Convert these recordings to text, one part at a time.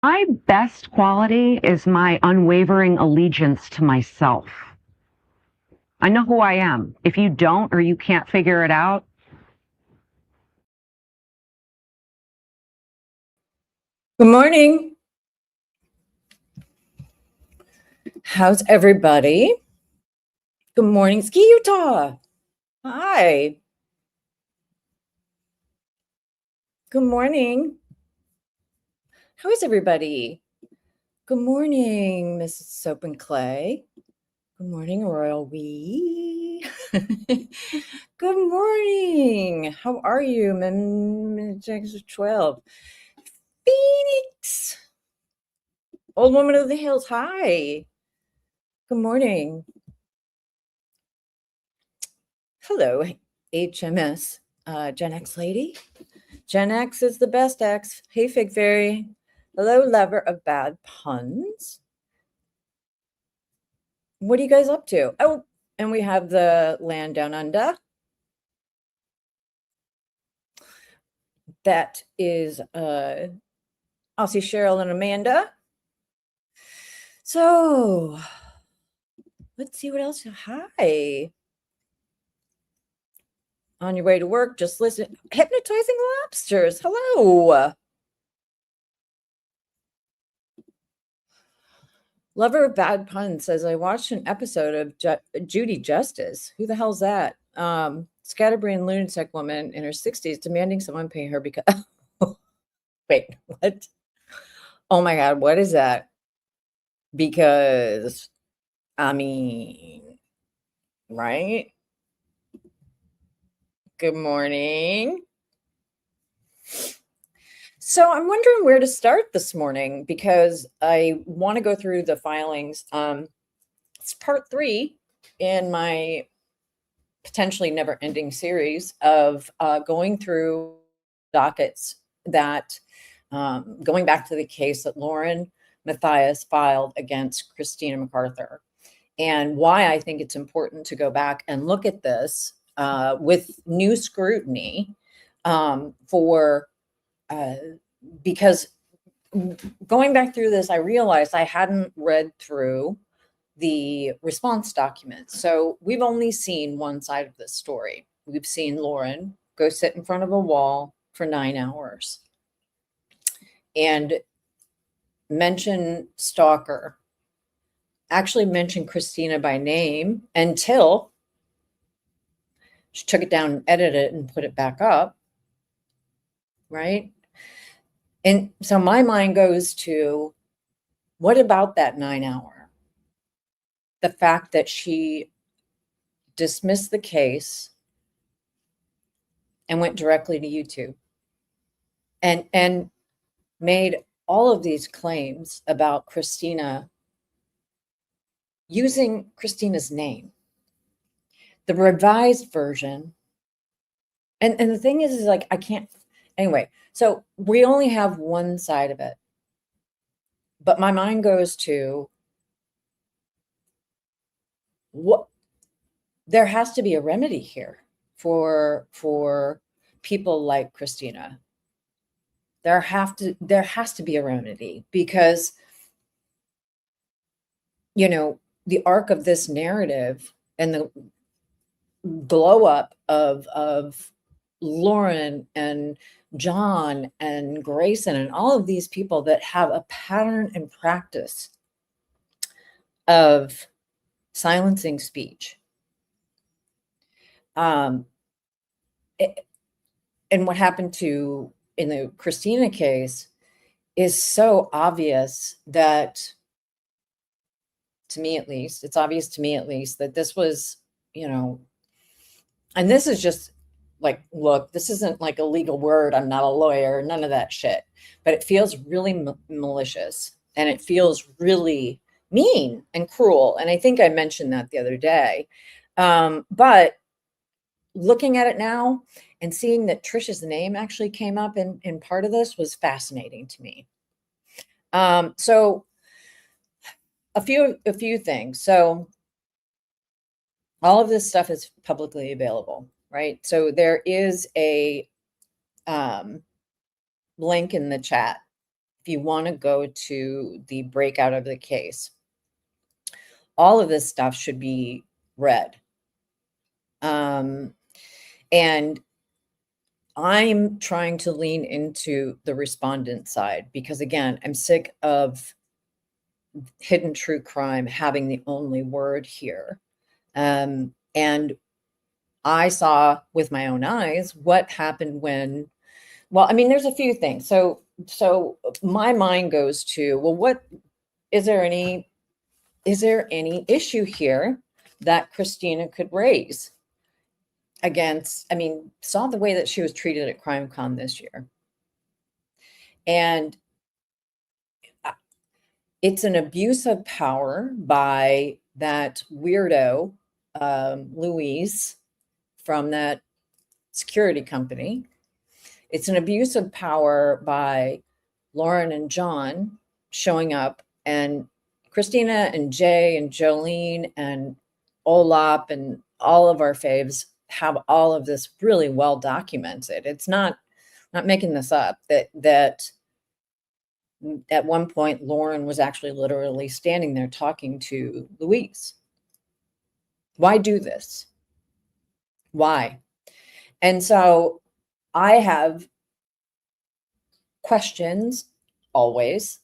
My best quality is my unwavering allegiance to myself. I know who I am. If you don't or you can't figure it out, Good morning. How's everybody? Good morning, Ski Utah. Hi. Good morning. How is everybody? Good morning, Mrs. Soap and Clay. Good morning, Royal Wee. Good morning. How are you, Jackson 12? Phoenix. Old Woman of the Hills. Hi. Good morning. Hello, HMS Gen X lady. Gen X is the best X. Hey, Fig Fairy. Hello, lover of bad puns. What are you guys up to? Oh, and we have the land down under. That is Aussie Cheryl and Amanda. So let's see what else. Hi. On your way to work, just listen. Hypnotizing lobsters. Hello. Lover of bad puns says, I watched an episode of Judy Justice. Who the hell's that? Scatterbrain lunatic woman in her 60s demanding someone pay her because... Wait, what? Oh my God, what is that? Because, I mean, right? Good morning. So I'm wondering where to start this morning because I want to go through the filings. It's part 3 in my potentially never-ending series of going through dockets that, going back to the case that Lauren Matthias filed against Christina McArthur, and why I think it's important to go back and look at this with new scrutiny because going back through this, I realized I hadn't read through the response document. So we've only seen one side of this story. We've seen Lauren go sit in front of a wall for 9 hours and mention stalker, actually mention Christina by name until she took it down and edited it and put it back up, right? And so my mind goes to, what about that 9 hour? The fact that she dismissed the case and went directly to YouTube and made all of these claims about Christina using Christina's name. The revised version, and the thing is like, I can't, anyway, so we only have one side of it. But my mind goes to, what, there has to be a remedy here for people like Christina. There has to be a remedy because, you know, the arc of this narrative and the glow up of Lauren and John and Grayson and all of these people that have a pattern and practice of silencing speech. And what happened in the Christina case is so obvious that, to me at least, it's obvious to me at least that this was, you know, and this is just like, look, this isn't like a legal word. I'm not a lawyer, none of that shit. But it feels really malicious and it feels really mean and cruel. And I think I mentioned that the other day. But looking at it now and seeing that Tricia's name actually came up in part of this was fascinating to me. So a few things. So all of this stuff is publicly available, right? So there is a link in the chat if you want to go to the breakout of the case, all of this stuff should be read. And I'm trying to lean into the respondent side because, again, I'm sick of hidden true crime having the only word here. And I saw with my own eyes what happened when, well, I mean, there's a few things. So my mind goes to, well, what is there any issue here that Christina could raise against, I mean, saw the way that she was treated at CrimeCon this year. And it's an abuse of power by that weirdo, Louise, from that security company. It's an abuse of power by Lauren and John showing up, and Christina and Jay and Joleen and Olap and all of our faves have all of this really well documented. It's not making this up, that at one point Lauren was actually literally standing there talking to Louise. Why do this? Why? And so I have questions always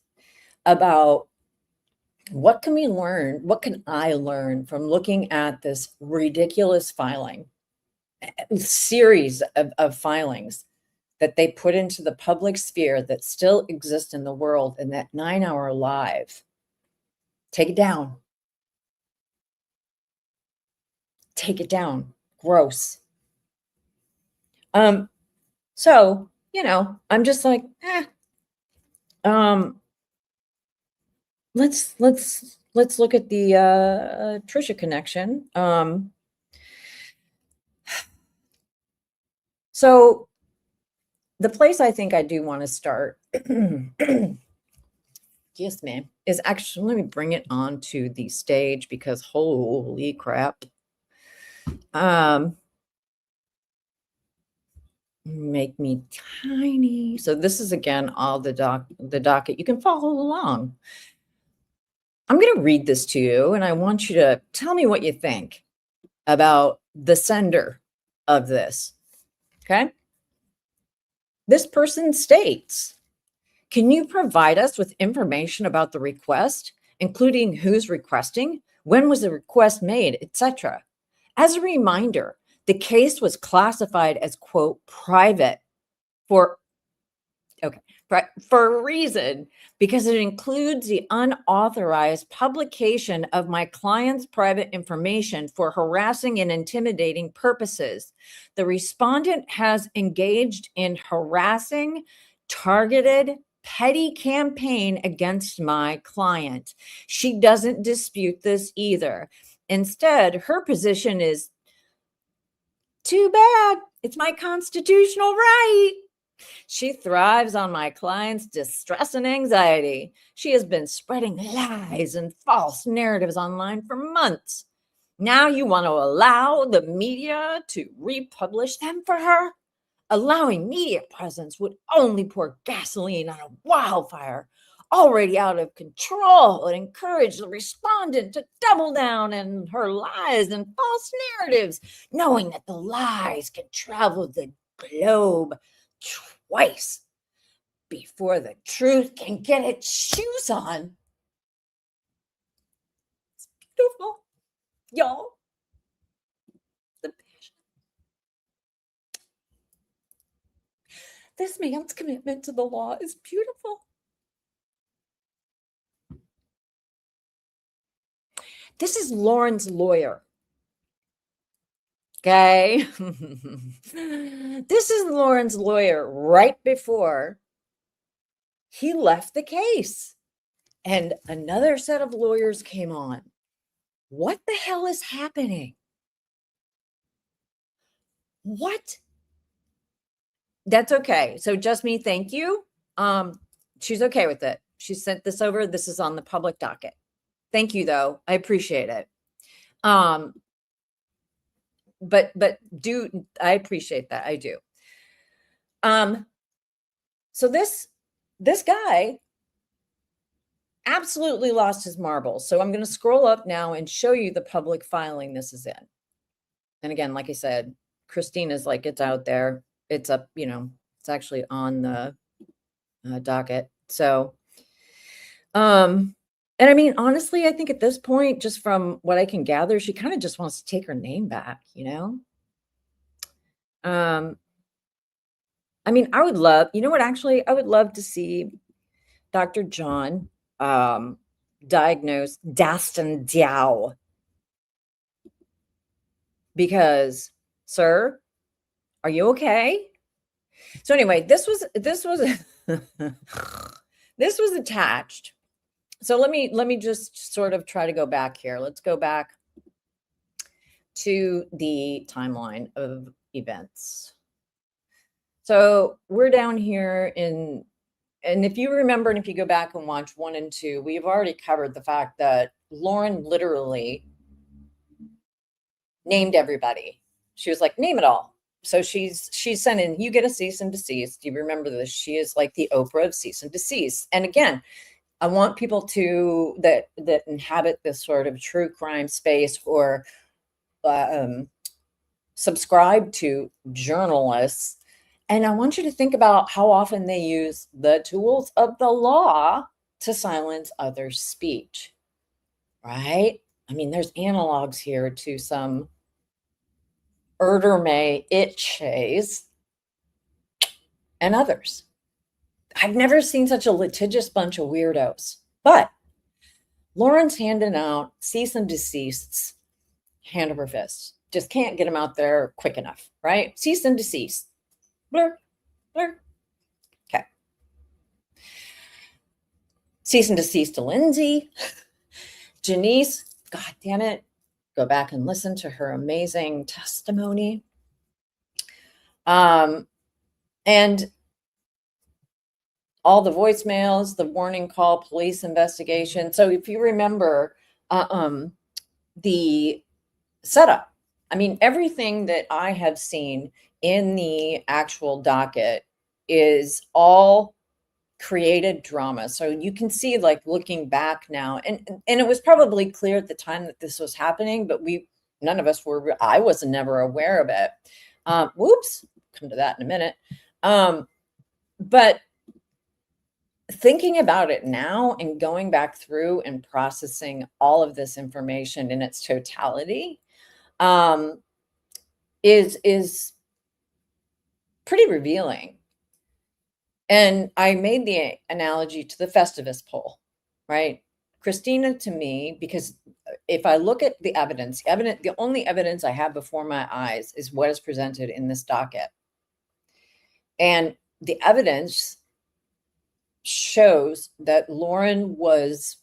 about what can we learn? What can I learn from looking at this ridiculous series of filings that they put into the public sphere that still exist in the world in that 9-hour live? Take it down. Take it down. Gross. So, you know, I'm just like, let's look at the Tricia connection. So the place I think I do want to start, yes, ma'am, is actually, let me bring it onto the stage because holy crap. Make me tiny. So this is, again, all the docket. You can follow along. I'm going to read this to you, and I want you to tell me what you think about the sender of this. Okay? This person states, can you provide us with information about the request, including who's requesting, when was the request made, etc.? As a reminder, the case was classified as, quote, private for a reason, because it includes the unauthorized publication of my client's private information for harassing and intimidating purposes. The respondent has engaged in harassing, targeted, petty campaign against my client. She doesn't dispute this either. Instead, her position is, too bad, it's my constitutional right. She thrives on my client's distress and anxiety. She has been spreading lies and false narratives online for months. Now you want to allow the media to republish them for her? Allowing media presence would only pour gasoline on a wildfire already out of control and encourage the respondent to double down on her lies and false narratives, knowing that the lies can travel the globe twice before the truth can get its shoes on. It's beautiful, y'all. The passion. This man's commitment to the law is beautiful. This is Lauren's lawyer. Okay. This is Lauren's lawyer right before he left the case. And another set of lawyers came on. What the hell is happening? What? That's okay. So just me, thank you. She's okay with it. She sent this over. This is on the public docket. Thank you, though. I appreciate it. But I appreciate that. I do. So this guy absolutely lost his marbles. So I'm going to scroll up now and show you the public filing this is in. And again, like I said, Christina's like, it's out there. It's up, it's actually on the docket. So, and I mean, honestly, I think at this point, just from what I can gather, she kind of just wants to take her name back, I mean, I would love, actually, I would love to see Dr. John diagnose Daston Diao. Because, sir, are you okay? So anyway, this was this was attached. So let me just sort of try to go back here. Let's go back to the timeline of events. So we're down here and if you remember, and if you go back and watch 1 and 2, we've already covered the fact that Lauren literally named everybody. She was like, name it all. So she's sending, you get a cease and desist. Do you remember this? She is like the Oprah of cease and desist. And again, I want people to that inhabit this sort of true crime space or subscribe to journalists. And I want you to think about how often they use the tools of the law to silence others' speech, right? I mean, there's analogs here to some Erderme Itches and others. I've never seen such a litigious bunch of weirdos. But Lauren's handing out cease and desists, hand over fist. Just can't get them out there quick enough, right? Cease and desist. Blur, blur. Okay. Cease and desist to Lindsay. Janeese, God damn it. Go back and listen to her amazing testimony. And all the voicemails, the warning call, police investigation. So if you remember the setup, I mean, everything that I have seen in the actual docket is all created drama. So you can see, like, looking back now, and it was probably clear at the time that this was happening, but none of us were, I was never aware of it. Whoops, come to that in a minute. But thinking about it now and going back through and processing all of this information in its totality is pretty revealing. And I made the analogy to the Festivus poll, right? Christina, to me, because if I look at the evidence, the only evidence I have before my eyes is what is presented in this docket. And the evidence shows that Lauren was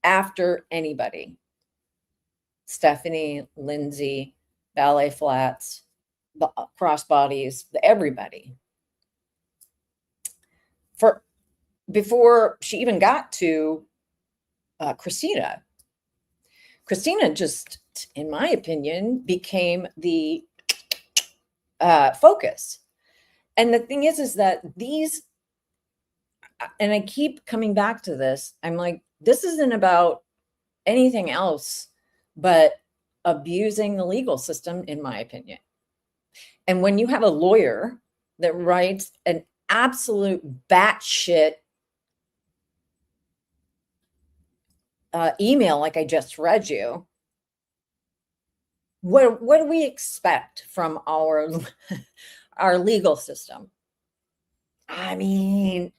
after anybody. Stephanie, Lindsay, Ballet Flats, the Crossbodies, everybody. Before she even got to Christina. Christina just, in my opinion, became the focus. And the thing is that these, and I keep coming back to this, I'm like, this isn't about anything else but abusing the legal system, in my opinion. And when you have a lawyer that writes an absolute batshit email like I just read you, what do we expect from our legal system? I mean,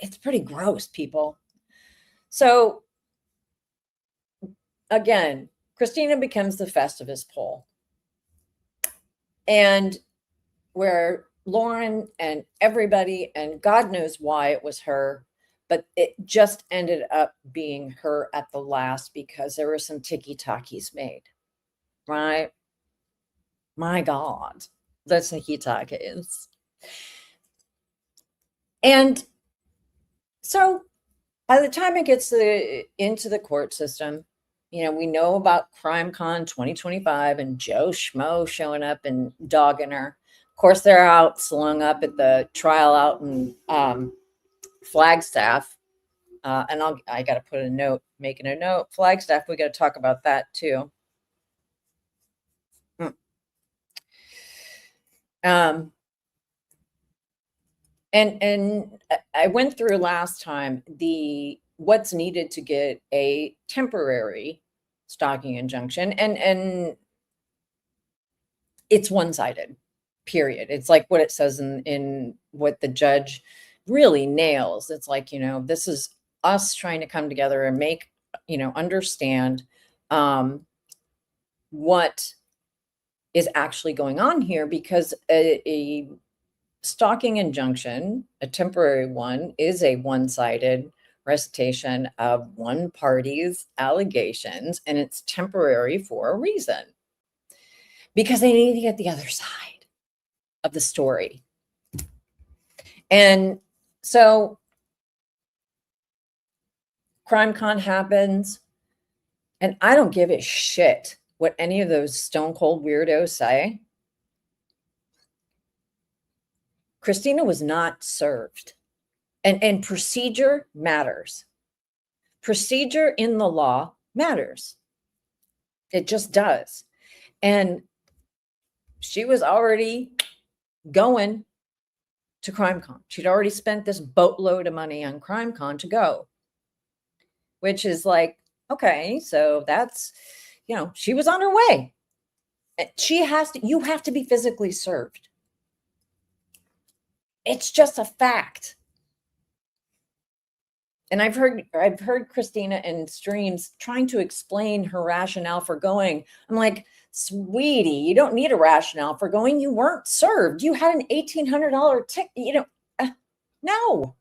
it's pretty gross, people. So again, Christina becomes the Festivus poll, and where Lauren and everybody, and God knows why it was her, but it just ended up being her at the last because there were some tiki-takis made, right? My God, the tiki-takis. And so by the time it gets into the court system, we know about CrimeCon 2025 and Joe Schmo showing up and dogging her. Of course, they're out slung up at the trial out in Flagstaff. And I got to put a note, making a note. Flagstaff, we got to talk about that too. And I went through last time what's needed to get a temporary stalking injunction, and it's one-sided, period. It's like what it says in what the judge really nails. It's like, this is us trying to come together and make, understand what is actually going on here, because a stalking injunction, a temporary one, is a one-sided recitation of one party's allegations, and it's temporary for a reason, because they need to get the other side of the story. And so CrimeCon happens, and I don't give a shit what any of those stone cold weirdos say. Christina was not served. And procedure matters. Procedure in the law matters. It just does. And she was already going to CrimeCon. She'd already spent this boatload of money on CrimeCon to go, which is like, okay, so that's, she was on her way. You have to be physically served. It's just a fact. And I've heard Christina in streams trying to explain her rationale for going. I'm like, sweetie, you don't need a rationale for going. You weren't served. You had an $1,800 ticket. No.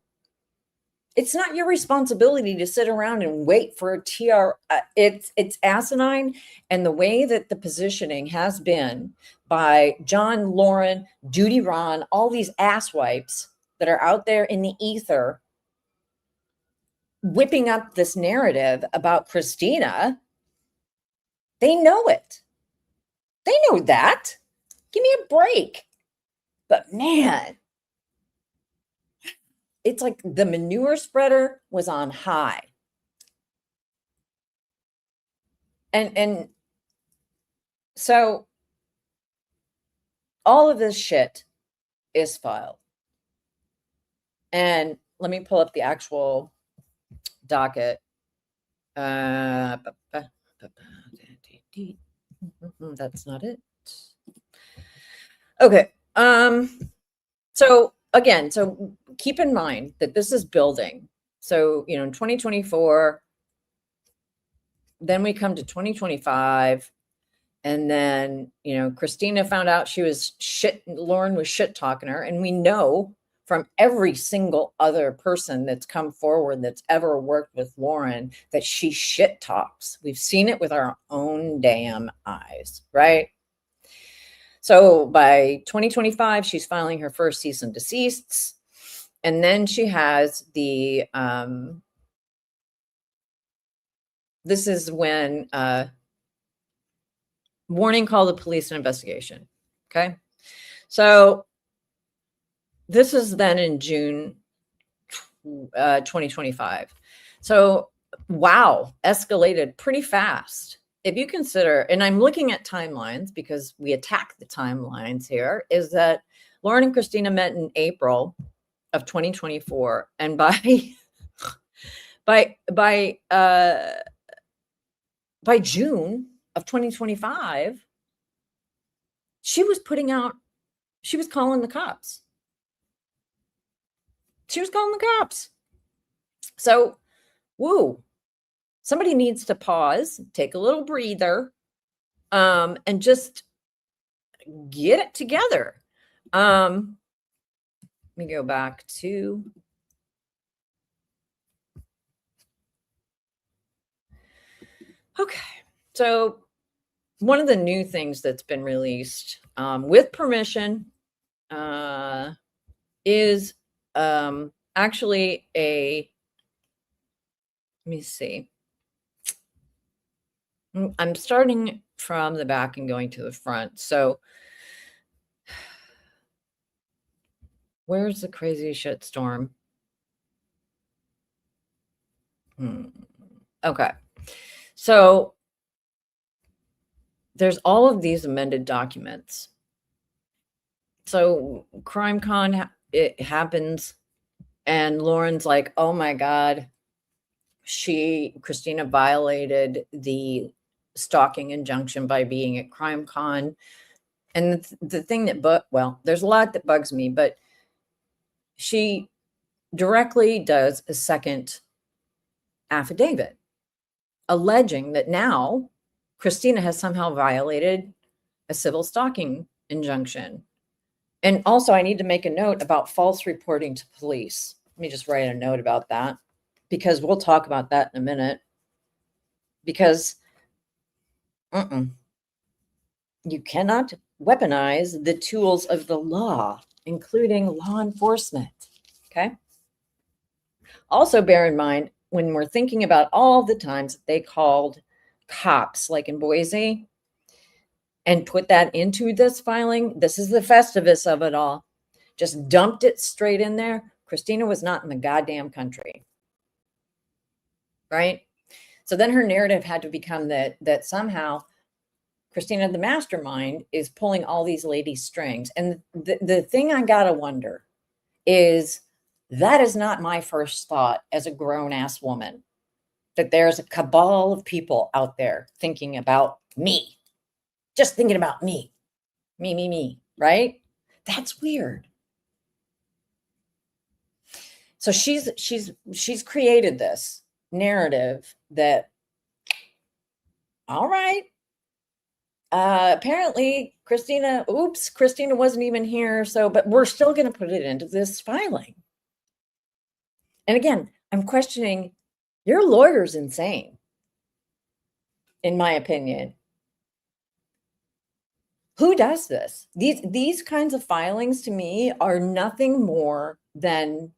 It's not your responsibility to sit around and wait for a TR. It's asinine. And the way that the positioning has been by John, Lauren, Duty Ron, all these asswipes that are out there in the ether, whipping up this narrative about Christina, they know it. They know that. Give me a break. But man, it's like the manure spreader was on high. And so all of this shit is filed. And let me pull up the actual docket. That's not it. Okay. So again, keep in mind that this is building. So, in 2024, then we come to 2025, and then, Christina found out Lauren was shit talking her. And we know from every single other person that's come forward that's ever worked with Lauren that she shit talks. We've seen it with our own damn eyes, right? So by 2025, she's filing her first cease and desist. And then she has this is when warning, call the police and investigation. Okay. So this is then in June 2025. So, wow, escalated pretty fast. If you consider, and I'm looking at timelines because we attack the timelines here, is that Lauren and Christina met in April of 2024. And by June of 2025, she was calling the cops. She was calling the cops. So, woo, somebody needs to pause, take a little breather, and just get it together. Let me go back to. Okay. So one of the new things that's been released with permission is actually let me see. I'm starting from the back and going to the front. So where's the crazy shit storm? Okay. So there's all of these amended documents. So CrimeCon, it happens, and Lauren's like, oh my God, Christina violated the stalking injunction by being at CrimeCon. And the thing that, well, there's a lot that bugs me, but she directly does a second affidavit alleging that now Christina has somehow violated a civil stalking injunction. And also, I need to make a note about false reporting to police. Let me just write a note about that, because we'll talk about that in a minute. Because you cannot weaponize the tools of the law, including law enforcement. Okay. Also, bear in mind, when we're thinking about all the times that they called cops, like in Boise, and put that into this filing, this is the Festivus of it all. Just dumped it straight in there. Christina was not in the goddamn country. Right? So then her narrative had to become that somehow Christina, the mastermind, is pulling all these ladies' strings. And the thing I gotta wonder is, that is not my first thought as a grown-ass woman, that there's a cabal of people out there thinking about me, just thinking about me, right? That's weird. So she's created this narrative that, all right, apparently Christina wasn't even here. So, but we're still going to put it into this filing. And again, I'm questioning, your lawyer's insane, in my opinion. Who does this? These kinds of filings to me are nothing more than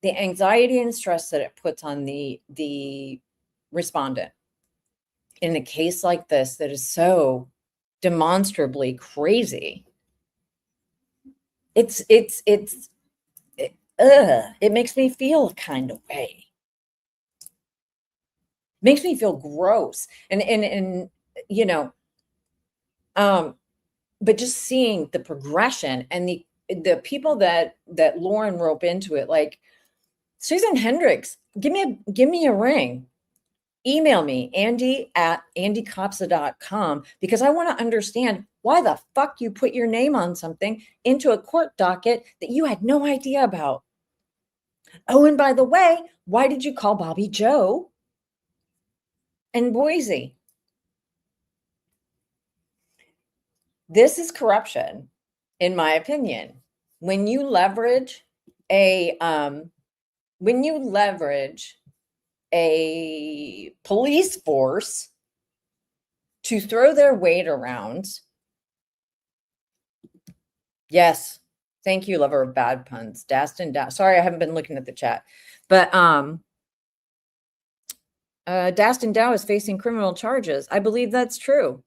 the anxiety and stress that it puts on the respondent in a case like this that is so demonstrably crazy. It makes me feel kind of way. Makes me feel gross. And you know, but just seeing the progression and the people that Lauren roped into it, like Susan Hendricks, give me a ring. Email me, Andy@andykopsa.com, because I want to understand why the fuck you put your name on something into a court docket that you had no idea about. Oh, and by the way, why did you call Bobby Joe in Boise? This is corruption, in my opinion. When you leverage a police force to throw their weight around. Yes. Thank you, lover of bad puns. Dastin Dow. Sorry, I haven't been looking at the chat. But Dastin Dow is facing criminal charges. I believe that's true.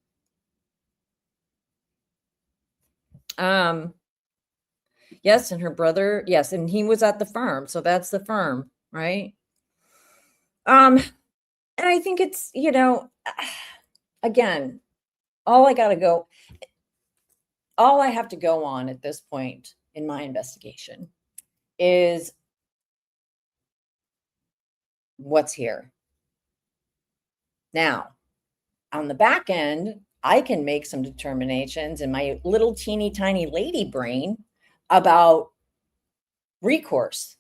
Yes, and her brother, yes, and he was at the firm. So that's the firm, right? And I think it's, again, all I have to go on at this point in my investigation is what's here. Now, on the back end, I can make some determinations in my little teeny tiny lady brain about recourse.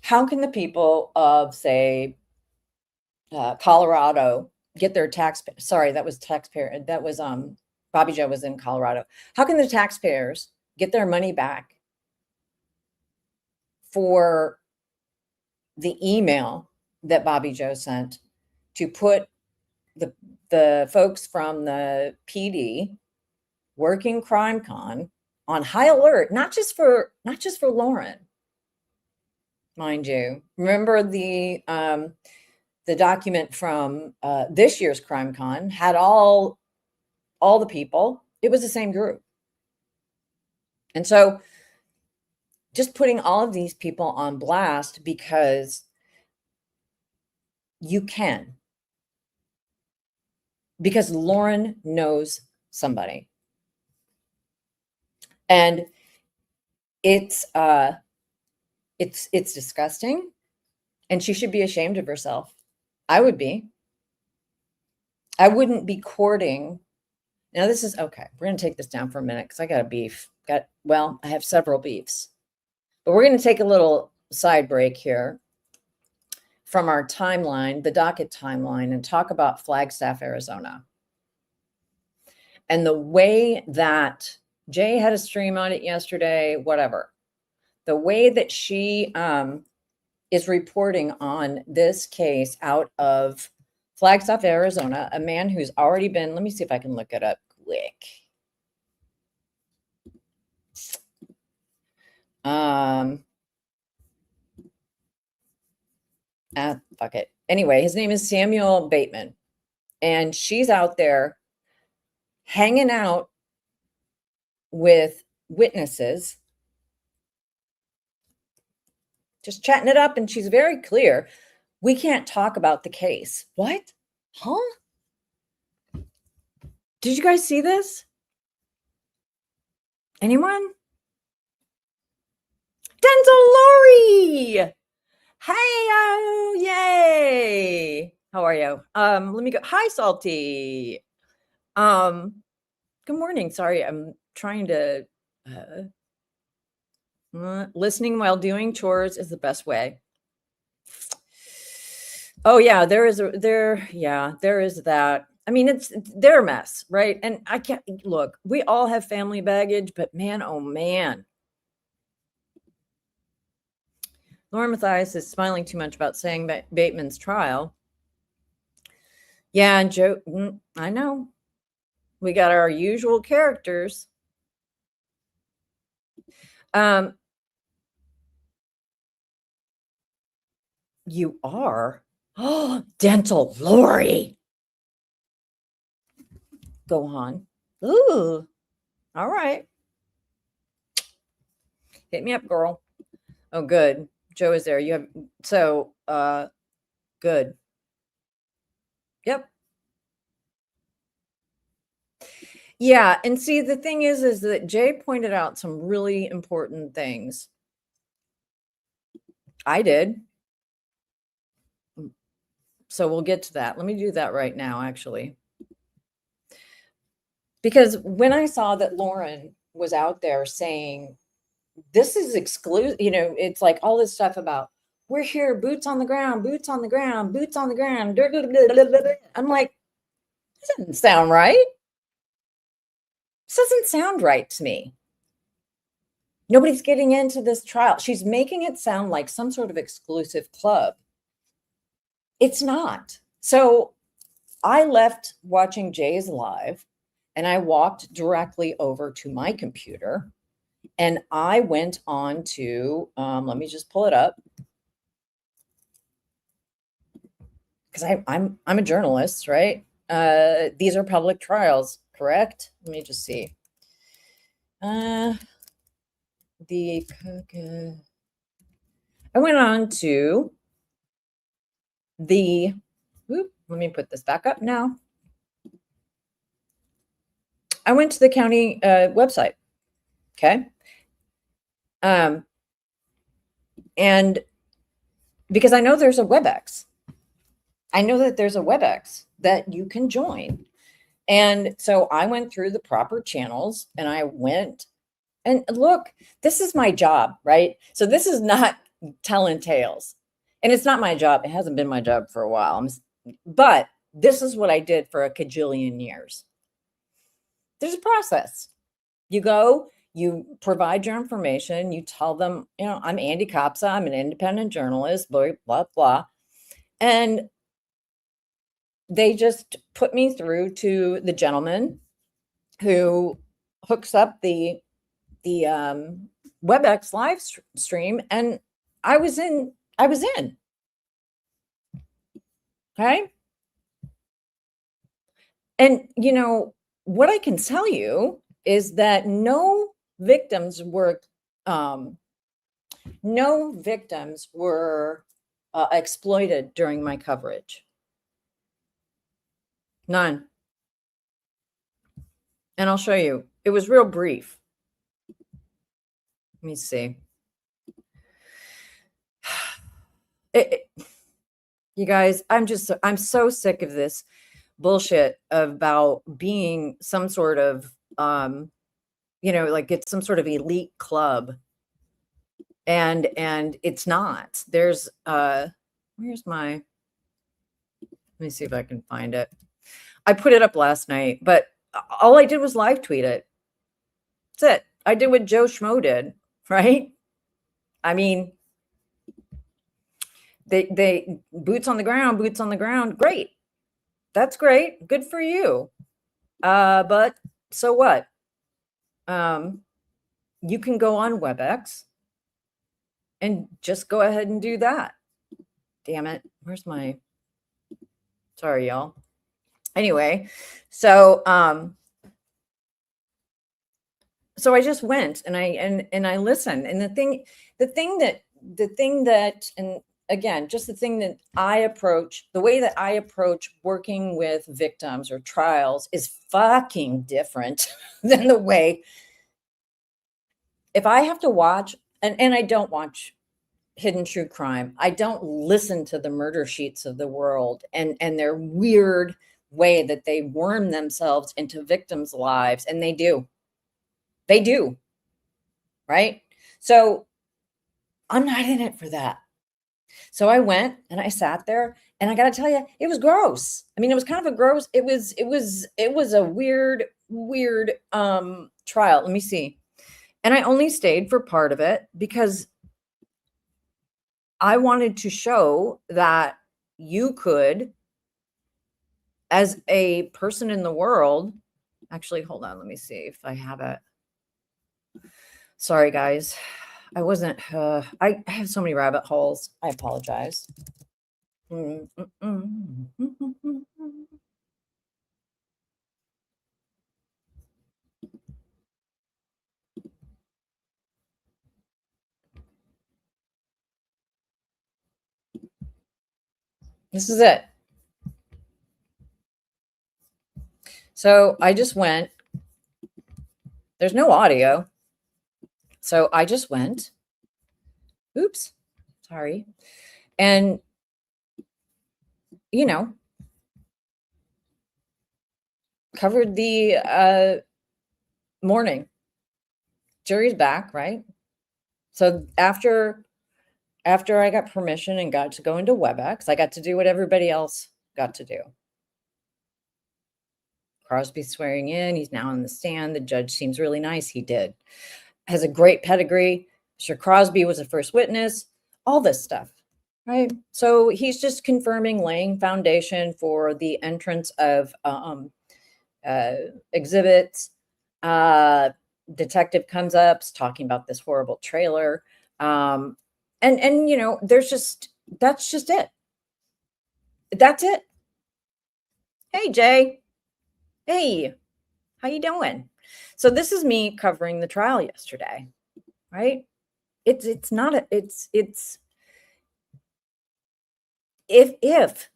How can the people of, say, Colorado get their Bobby Joe was in Colorado. How can the taxpayers get their money back for the email that Bobby Joe sent to put the folks from the PD working CrimeCon on high alert, not just for Lauren, mind you. Remember the document from this year's CrimeCon had all the people. It was the same group. And so just putting all of these people on blast because You can. Because Lauren knows somebody. And it's disgusting. And she should be ashamed of herself. I would be. I wouldn't be courting. Now this is okay. We're going to take this down for a minute because I got a beef. I have several beefs. But we're going to take a little side break here from our timeline, the docket timeline, and talk about Flagstaff, Arizona. And the way that Jay had a stream on it yesterday, whatever. The way that she is reporting on this case out of Flagstaff, Arizona, a man who's already been, let me see if I can look it up quick. Fuck it. Anyway, his name is Samuel Bateman. And she's out there hanging out with witnesses, just chatting it up. And she's very clear. We can't talk about the case. What? Huh? Did you guys see this? Anyone? Denzel Lori. Hey, oh, yay. How are you? Let me go. Hi, Salty. Good morning. Sorry, I'm trying to listening while doing chores is the best way. Oh yeah, there is that. I mean, they're a mess, right? And I can't look, we all have family baggage, but man, oh man. Lauren Mathias is smiling too much about saying Bateman's trial. Yeah, and Joe, I know. We got our usual characters. You are? Oh, Dental Lori. Go on. Ooh. All right. Hit me up, girl. Oh, good. Joe is there. You have so good. Yep. Yeah, and see, the thing is that Jay pointed out some really important things. I did. So we'll get to that. Let me do that right now, actually. Because when I saw that Lauren was out there saying, this is exclusive, it's like all this stuff about, we're here, boots on the ground, boots on the ground, boots on the ground. I'm like, this doesn't sound right. This doesn't sound right to me. Nobody's getting into this trial. She's making it sound like some sort of exclusive club. It's not. So I left watching Jay's live and I walked directly over to my computer and I went on to, let me just pull it up. Because I'm a journalist, right? These are public trials, correct? Let me just see. I went on to let me put this back up now. I went to the county website. Okay. And because I know there's a WebEx. I know that there's a WebEx that you can join. And so I went through the proper channels and I went and look, this is my job, right? So this is not telling tales. And it's not my job. It hasn't been my job for a while. But this is what I did for a cajillion years. There's a process. You go, you provide your information, you tell them, I'm Andy Kopsa, I'm an independent journalist, blah, blah, blah. And they just put me through to the gentleman who hooks up the WebEx live stream, and I was in. Okay. And what I can tell you is that no victims were exploited during my coverage. None. And I'll show you. It was real brief. Let me see. You guys, I'm so sick of this bullshit about being some sort of, like it's some sort of elite club. And it's not. There's, where's my, let me see if I can find it. I put it up last night, but all I did was live tweet it. That's it. I did what Joe Schmo did, right? I mean, they boots on the ground. Great. That's great. Good for you. But so what? You can go on WebEx and just go ahead and do that. Damn it. Where's my, sorry, y'all. Anyway, so I just went and I listened. And the thing that, and again, just the thing that the way that I approach working with victims or trials is fucking different than the way, if I have to watch, and I don't watch hidden true crime. I don't listen to the murder sheets of the world and their weird way that they worm themselves into victims' lives. And they do. Right? So I'm not in it for that. So I went and I sat there, and I got to tell you, it was gross. I mean, it was kind of a gross, it was a weird trial. Let me see. And I only stayed for part of it because I wanted to show that you could, as a person in the world, actually, hold on, let me see if I have it. Sorry, guys. I wasn't, I have so many rabbit holes. I apologize. This is it. So I just went. There's no audio. So I just went. Oops. Sorry. And, covered the morning. Jury's back, right? So after I got permission and got to go into WebEx, I got to do what everybody else got to do. Crosby swearing in. He's now on the stand. The judge seems really nice. He did. Has a great pedigree. Mr. Crosby was the first witness. All this stuff, right? So he's just confirming, laying foundation for the entrance of exhibits. Detective comes up, talking about this horrible trailer. And there's just, that's just it. That's it. Hey, Jay. Hey, how you doing? So this is me covering the trial yesterday, right? It's not a, it's if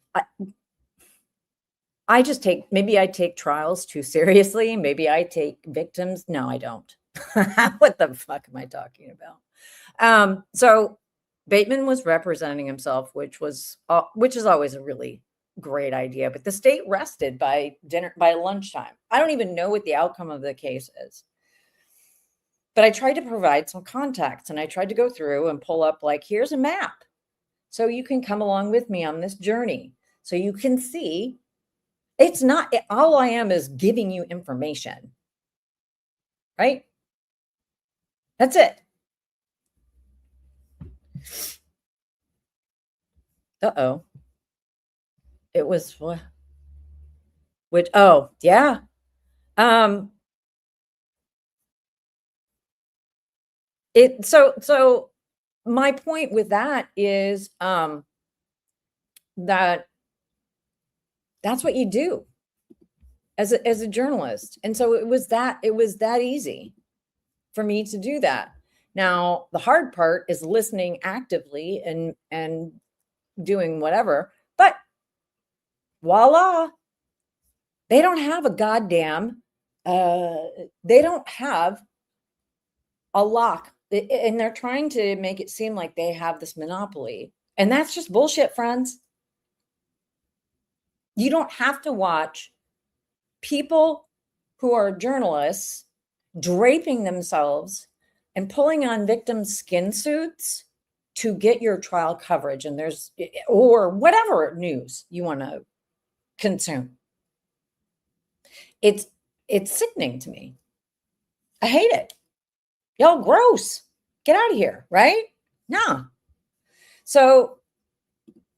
I just maybe I take trials too seriously. Maybe I take victims. No, I don't. What the fuck am I talking about? So Bateman was representing himself, which is always a really great idea. But the state rested by lunchtime. I don't even know what the outcome of the case is. But I tried to provide some context, and I tried to go through and pull up, like, here's a map. So you can come along with me on this journey. So you can see it's not, all I am is giving you information, right? That's it. Uh-oh. It was what? Which, oh, yeah. So my point with that is that's what you do as a journalist. And so it was that easy for me to do that. Now, the hard part is listening actively and doing whatever. But voila, they don't have a goddamn, they don't have a lock. And they're trying to make it seem like they have this monopoly. And that's just bullshit, friends. You don't have to watch people who are journalists draping themselves and pulling on victims' skin suits to get your trial coverage. And or whatever news you want to consume. It's sickening to me. I hate it. Y'all gross. Get out of here, right? Nah. So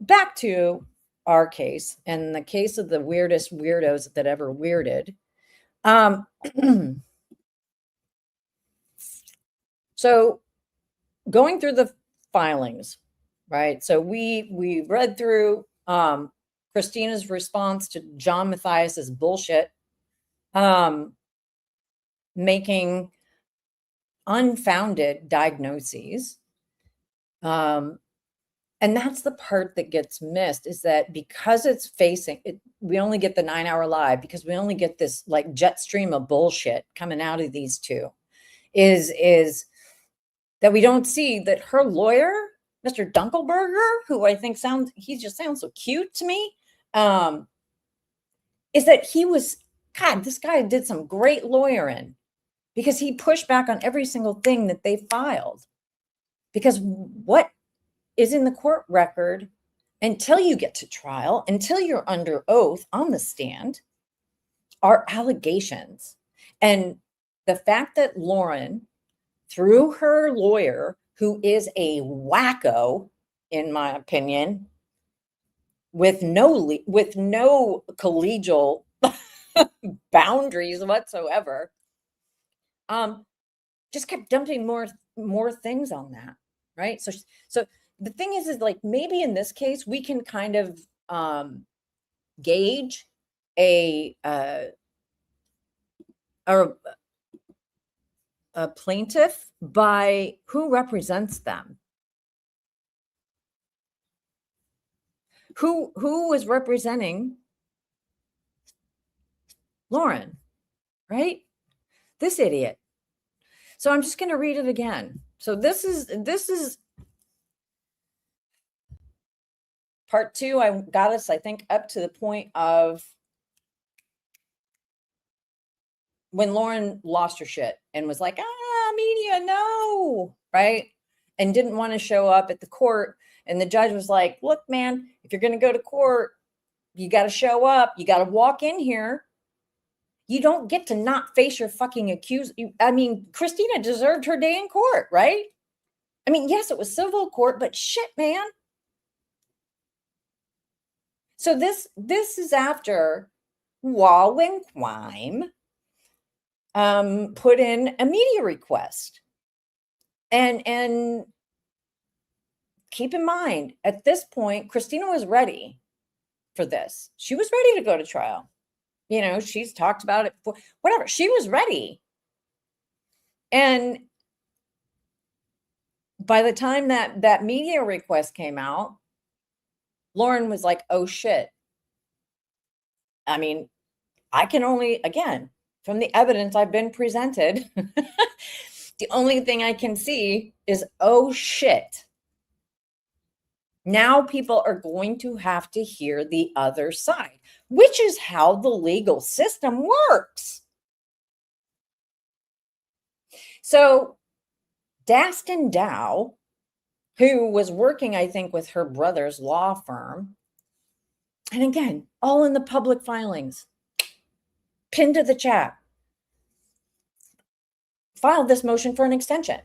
back to our case and the case of the weirdest weirdos that ever weirded. So going through the filings, right? So we read through Christina's response to John Matthias's bullshit, making unfounded diagnoses. And that's the part that gets missed, is that because it's facing it, we only get the 9-hour live, because we only get this like jet stream of bullshit coming out of these two, is that we don't see that her lawyer, Mr. Dunkelberger, who I think he just sounds so cute to me, is that this guy did some great lawyering, because he pushed back on every single thing that they filed. Because what is in the court record until you get to trial, until you're under oath on the stand, are allegations. And the fact that Lauren, through her lawyer, who is a wacko, in my opinion, with no collegial boundaries whatsoever, just kept dumping more things on that, right? So the thing is like, maybe in this case we can kind of gauge a plaintiff by who represents them. Who is representing Lauren, right? This idiot. So I'm just going to read it again. So this is part 2. I got us, I think, up to the point of when Lauren lost her shit and was like, media, no, right? And didn't want to show up at the court. And the judge was like, look, man, if you're going to go to court, you got to show up. You got to walk in here. You don't get to not face your fucking accuser. I mean, Christina deserved her day in court, right? I mean, yes, it was civil court, but shit, man. So this is after Wall and Quime put in a media request. And keep in mind, at this point, Christina was ready for this. She was ready to go to trial. You know, she's talked about it before, whatever. She was ready. And by the time that media request came out, Lauren was like, oh shit. I mean, I can only, again, from the evidence I've been presented, the only thing I can see is, oh shit. Now people are going to have to hear the other side, which is how the legal system works. So Daston Dow, who was working, I think, with her brother's law firm, and again, all in the public filings, pinned to the chat, filed this motion for an extension.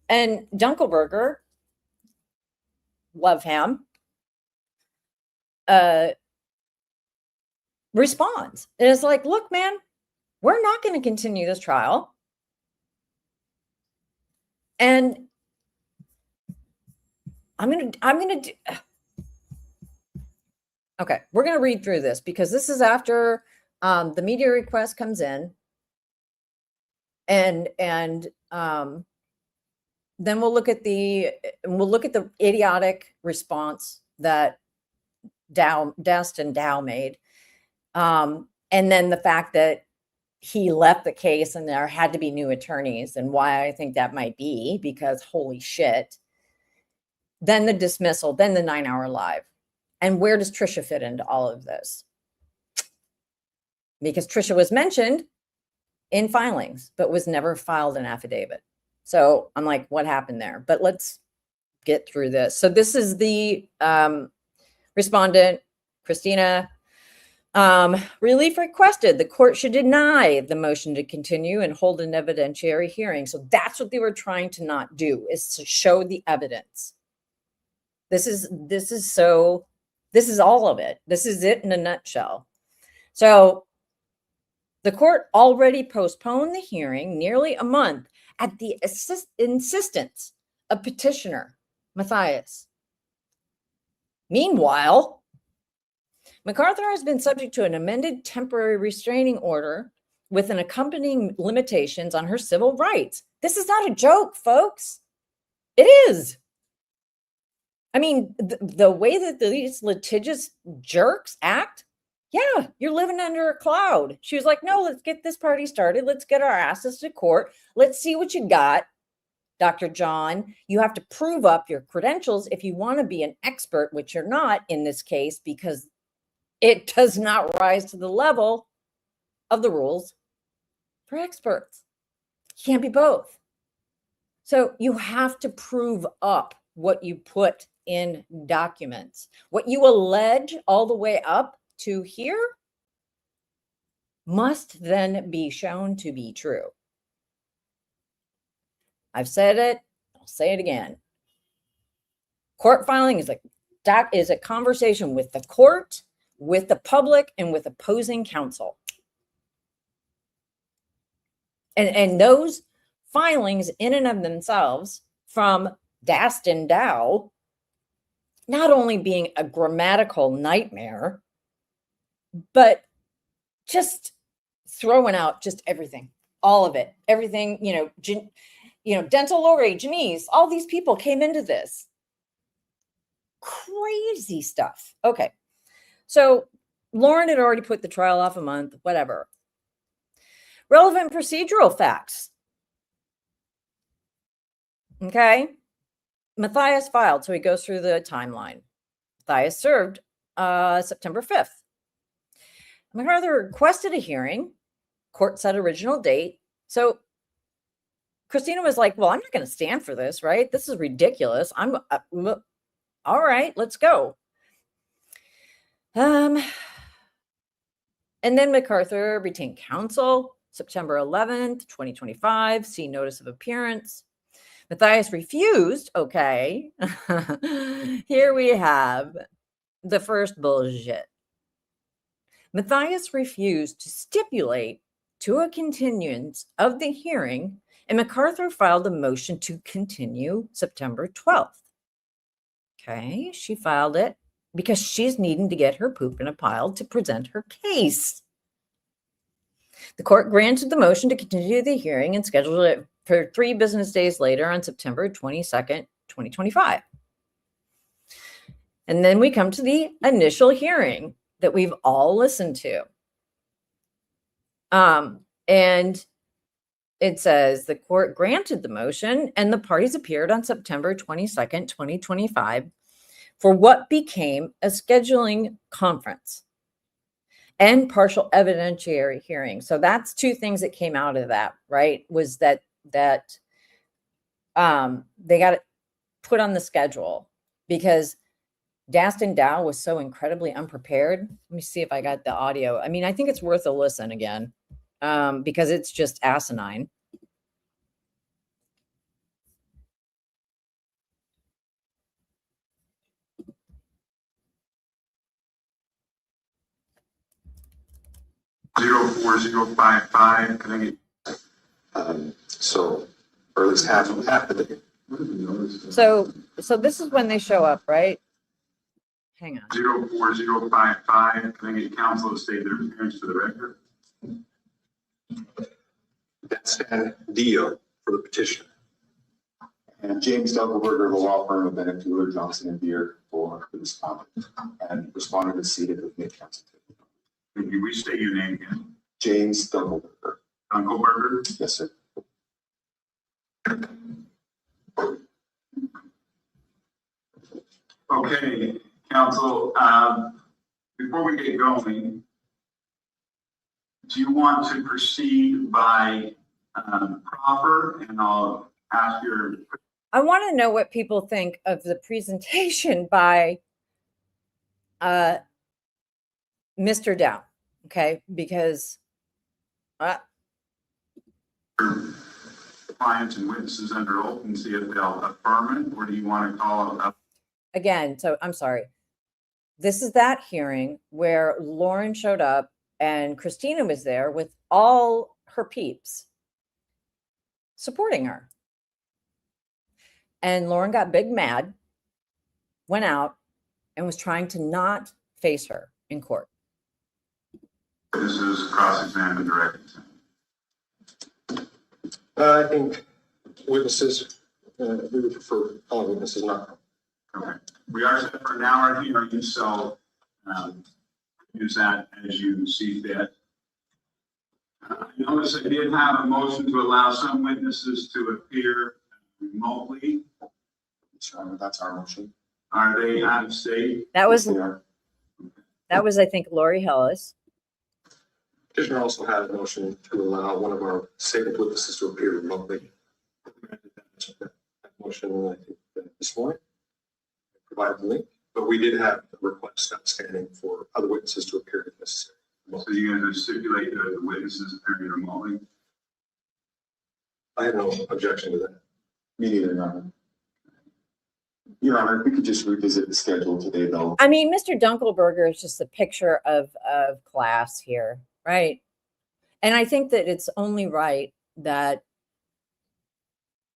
And Dunkelberger, love him, responds. It is like, look, man, we're not going to continue this trial. And I'm going to do, okay, we're going to read through this because this is after the media request comes in, and then we'll look at the idiotic response that Dast and Dow made. And then the fact that he left the case and there had to be new attorneys, and why I think that might be, because holy shit. Then the dismissal, then the 9-hour live. And where does Tricia fit into all of this? Because Tricia was mentioned in filings, but was never filed an affidavit. So I'm like, what happened there? But let's get through this. So this is the respondent, Christina. Relief requested. The court should deny the motion to continue and hold an evidentiary hearing. So that's what they were trying to not do, is to show the evidence. This is all of it. This is it in a nutshell. So the court already postponed the hearing nearly a month at the insistence of petitioner Matthias. Meanwhile, MacArthur has been subject to an amended temporary restraining order with an accompanying limitations on her civil rights. This is not a joke, folks. It is. I mean, the way that these litigious jerks act, yeah, you're living under a cloud. She was like, no, let's get this party started. Let's get our asses to court. Let's see what you got, Dr. John. You have to prove up your credentials if you want to be an expert, which you're not in this case, because it does not rise to the level of the rules for experts. You can't be both. So you have to prove up what you put in documents. What you allege all the way up to here must then be shown to be true. I've said it, I'll say it again. Court filing is a conversation with the court, with the public, and with opposing counsel. And those filings in and of themselves from Dast and Dow, not only being a grammatical nightmare, but just throwing out just everything, all of it, everything, dental lawyer, Janeese, all these people came into this. Crazy stuff. Okay. So Lauren had already put the trial off a month, whatever. Relevant procedural facts. Okay. Matthias filed, so he goes through the timeline. Matthias served September 5th. MacArthur requested a hearing. Court set original date. So Christina was like, well, I'm not going to stand for this, right? This is ridiculous. All right, let's go. And then MacArthur retained counsel, September 11th, 2025, see notice of appearance. Matthias refused. Okay. Here we have the first bullshit. Matthias refused to stipulate to a continuance of the hearing, and MacArthur filed a motion to continue September 12th. Okay. She filed it because she's needing to get her poop in a pile to present her case. The court granted the motion to continue the hearing and scheduled it for 3 business days later on September 22nd, 2025. And then we come to the initial hearing that we've all listened to. And it says the court granted the motion and the parties appeared on September 22nd, 2025 for what became a scheduling conference and partial evidentiary hearing. So that's 2 things that came out of that, right? Was that they got it put on the schedule because Dast and Dow was so incredibly unprepared. Let me see if I got the audio. I mean, I think it's worth a listen again because it's just asinine. $04055. Can I get so, or at least half of the. So this is when they show up, right? Hang on. 04055. Can I get counsel to state their appearance for the record? That's Dio for the petitioner. And James Dougleberger of the law firm of Bennett, Fuller, Johnson and Beard for the respondent. And respondent is seated with me at council table. Can you restate your name again? James Dougleberger. Dunkelberger? Yes, sir. Okay, council, before we get going, do you want to proceed by proffer, and I'll ask your. I want to know what people think of the presentation by Mr. Dow. Okay, because Clients and witnesses under oath and see if they'll affirm it, or do you want to call it up? again, so I'm sorry. This is that hearing where Lauren showed up and Christina was there with all her peeps supporting her. And Lauren got big mad, went out, and was trying to not face her in court. This is cross-examined directly. I think witnesses, we would prefer all witnesses not. Okay, we are set for an hour hearing, so use that as you see fit. I notice I did have a motion to allow some witnesses to appear remotely. So that's our motion. Are they out of state? That was, Yes, they are. I think, Lori Hellis. Petitioner also had a motion to allow one of our statement witnesses to appear remotely. That motion, I think, this morning, provided the link, but we did have a request outstanding for other witnesses to appear if necessary. So you're going to stipulate the witnesses appearing remotely? I have no objection to that. Me neither, Your Honor. Your Honor, if we could just revisit the schedule today, though. I mean, Mr. Dunkelberger is just a picture of class here, right? And I think that it's only right that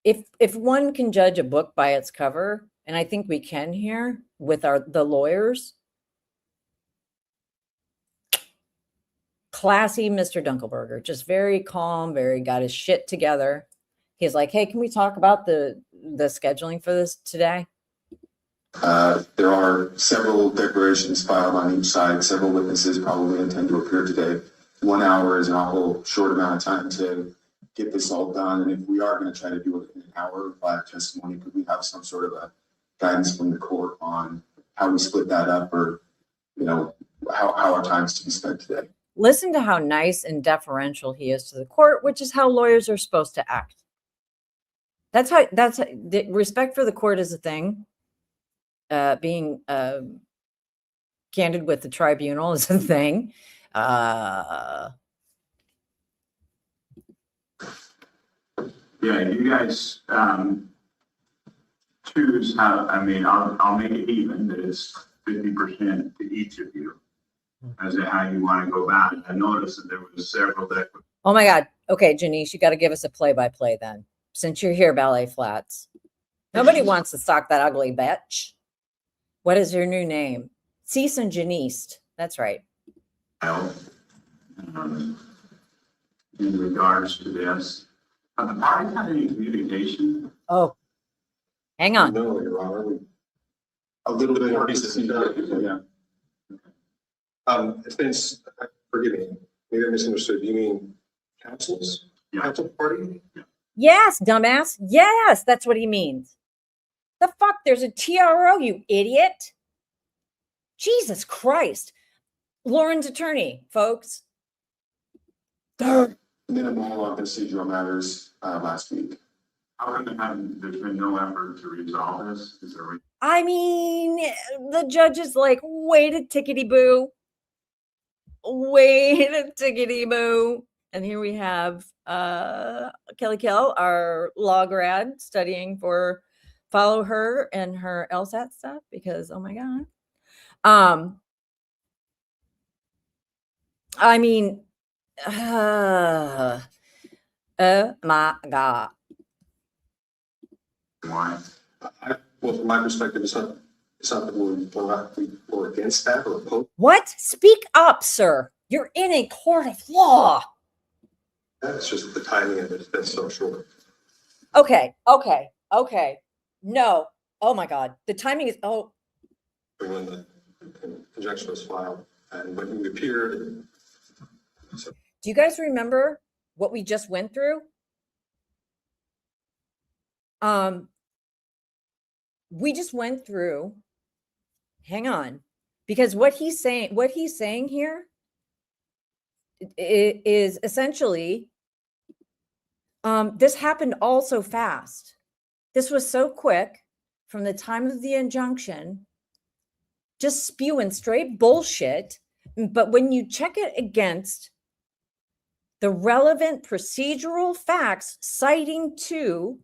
if one can judge a book by its cover, and I think we can here with the lawyers, classy Mr. Dunkelberger, just very calm, very got his shit together. He's like, hey, can we talk about the scheduling for this today? There are several declarations filed on each side. Several witnesses probably intend to appear today. 1 hour is an awful short amount of time to get this all done. And if we are going to try to do it in an hour by testimony, could we have some sort of a guidance from the court on how we split that up, or, you know, how our time's to be spent today? Listen to how nice and deferential he is to the court, which is how lawyers are supposed to act. That's the respect for the court is a thing. Being candid with the tribunal is a thing. Yeah, you guys choose how. I mean, I'll make it even. That it's 50% to each of you, as to how you want to go about it. I noticed that there was several that. Oh my God. Okay, Janeese, you got to give us a play-by-play then, since you're here, Ballet Flats. Nobody wants to stalk that ugly bitch. What is your new name? Cease and Janeesed. That's right. In regards to this, have the parties had any communication? Oh, hang on. No, Your Honor. A little bit more. Yeah. It's been, forgive me, maybe I misunderstood. You mean counsels? Yeah. Counsel party? Yes, dumbass. Yes, that's what he means. The fuck? There's a TRO, you idiot. Jesus Christ. Lauren's attorney, folks. Minimal on procedural matters last week. How come there's been no effort to resolve this? Is there? I mean, the judge is like, wait a tickety boo. Wait a tickety boo. And here we have Kelly Kell, our law grad, studying for follow her and her LSAT stuff because, oh my God. I mean, oh my God. Why? Well, from my perspective, it's not that we're against that or opposed. What? Speak up, sir. You're in a court of law. That's just the timing of it has been so short. Okay. Okay. No. Oh my God. The timing is, oh, when the injunction was filed, and when we appeared. So do you guys remember what we just went through? We just went through, hang on, because what he's saying here is essentially, this happened all so fast. This was so quick from the time of the injunction, just spewing straight bullshit. But when you check it against the relevant procedural facts, citing to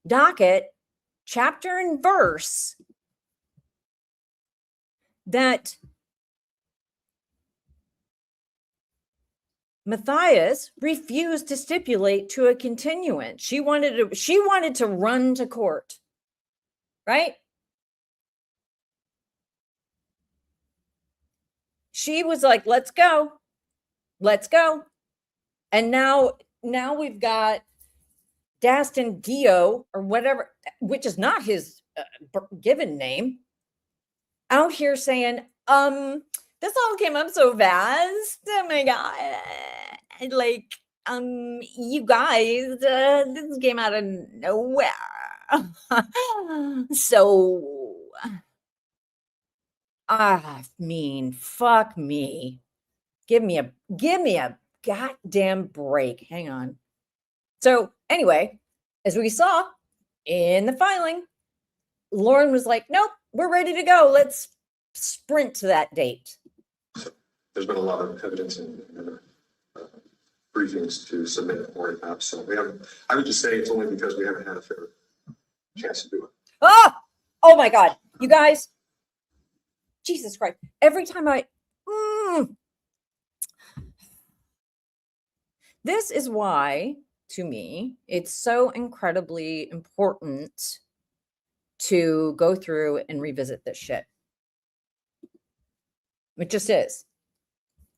docket, chapter and verse, that Matthias refused to stipulate to a continuance. She wanted to run to court, right? She was like, let's go. And now we've got Dastin Dio or whatever, which is not his given name, out here saying, this all came up so fast. Oh my God. Like, you guys, this came out of nowhere. So, I mean, fuck me. Give me a goddamn break. Hang on. So anyway, as we saw in the filing, Lauren was like, nope, we're ready to go. Let's sprint to that date. there's been a lot of evidence and briefings to submit or have. So we haven't, I would just say it's only because we haven't had a fair chance to do it. Oh my God, you guys, Jesus Christ. Every time this is why, to me, it's so incredibly important to go through and revisit this shit. It just is.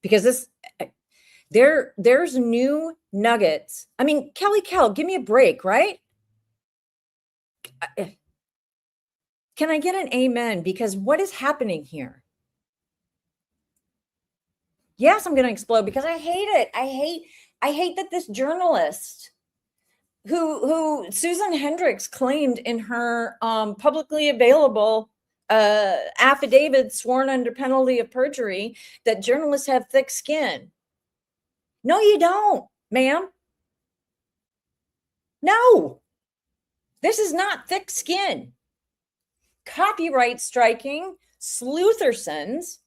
Because there's new nuggets. I mean, Kelly Kell, give me a break, right? Can I get an amen? Because what is happening here? Yes, I'm going to explode because I hate it. I hate that this journalist who Susan Hendricks claimed in her publicly available affidavit sworn under penalty of perjury that journalists have thick skin. No, you don't, ma'am. No, this is not thick skin. Copyright striking, Sleuthersons,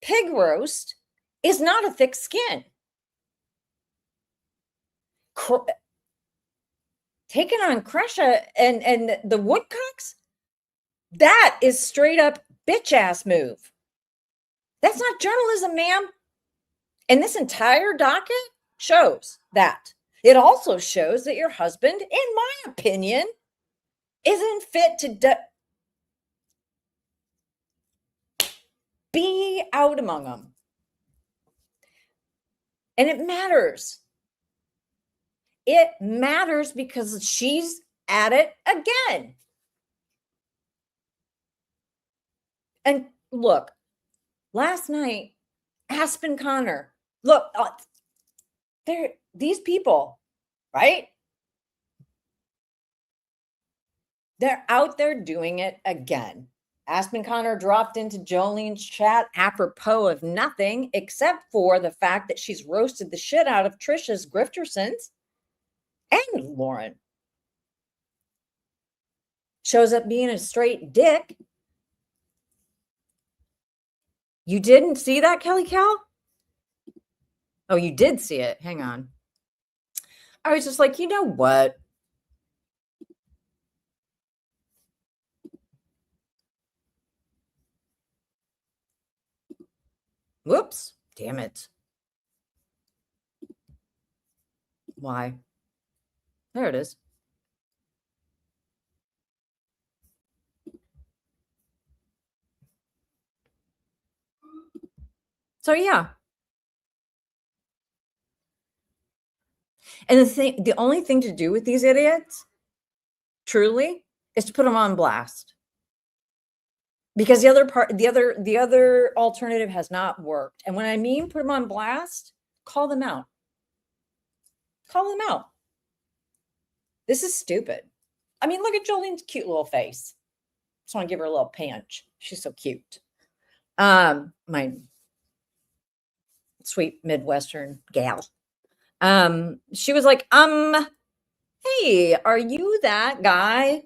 pig roast is not a thick skin. Taking on Tricia and the Woodcocks, that is straight up bitch ass move. That's not journalism, ma'am. And this entire docket shows that. It also shows that your husband, in my opinion, isn't fit to be out among them. And it matters. It matters because she's at it again. And look, last night, Aspen Connor, look, these people, right? They're out there doing it again. Aspen Connor dropped into Jolene's chat apropos of nothing except for the fact that she's roasted the shit out of Tricia's Griftersons and Lauren. Shows up being a straight dick. You didn't see that, Kelly Cal? Oh, you did see it. Hang on. I was just like, you know what? Whoops. Damn it. Why? There it is. So yeah. And the only thing to do with these idiots truly, is to put them on blast. Because the other alternative has not worked. And when I mean put them on blast, call them out. Call them out. This is stupid. I mean, look at Jolene's cute little face. Just want to give her a little pinch. She's so cute. My sweet Midwestern gal. She was like, hey, are you that guy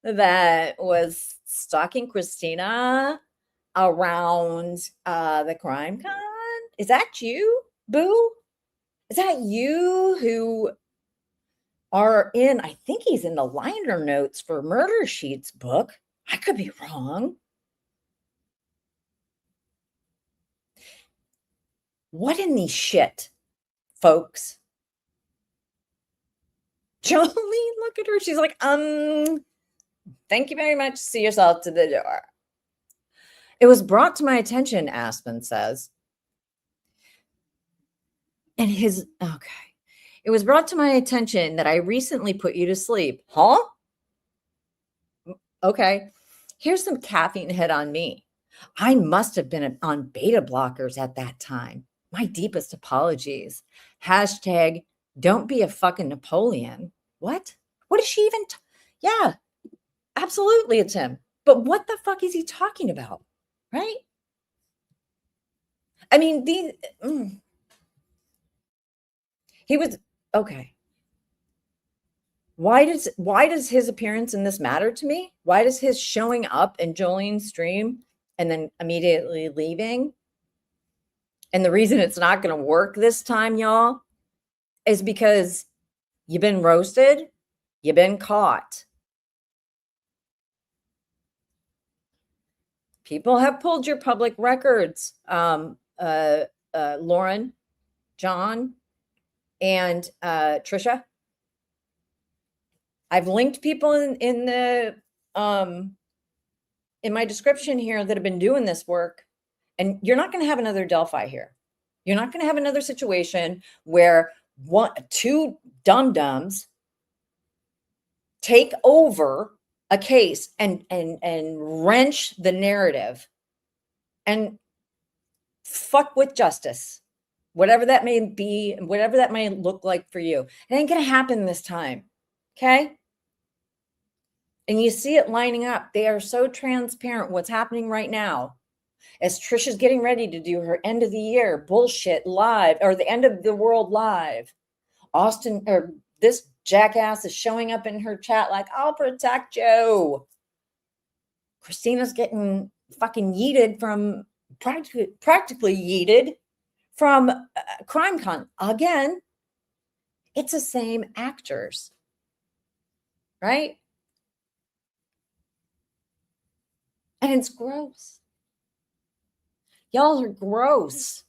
that was stalking Christina around the crime con? Is that you, boo? Is that you who are in, I think he's in the liner notes for Murder Sheet's book. I could be wrong. What in the shit, folks? Jolene, look at her. She's like, thank you very much. See yourself to the door. It was brought to my attention, Aspen says. And it was brought to my attention that I recently put you to sleep. Huh? Okay. Here's some caffeine hit on me. I must have been on beta blockers at that time. My deepest apologies. Hashtag don't be a fucking Napoleon. What? What is she even? Yeah, absolutely. It's him. But what the fuck is he talking about? Right? I mean, he was okay. Why does his appearance in this matter to me? Why does his showing up in Jolene's stream and then immediately leaving? And the reason it's not going to work this time, y'all, is because you've been roasted, you've been caught. People have pulled your public records, Lauren, John, and Tricia. I've linked people in my description here that have been doing this work. And you're not going to have another Delphi here. You're not going to have another situation where two dum-dums take over a case and wrench the narrative and fuck with justice, whatever that may be, whatever that may look like for you. It ain't going to happen this time. Okay? And you see it lining up. They are so transparent what's happening right now. As Tricia's getting ready to do her end of the year bullshit live, or the end of the world live, Austin, or this jackass is showing up in her chat like, I'll protect you. Christina's getting fucking yeeted from, practically yeeted from CrimeCon. Again, it's the same actors, right? And it's gross. Y'all are gross.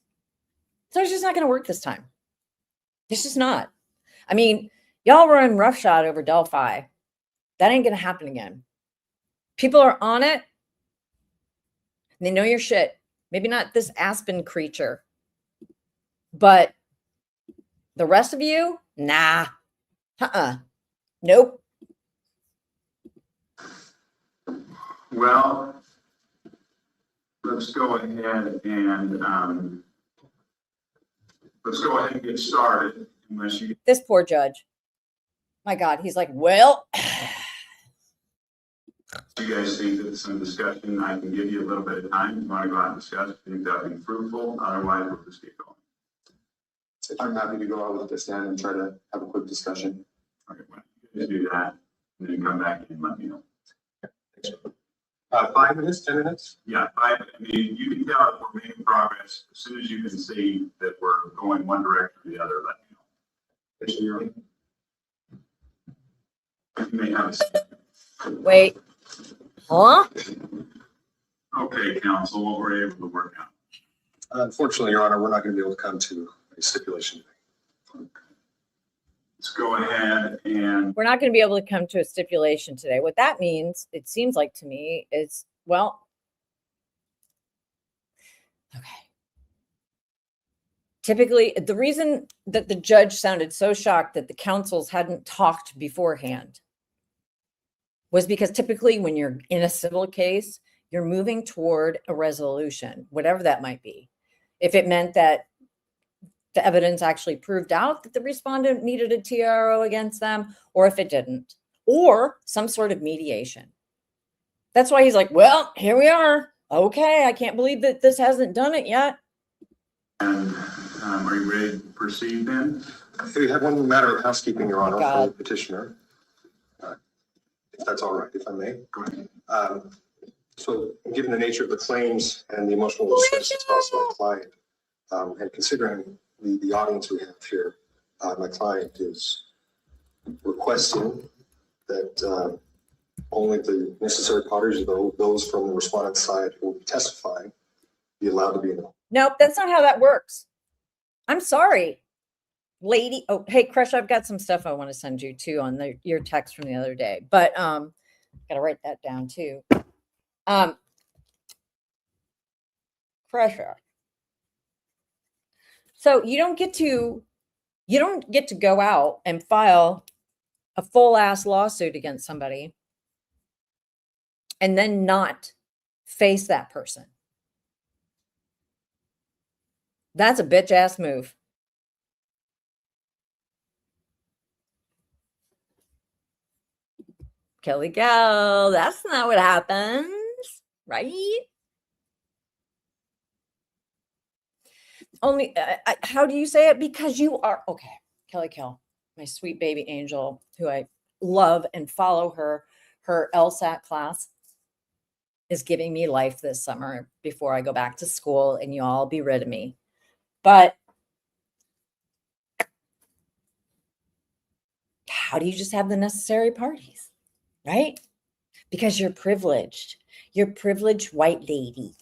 So it's just not going to work this time. It's just not. I mean, y'all were in roughshod over Delphi. That ain't going to happen again. People are on it. And they know your shit. Maybe not this Aspen creature. But the rest of you, nah. Nope. Well, let's go ahead and get started. Unless you, this poor judge. My God, he's like, well. you guys think that some discussion, I can give you a little bit of time. If you want to go out and discuss, I think that would be fruitful. Otherwise, we'll just keep going. I'm happy to go out with this stand and try to have a quick discussion. Okay, well, you guys do that, and then come back and let me know. 5 minutes, 10 minutes? Yeah, I mean, you can tell if we're making progress as soon as you can see that we're going one direction or the other. Let me know. You may have a Wait. Huh? Okay, counsel, what we're able to work out. Unfortunately, Your Honor, we're not going to be able to come to a stipulation. Let's go ahead and We're not going to be able to come to a stipulation today. What that means, it seems like to me, is, well, okay. Typically, the reason that the judge sounded so shocked that the counsels hadn't talked beforehand was because typically when you're in a civil case, you're moving toward a resolution, whatever that might be. If it meant that the evidence actually proved out that the respondent needed a TRO against them, or if it didn't, or some sort of mediation. That's why he's like, well, here we are. Okay, I can't believe that this hasn't done it yet. And are you ready to proceed then? We have one matter of housekeeping, Your Honor, for God. the petitioner. If that's all right, if I may. Go ahead. So given the nature of the claims and the emotional distress that's caused by the client, and considering the audience we have here, my client is requesting that only the necessary parties, those from the respondent's side who will be testifying, be allowed to be in the. Nope, that's not how that works. I'm sorry, lady. Oh, hey, Crush, I've got some stuff I want to send you too on your text from the other day, but gotta write that down too. Crusher. So you don't get to go out and file a full ass lawsuit against somebody and then not face that person. That's a bitch ass move. Kelly Gal, that's not what happens, right? Only, how do you say it? Because you are, okay, Kelly Cal, my sweet baby angel, who I love and follow her LSAT class is giving me life this summer before I go back to school and you all be rid of me. But how do you just have the necessary parties, right? Because you're privileged. You're privileged white lady.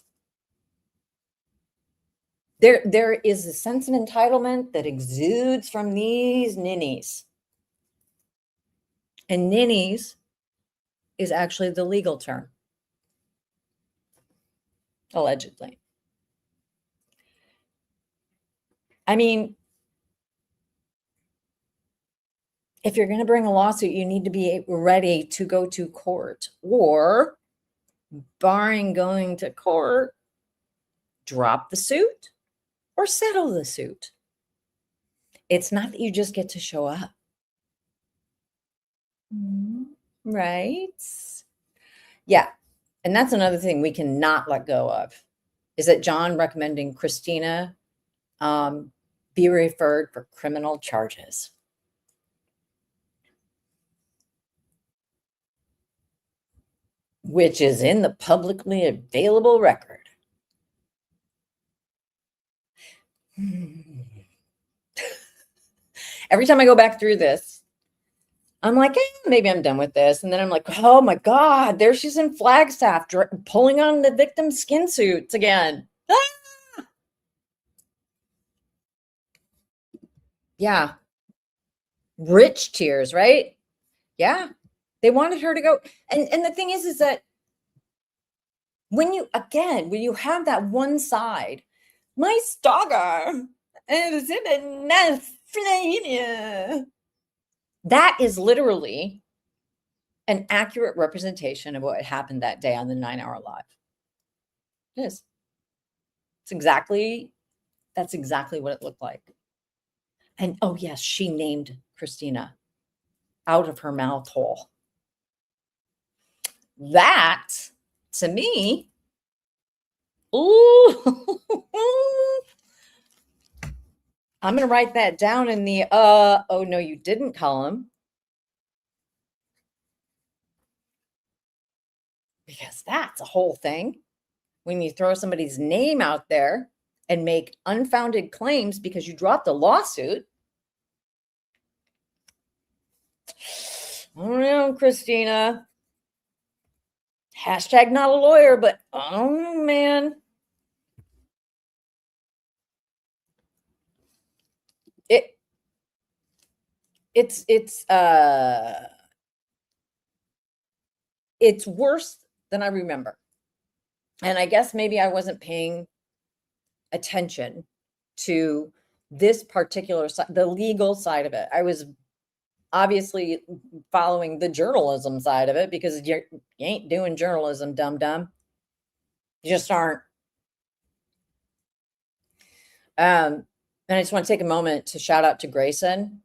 There is a sense of entitlement that exudes from these ninnies. And ninnies is actually the legal term. Allegedly. I mean, if you're going to bring a lawsuit, you need to be ready to go to court, or barring going to court, drop the suit or settle the suit. It's not that you just get to show up. Right? Yeah. And that's another thing we cannot let go of, is that John recommending Christina be referred for criminal charges. Which is in the publicly available record. Every time I go back through this, I'm like, maybe I'm done with this. And then I'm like, oh my God, there she's in Flagstaff pulling on the victim's skin suits again. Ah! Yeah. Rich tears, right? Yeah. They wanted her to go. And the thing is that when you have that one side, my stalker, that is literally an accurate representation of what happened that day on the 9-hour live. It is. That's exactly what it looked like. And oh yes, she named Christina out of her mouth hole. That, to me, ooh, I'm going to write that down in the, oh no, you didn't column. Because that's a whole thing. When you throw somebody's name out there and make unfounded claims because you dropped a lawsuit. I don't know, Christina. Hashtag not a lawyer, but oh man. It's worse than I remember. And I guess maybe I wasn't paying attention to this particular side, the legal side of it. I was obviously following the journalism side of it, because you ain't doing journalism, dum-dum. You just aren't. And I just want to take a moment to shout out to Grayson.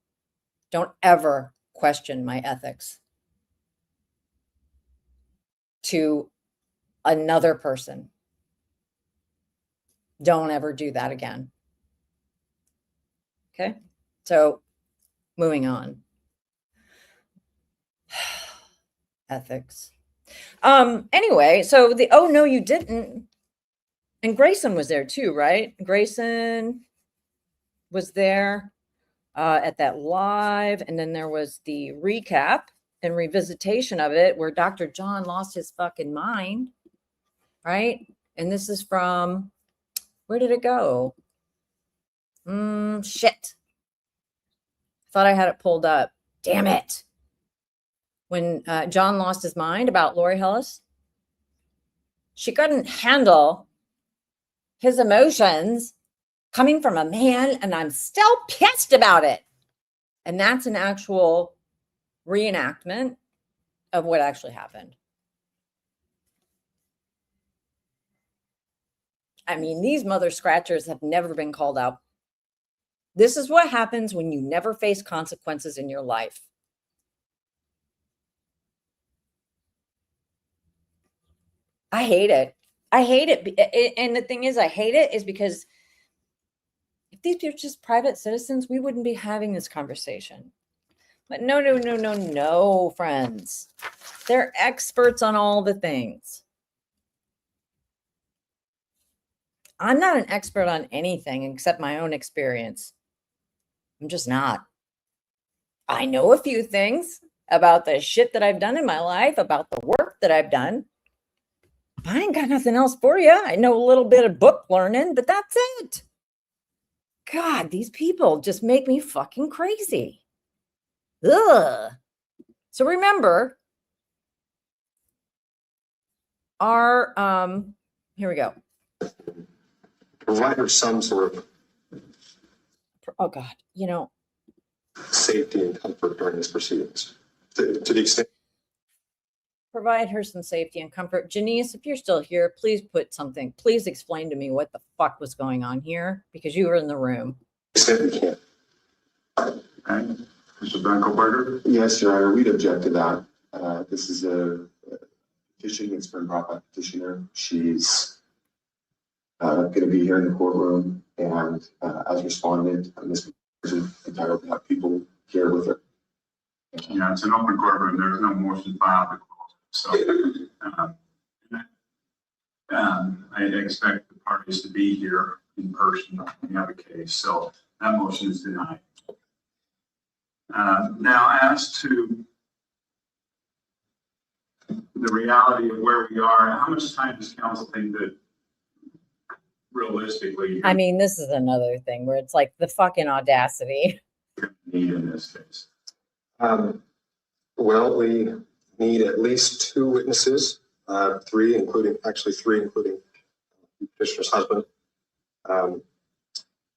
Don't ever question my ethics to another person. Don't ever do that again. Okay. So moving on. Ethics. Anyway, so oh no, you didn't. And Grayson was there too, right? Grayson was there at that live. And then there was the recap and revisitation of it where Dr. John lost his fucking mind, right? And this is from, where did it go? Shit. Thought I had it pulled up. Damn it. When John lost his mind about Lori Hillis, she couldn't handle his emotions coming from a man, and I'm still pissed about it. And that's an actual reenactment of what actually happened. I mean, these mother scratchers have never been called out. This is what happens when you never face consequences in your life. I hate it. I hate it. And the thing is, I hate it is because if these were just private citizens, we wouldn't be having this conversation. But no, friends. They're experts on all the things. I'm not an expert on anything except my own experience. I'm just not. I know a few things about the shit that I've done in my life, about the work that I've done. I ain't got nothing else for you. I know a little bit of book learning, but that's it. God, these people just make me fucking crazy. Ugh. So remember, our, here we go. Provide her some sort of Oh God, you know, safety and comfort during these proceedings. To the extent. Provide her some safety and comfort. Janeese, if you're still here, please put something. Please explain to me what the fuck was going on here, because you were in the room. Extent we can. Okay. Mr. Blanco-Berger? Yes, Your Honor, we'd object to that. This is a petition that's been brought by petitioner. She's going to be here in the courtroom, and as respondent, this person entitled to have people here with her. Yeah, it's an open courtroom. There's no motion filed. So I expect the parties to be here in person in the other case. So that motion is denied. Now, as to the reality of where we are, how much time does counsel think that realistically I mean, this is another thing where it's like the fucking audacity. need in this case? Well, we need at least 2 witnesses, 3, including petitioner's husband. Try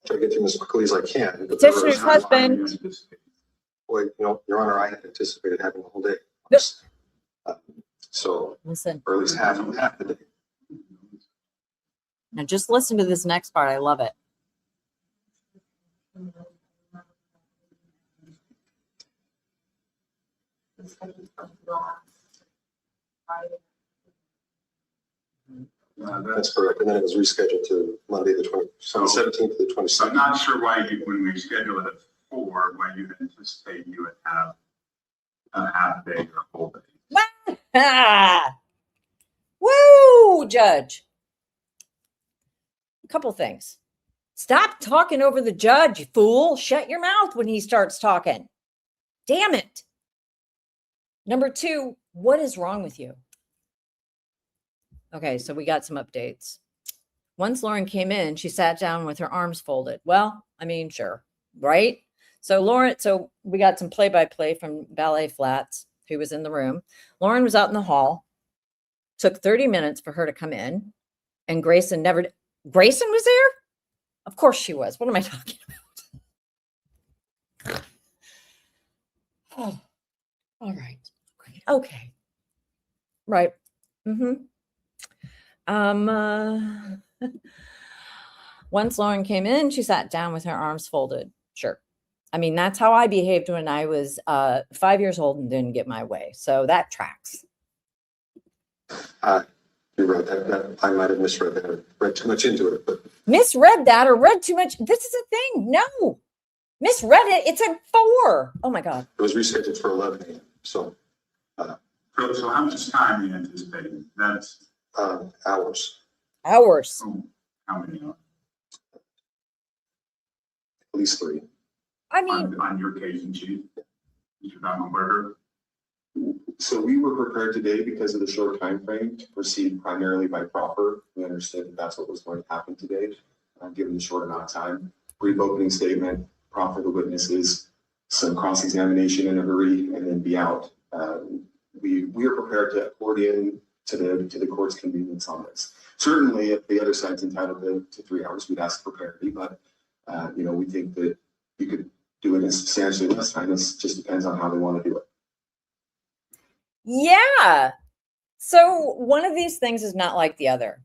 to get through as quickly as I can. Petitioner's husband. Well, you know, Your Honor, I had anticipated having the whole day. Yep. So, Listen, or at least half the day. now just listen to this next part. I love it. That's correct. And then it was rescheduled to Monday, the 17th to the 22nd. So I'm not sure why when we schedule it at 4, why you anticipate you would have a half day or a full day. Woo, Judge. A couple things. Stop talking over the judge, you fool. Shut your mouth when he starts talking. Damn it. Number 2, what is wrong with you? Okay, so we got some updates. Once Lauren came in, she sat down with her arms folded. Well, I mean, sure, right? So we got some play-by-play from Ballet Flats, who was in the room. Lauren was out in the hall. Took 30 minutes for her to come in. And Grayson was there? Of course she was. What am I talking Oh, all right. Okay. Right. Mm-hmm. Once Lauren came in, she sat down with her arms folded. Sure. I mean, that's how I behaved when I was 5 years old and didn't get my way. So that tracks. You're right. That I might have misread that. I read too much into it, but Misread that or read too much. This is a thing. No. Misread it. It's at 4. Oh my God. it was rescheduled for 11 a.m. So So how much time are you anticipating? That's, hours, Hours. how many hours? at least 3. I mean, On your occasion sheet? Mr. Donald Berger? So we were prepared today because of the short time frame to proceed primarily by proffer. We understood that that's what was going to happen today, given the short amount of time. Brief opening statement, proffer the witnesses, some cross-examination in a hurry, and then be out. We are prepared to accordion to the court's convenience on this. Certainly, if the other side's entitled to 3 hours, we'd ask for parity, but we think that you could do it in substantially less time. It just depends on how they want to do it. yeah. So one of these things is not like the other.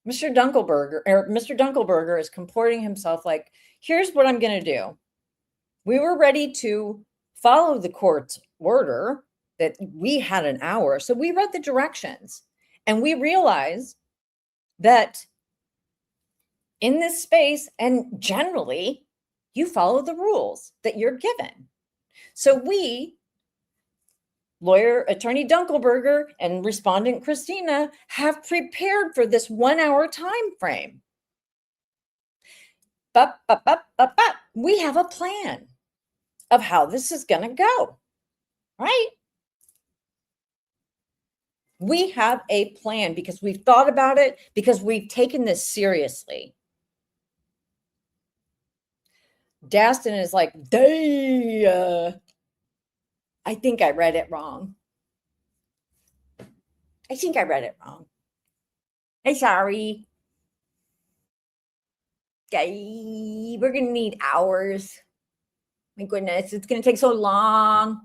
Mr. Dunkelberger is comporting himself like, here's what I'm going to do. We were ready to follow the court's order that we had an hour. So we read the directions and we realized that in this space and generally you follow the rules that you're given. So we, attorney Dunkelberger and respondent Christina, have prepared for this 1 hour time frame. But we have a plan of how this is going to go, right? We have a plan because we've thought about it, because we've taken this seriously. Daston is like, I think I read it wrong. I'm sorry. Okay, we're going to need hours. My goodness, it's going to take so long.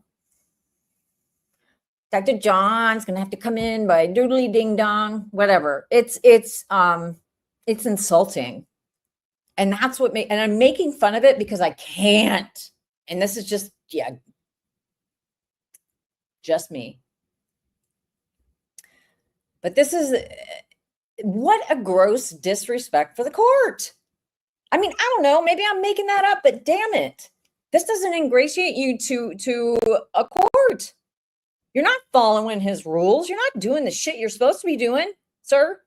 Dr. John's going to have to come in by doodly ding dong, whatever. It's insulting. And that's what and I'm making fun of it because I can't. And this is just me. But this is what a gross disrespect for the court. I mean, I don't know, maybe I'm making that up, but damn it. This doesn't ingratiate you to a court. You're not following his rules. You're not doing the shit you're supposed to be doing, sir.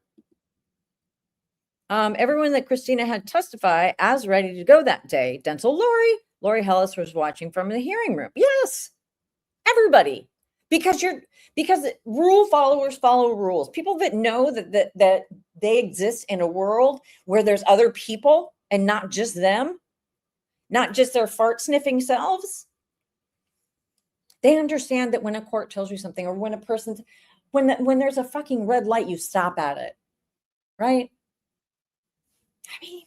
Everyone that Christina had testify as ready to go that day. Dental Lori Hellis was watching from the hearing room. Yes, everybody, because rule followers follow rules. People that know that they exist in a world where there's other people and not just them, not just their fart sniffing selves. They understand that when a court tells you something, or when a person's when there's a fucking red light, you stop at it, right? I mean,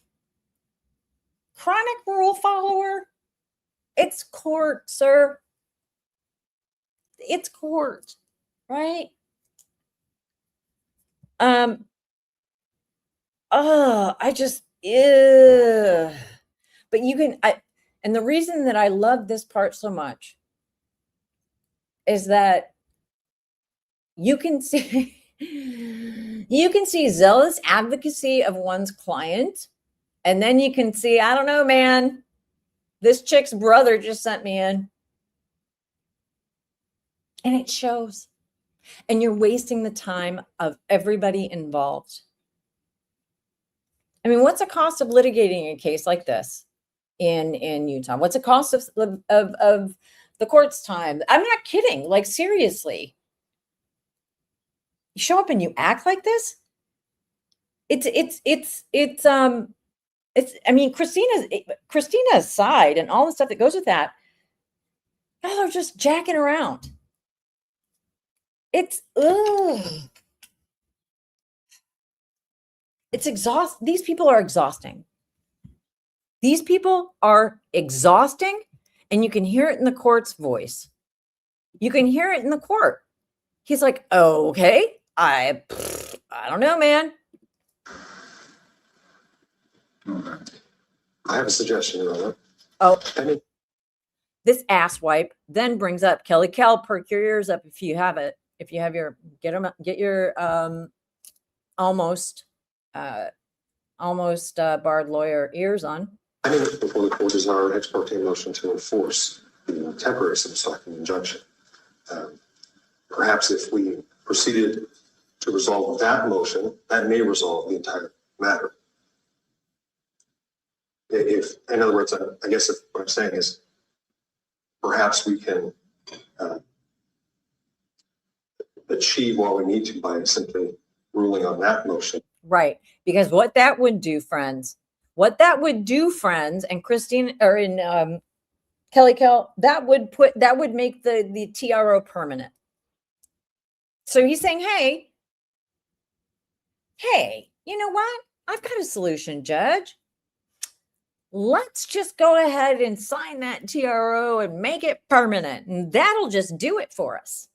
chronic rule follower, it's court, sir. It's court, right? I just, but you can, and the reason that I love this part so much is that you can see zealous advocacy of one's client. And then you can see, I don't know, man, this chick's brother just sent me in. And it shows. And you're wasting the time of everybody involved. I mean, what's the cost of litigating a case like this in Utah? What's the cost of the court's time? I'm not kidding. Like, seriously. You show up and you act like this? I mean, Christina's side and all the stuff that goes with that, y'all are just jacking around. It's exhausting. These people are exhausting. These people are exhausting, and you can hear it in the court's voice. You can hear it in the court. He's like, oh, okay, I don't know, man. Okay. I have a suggestion, Your Honor. Oh, I mean, this asswipe then brings up Kelly Kell. Perk your ears up if you have it. If you have your get your almost barred lawyer ears on. I mean, before the court is our ex parte motion to enforce the temporary substocking injunction. Perhaps if we proceeded to resolve that motion, that may resolve the entire matter. If, in other words, I guess if what I'm saying is perhaps we can achieve what we need to by simply ruling on that motion. Right. Because what that would do, friends, and Christine or in Kelly Kell, that would make the TRO permanent. So he's saying, hey, you know what? I've got a solution, Judge. Let's just go ahead and sign that TRO and make it permanent. And that'll just do it for us.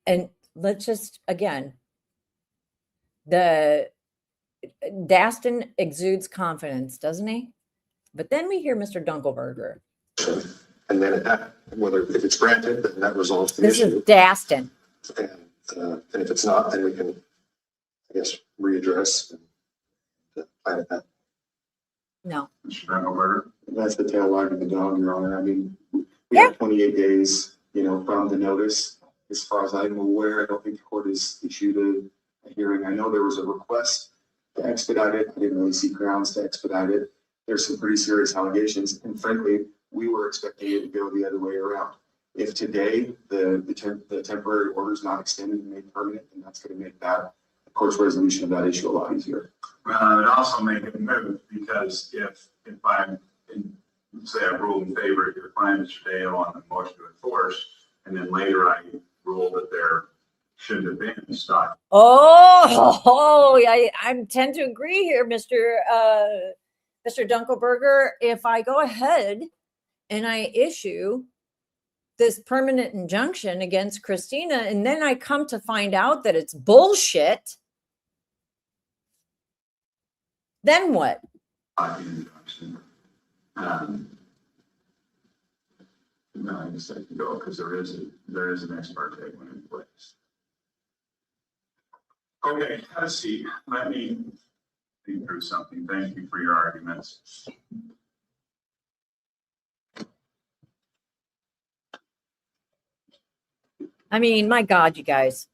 And let's just, again, Daston exudes confidence, doesn't he? But then we hear Mr. Dunkelberger. And then if it's granted, then that resolves the This issue. is Daston. And if it's not, then we can, I guess, readdress and plan it out. No. Mr. Dunkelberger? That's the tail wagging the dog, Your Honor. I mean, we Yeah. have 28 days, from the notice. As far as I'm aware, I don't think the court has issued a hearing. I know there was a request to expedite it. I didn't really see grounds to expedite it. There's some pretty serious allegations, and frankly, we were expecting it to go the other way around. If today the temporary order is not extended and made permanent, then that's going to make that court's resolution of that issue a lot easier. Well, it also make it moot because if say I rule in favor of your client, Mr. Dale, on the motion to enforce, and then later I rule that there shouldn't have been stock. I tend to agree here, Mr. Dunkelberger. If I go ahead and I issue this permanent injunction against Christina, and then I come to find out that it's bullshit, then what? No, I guess I can go because there is an ex parte one in place. Okay, have a seat. Let me think through something. Thank you for your arguments. I mean, my God, you guys.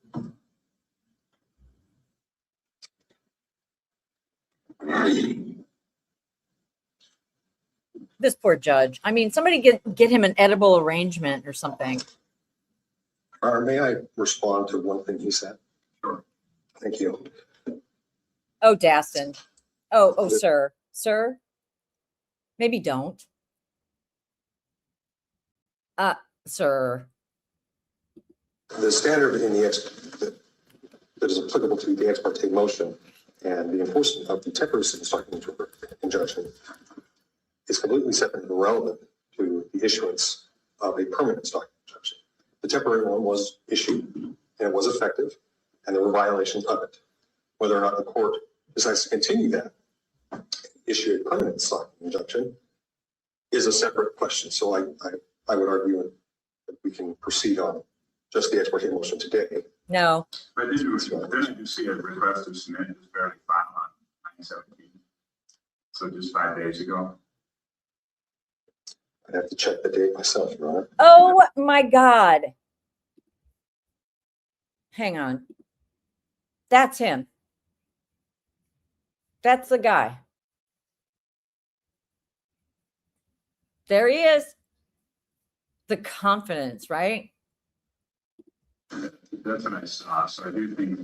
This poor judge. I mean, somebody get him an edible arrangement or something. May I respond to one thing he said? Sure. Thank you. Oh, Daston. Oh, sir. Maybe don't. Sir. The standard in that is applicable to the ex parte motion and the enforcement of the temporary stocking injunction is completely separate and irrelevant to the issuance of a permanent stocking injunction. The temporary one was issued and it was effective, and there were violations of it. Whether or not the court decides to continue that, issue a permanent stocking injunction is a separate question. So I would argue that we can proceed on just the ex parte motion today. No. But didn't you see a request to submit this barely filed on 9/17? So just 5 days ago? I'd have to check the date myself, Your Honor. Oh my God. Hang on. That's him. That's the guy. There he is. The confidence, right? That's what I saw. So I do think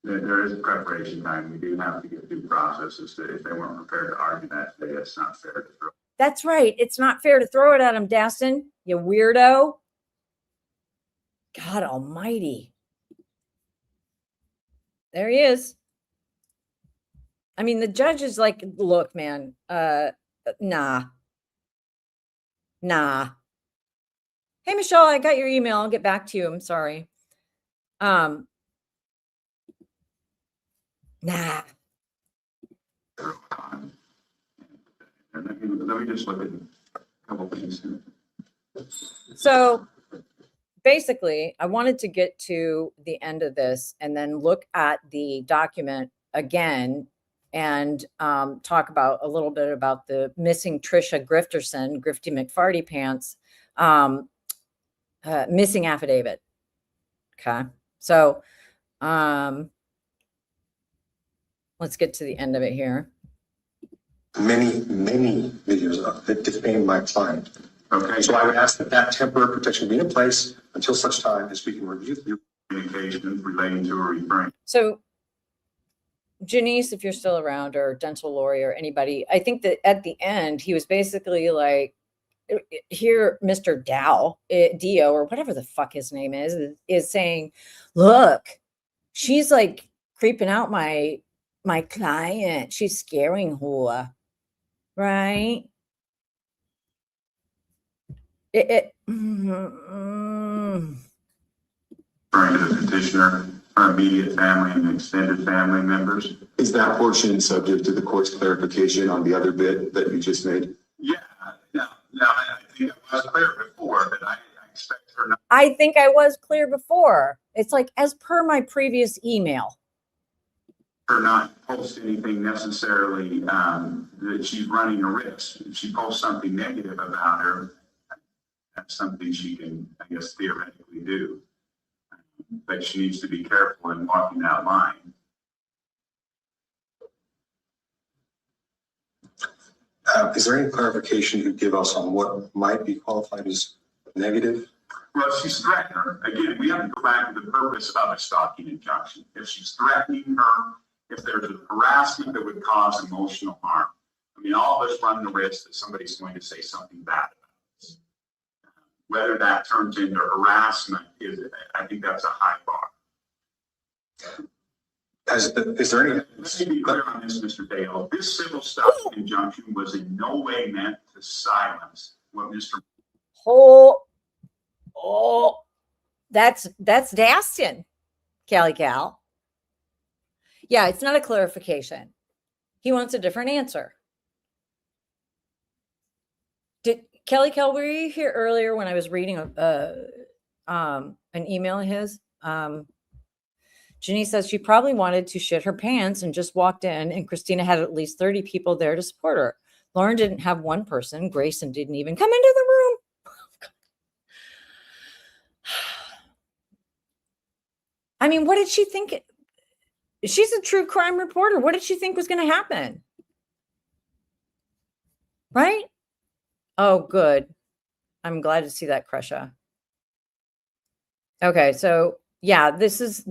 that there is a preparation time. We do have to get due processes. If they weren't prepared to argue that today, it's not fair to throw. That's right. It's not fair to throw it at him, Daston, you weirdo. God almighty. There he is. I mean, the judge is like, look, man, nah. Hey, Michelle, I got your email. I'll get back to you. I'm sorry. Nah. Let me just look at a couple things here. So basically, I wanted to get to the end of this and then look at the document again and talk about a little bit about the missing Tricia Grifterson, Grifty McFarty Pants, missing affidavit. Okay. So let's get to the end of it here. Many videos of it defame my client. Okay. So I would ask that temporary protection be in place until such time as we can review the Communications relating to a referring. So Janeese, if you're still around, or dental lawyer, anybody, I think that at the end, he was basically like, here, Mr. Dio, or whatever the fuck his name is saying, look, she's like creeping out my client. She's scaring her, right? Referring to the petitioner, her immediate family and extended family members. Is that portion subject to the court's clarification on the other bit that you just made? Yeah, I think I was clear before, but I expect her not. I think I was clear before. It's like, as per my previous email. Her not post anything necessarily that she's running a risk. If she posts something negative about her, that's something she can, I guess, theoretically do. But she needs to be careful in walking that line. Is there any clarification you could give us on what might be qualified as negative? Well, she's threatening her. Again, we have to go back to the purpose of a stalking injunction. If she's threatening her, if there's a harassment that would cause emotional harm. I mean, all of us run the risk that somebody's going to say something bad about us. Whether that turns into harassment I think that's a high bar. Is there any? Let me be clear on this, Mr. Dale. This civil stalking injunction was in no way meant to silence what Mr. Oh, that's Dastin, Cali Cal. Yeah, it's not a clarification. He wants a different answer. Did Kelly Cal, were you here earlier when I was reading an email of his? Janeese says she probably wanted to shit her pants and just walked in, and Christina had at least 30 people there to support her. Lauren didn't have one person. Grayson didn't even come into the room. I mean, what did she think? She's a true crime reporter. What did she think was going to happen? Right? Oh, good. I'm glad to see that, Krisha. Okay, so yeah, this is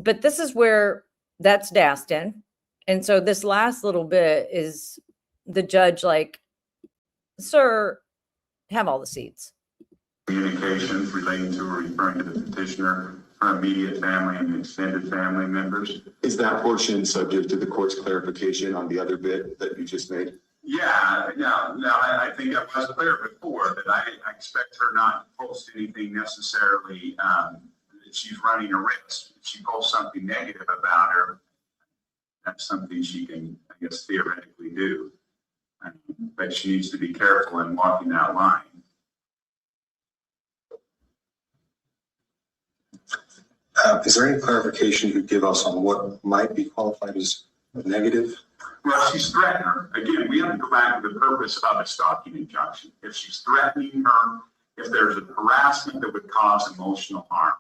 where that's Dastin. And so this last little bit is the judge like, sir, have all the seats. Communications relating to or referring to the petitioner, her immediate family and extended family members. Is that portion subject to the court's clarification on the other bit that you just made? Yeah, I think I was clear before that I expect her not to post anything necessarily that she's running a risk. If she posts something negative about her, that's something she can, I guess, theoretically do. But she needs to be careful in walking that line. Is there any clarification you could give us on what might be qualified as negative? Well, she's threatening her. Again, we have to go back to the purpose of a stalking injunction. If she's threatening her, if there's a harassment that would cause emotional harm.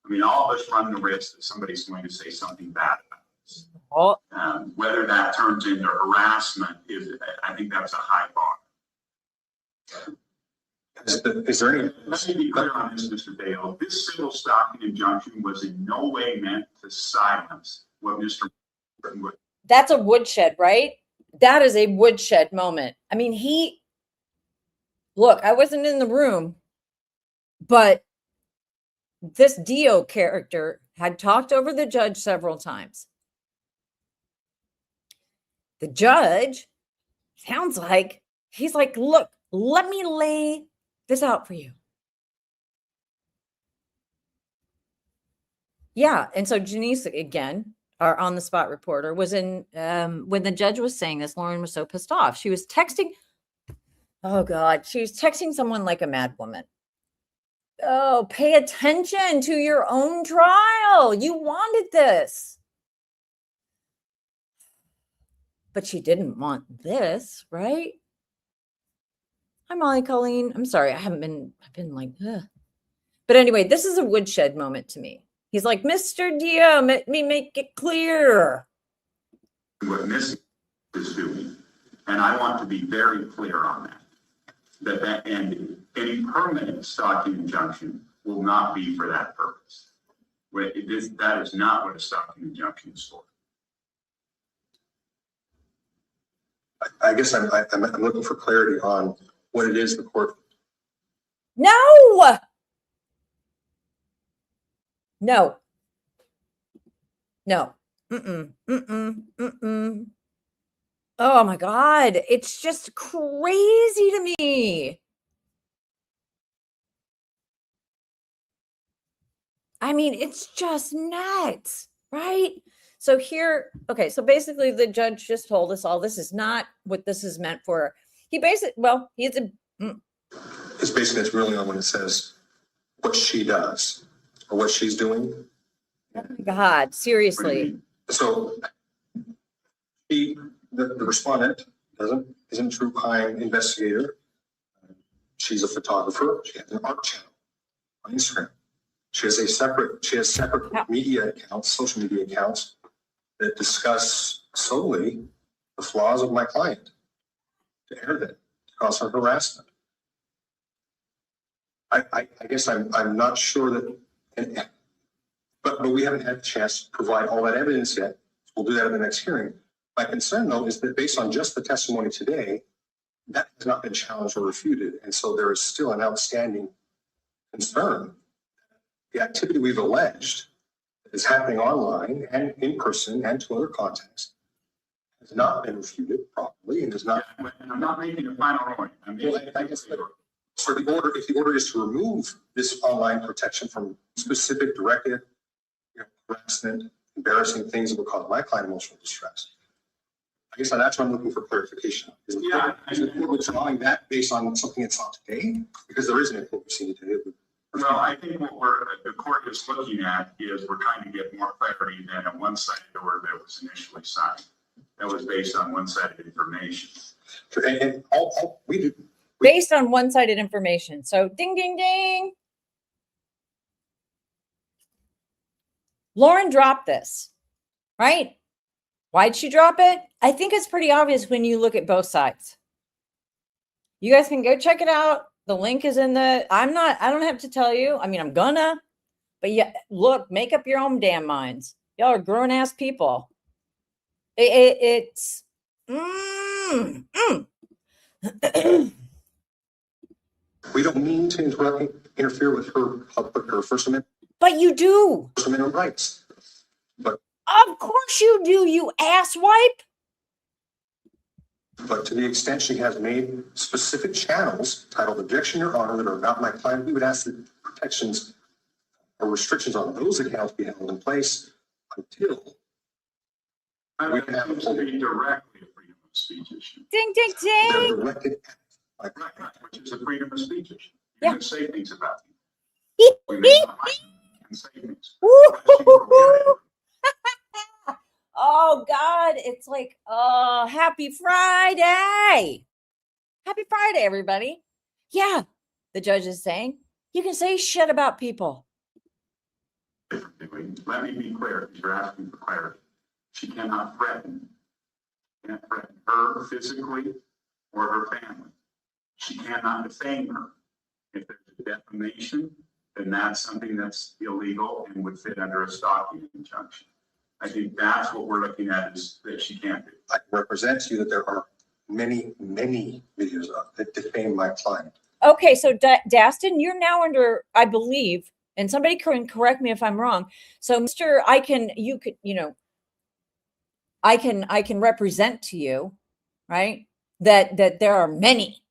I mean, all of us run the risk that somebody's going to say something bad about us. Whether that turns into harassment I think that's a high bar. Is there any? Let me be clear on this, Mr. Dale. This civil stalking injunction was in no way meant to silence what Mr. That's a woodshed, right? That is a woodshed moment. I mean, look, I wasn't in the room, but this Dio character had talked over the judge several times. the judge sounds like he's like, look, let me lay this out for you. Yeah. And so Janeese, again, our on the spot reporter, was in when the judge was saying this, Lauren was so pissed off. She was texting. Oh God, she was texting someone like a mad woman. Oh, pay attention to your own trial. You wanted this. But she didn't want this, right? Hi, Molly Colleen. I'm sorry. I've been like, ugh. But anyway, this is a woodshed moment to me. He's like, Mr. Dio, let me make it clear. What Miss is doing, and I want to be very clear on that ending. Any permanent stalking injunction will not be for that purpose. That is not what a stalking injunction is for. I guess I'm looking for clarity on what it is the court. No. Oh my God. It's just crazy to me. I mean, it's just nuts, right? So here, okay, so basically the judge just told us all this is not what this is meant for. He basically, well, it's basically it's ruling on when it says what she does or what she's doing. Oh my God, seriously. So the respondent isn't a true crime investigator. She's a photographer. She has an art channel on Instagram. She has separate media accounts, social media accounts that discuss solely the flaws of my client, to air them, to cause her harassment. I guess I'm not sure that, but we haven't had a chance to provide all that evidence yet. We'll do that in the next hearing. My concern, though, is that based on just the testimony today, that has not been challenged or refuted, and so there is still an outstanding concern. The activity we've alleged that is happening online and in person and to other contexts has not been refuted properly and is not. And I'm not making a final ruling. I guess for the order, if the order is to remove this online protection from specific directed harassment, embarrassing things that would cause my client emotional distress, I guess that's what I'm looking for clarification. Is the court withdrawing that based on something it's on today? Because there isn't a court proceeding today. Well, I think what the court is looking at is we're trying to get more clarity than a one-sided order that was initially signed. That was based on one-sided information. And Based on one-sided information. So ding, ding, ding. Lauren dropped this, right? Why'd she drop it? I think it's pretty obvious when you look at both sides. You guys can go check it out. The link is in the, I don't have to tell you. I mean, I'm gonna, but yeah, look, make up your own damn minds. Y'all are grown ass people. It's, we don't mean to interfere with her First Amendment. But you do. First Amendment rights. But of course you do, you asswipe. But to the extent she has made specific channels titled Objection, Your Honor, that are not my client, we would ask that protections or restrictions on those accounts be held in place until we have to be directly a freedom of speech issue. Ding, ding, ding. they're directed at Right, which is a freedom of speech issue. You Yeah. can say things about you. We may not like them, and say things. Oh God, it's like, oh, happy Friday. Happy Friday, everybody. Yeah, the judge is saying you can say shit about people. Let me be clear, because you're asking for clarity. She cannot threaten. Can't threaten her physically or her family. She cannot defame her. If there's a defamation, then that's something that's illegal and would fit under a stalking injunction. I think that's what we're looking at, is that she can't do. I represent to you that there are many, many videos that defame my client. Okay, so Dastin, you're now under, I believe, and somebody can correct me if I'm wrong. So, Mr. I can represent to you, right, that there are many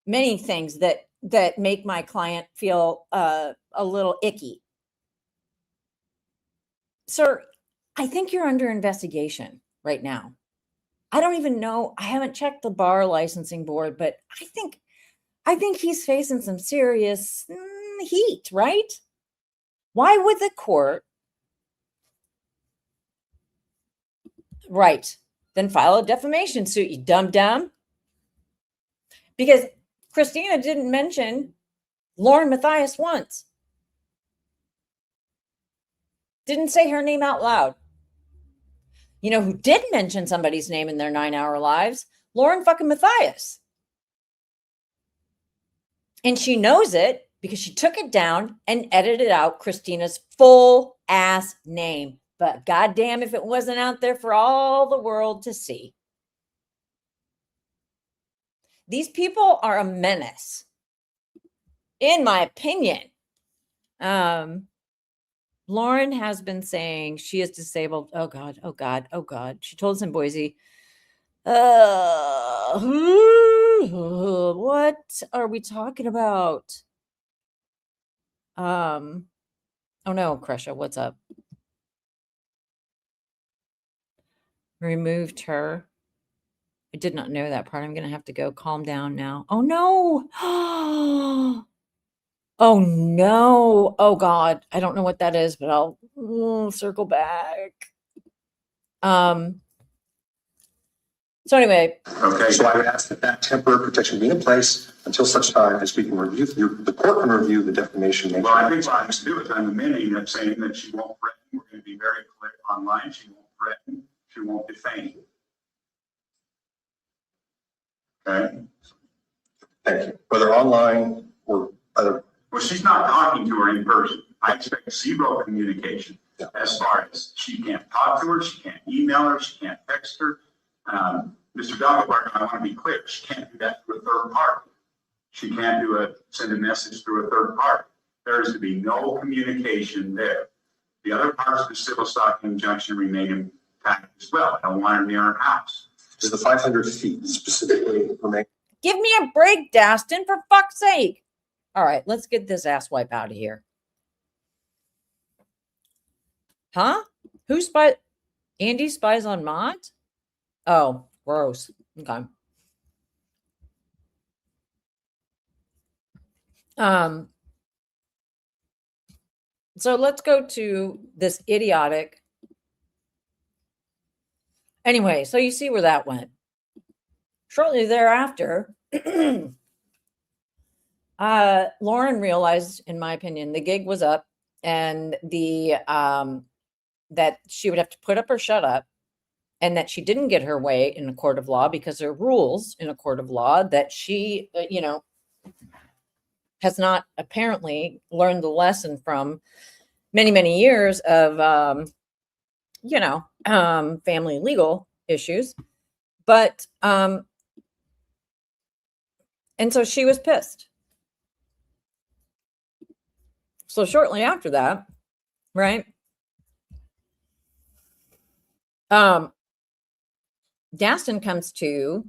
things that make my client feel a little icky. Sir, I think you're under investigation right now. I don't even know. I haven't checked the bar licensing board, but I think he's facing some serious heat, right? Why would the court, right, then file a defamation suit, you dumb? Because Christina didn't mention Lauren Matthias once. Didn't say her name out loud. You know who did mention somebody's name in their 9-hour lives? Lauren fucking Matthias. And she knows it because she took it down and edited out Christina's full ass name. But goddamn if it wasn't out there for all the world to see. These people are a menace, in my opinion. Lauren has been saying she is disabled. Oh God. She told us in Boise. What are we talking about? Oh no, Krisha, what's up? Removed her. I did not know that part. I'm going to have to go calm down now. Oh no. Oh no. Oh God. I don't know what that is, but I'll circle back. So anyway. Okay. So I would ask that temporary protection be in place until such time as we can review, the court can review the defamation. Well, I think what I must do is I'm amending that, saying that she won't threaten. We're going to be very clear online. She won't threaten. She won't defame. Okay. Thank you. Whether online or other. Well, she's not talking to her in person. I expect zero communication as far as she can't talk to her, she can't email her, she can't text her. Mr. Dogglebark, I want to be clear. She can't do that through a third party. She can't send a message through a third party. There is to be no communication there. The other parts of the civil stock injunction remain intact as well. I don't want her near her house. Does the 500 feet specifically remain? Give me a break, Dastin, for fuck's sake. All right, let's get this asswipe out of here. Huh? Who spies? Andy spies on Mont? Oh, gross. Okay. So let's go to this idiotic. Anyway, so you see where that went. Shortly thereafter, Lauren realized, in my opinion, the gig was up, and that she would have to put up or shut up, and that she didn't get her way in a court of law because there are rules in a court of law that she, has not apparently learned the lesson from many years of, family legal issues. But, and so she was pissed. So shortly after that, right? Dastin comes to,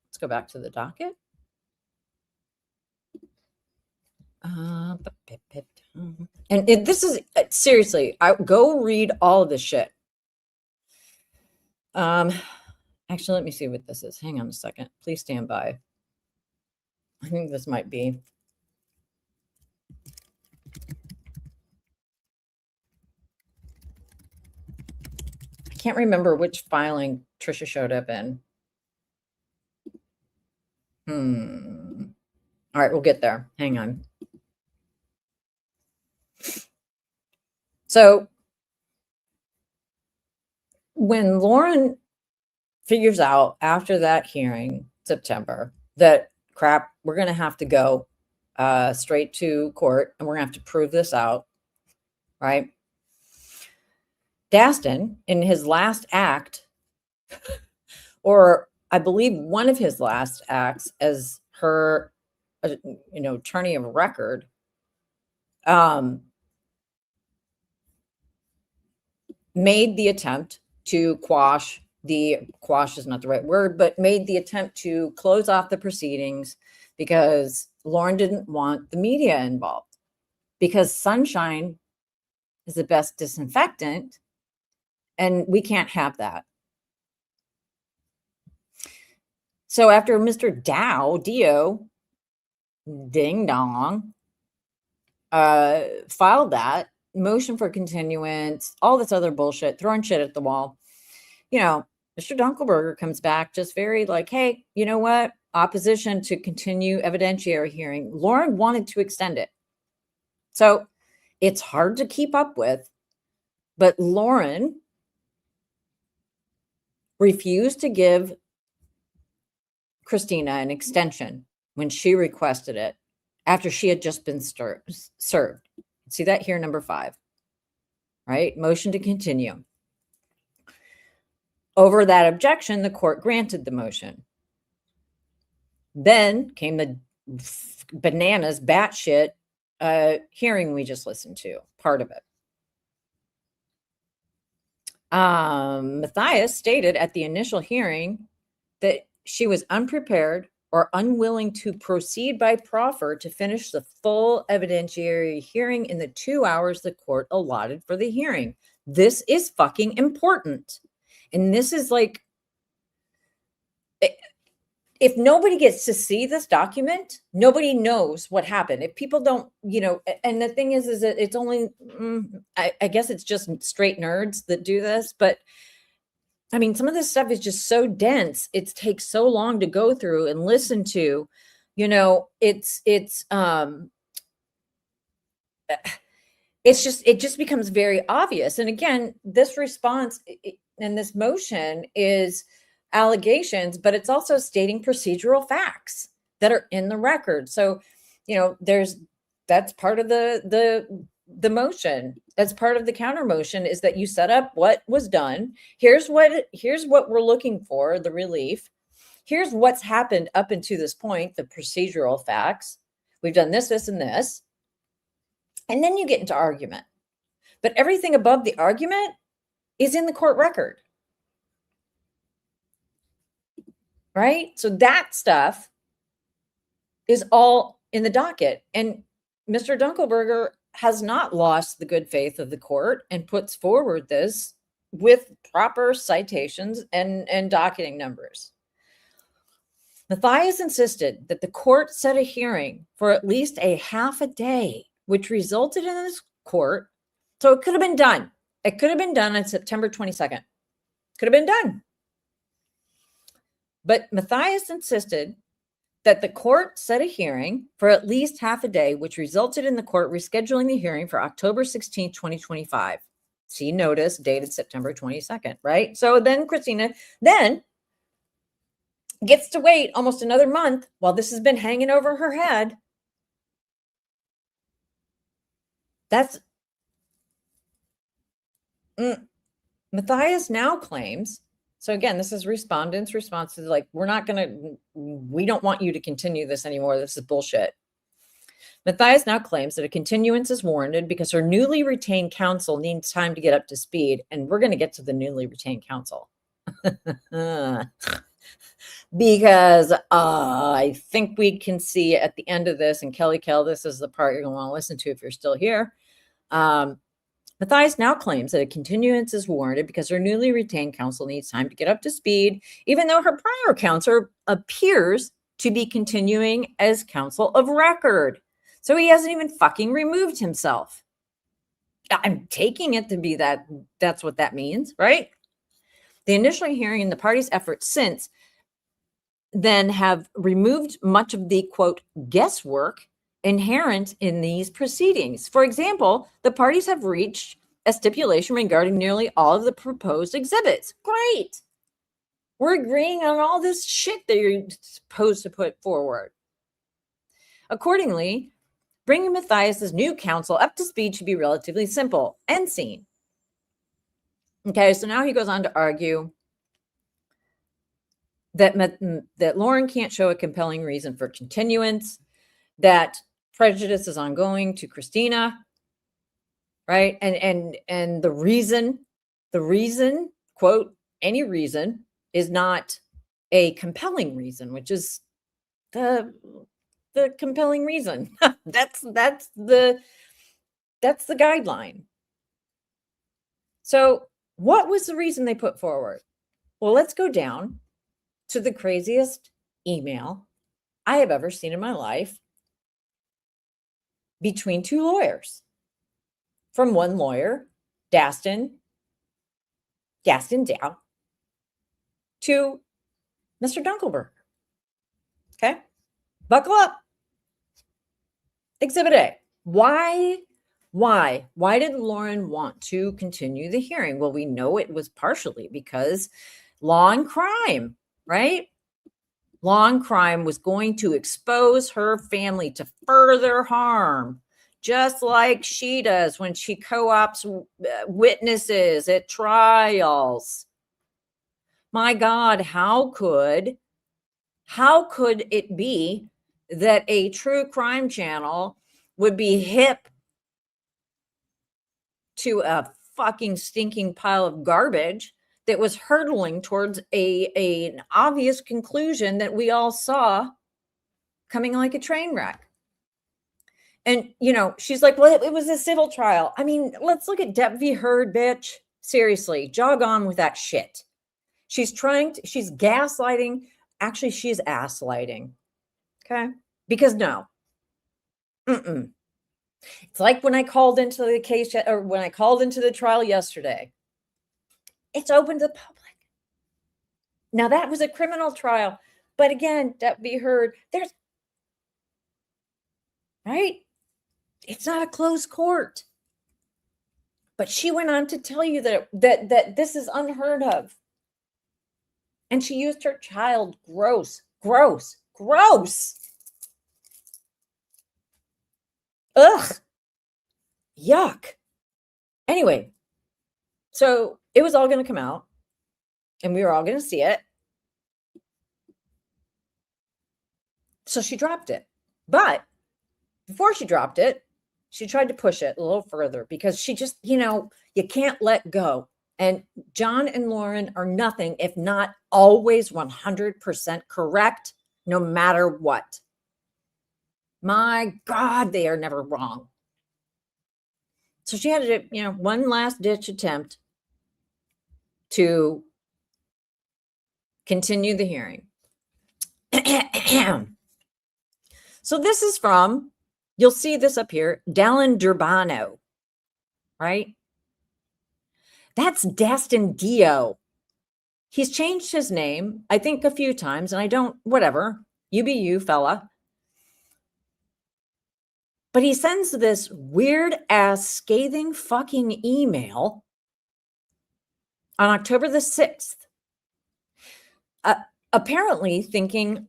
let's go back to the docket. And this is seriously, I go read all of this shit. Actually, let me see what this is. Hang on a second. Please stand by. I think this might be. I can't remember which filing Tricia showed up in. All right, we'll get there. Hang on. So when Lauren figures out after that hearing, September, that crap, we're going to have to go straight to court and we're going to have to prove this out, right? Dastin, in his last act, or I believe one of his last acts as her, attorney of record, made the attempt to quash is not the right word, but made the attempt to close off the proceedings because Lauren didn't want the media involved, because sunshine is the best disinfectant and we can't have that. So after Mr. Dio, ding dong, filed that motion for continuance, all this other bullshit, throwing shit at the wall, Mr. Dunkelberger comes back just very like, hey, you know what? Opposition to continue evidentiary hearing. Lauren wanted to extend it. So it's hard to keep up with, but Lauren refused to give Christina an extension when she requested it after she had just been served. See that here, number 5, right? Motion to continue. Over that objection, the court granted the motion. Then came the bananas, batshit hearing we just listened to, part of it. Matthias stated at the initial hearing that she was unprepared or unwilling to proceed by proffer to finish the full evidentiary hearing in the 2 hours the court allotted for the hearing. This is fucking important. And this is like, if nobody gets to see this document, nobody knows what happened. If people don't, and the thing is that it's only, I guess it's just straight nerds that do this. But I mean, some of this stuff is just so dense. It takes so long to go through and listen to, it just becomes very obvious. And again, this response and this motion is allegations, but it's also stating procedural facts that are in the record. So, that's part of the motion. That's part of the counter motion, is that you set up what was done. Here's what we're looking for, the relief. Here's what's happened up until this point, the procedural facts. We've done this, this, and this. And then you get into argument. But everything above the argument is in the court record. Right? So that stuff is all in the docket. And Mr. Dunkelberger has not lost the good faith of the court and puts forward this with proper citations and docketing numbers. Matthias insisted that the court set a hearing for at least a half a day, which resulted in this court. So it could have been done. It could have been done on September 22nd. Could have been done. But Matthias insisted that the court set a hearing for at least half a day, which resulted in the court rescheduling the hearing for October 16, 2025. See notice dated September 22nd, right? So then Christina then gets to wait almost another month while this has been hanging over her head. That's Matthias now claims. So again, this is respondents' responses like, we don't want you to continue this anymore. This is bullshit. Matthias now claims that a continuance is warranted because her newly retained counsel needs time to get up to speed. And we're going to get to the newly retained counsel. Because I think we can see at the end of this, and Kelly Kell, this is the part you're going to want to listen to if you're still here. Matthias now claims that a continuance is warranted because her newly retained counsel needs time to get up to speed, even though her prior counsel appears to be continuing as counsel of record. So he hasn't even fucking removed himself. I'm taking it to be that's what that means, right? The initial hearing and the parties' efforts since then have removed much of the, quote, guesswork inherent in these proceedings. For example, the parties have reached a stipulation regarding nearly all of the proposed exhibits. Great. We're agreeing on all this shit that you're supposed to put forward. Accordingly, bringing Matthias's new counsel up to speed should be relatively simple. End scene. Okay, so now he goes on to argue that Lauren can't show a compelling reason for continuance, that prejudice is ongoing to Christina, right? And the reason The reason, quote, any reason is not a compelling reason, which is the compelling reason. that's the guideline. So what was the reason they put forward? Well, let's go down to the craziest email I have ever seen in my life between two lawyers. From one lawyer, Gaston Dow, to Mr. Dunkelberg. Okay? Buckle up. Exhibit A. Why did Lauren want to continue the hearing? Well, we know it was partially because law and crime, right? Law and crime was going to expose her family to further harm, just like she does when she co-ops witnesses at trials. My God, how could it be that a true crime channel would be hip to a fucking stinking pile of garbage that was hurtling towards an obvious conclusion that we all saw coming like a train wreck? And, she's like, well, it was a civil trial. I mean, let's look at Depp v. Heard, bitch. Seriously, jog on with that shit. She's gaslighting. Actually, she's ass-lighting. Okay? Because no. It's like when I called into the case, or when I called into the trial yesterday. It's open to the public. Now, that was a criminal trial. But again, Depp v. Heard, right? It's not a closed court. But she went on to tell you that this is unheard of. And she used her child. Gross. Ugh. Yuck. Anyway, so it was all going to come out and we were all going to see it. So she dropped it. But before she dropped it, she tried to push it a little further because she just, you can't let go. And John and Lauren are nothing if not always 100% correct, no matter what. My God, they are never wrong. So she had to, one last ditch attempt to continue the hearing. So this is from, you'll see this up here, Dallin Durbano, right? That's Dastin Dio. He's changed his name, I think, a few times, and whatever. You be you, fella. But he sends this weird-ass, scathing fucking email on October the 6th. Apparently thinking,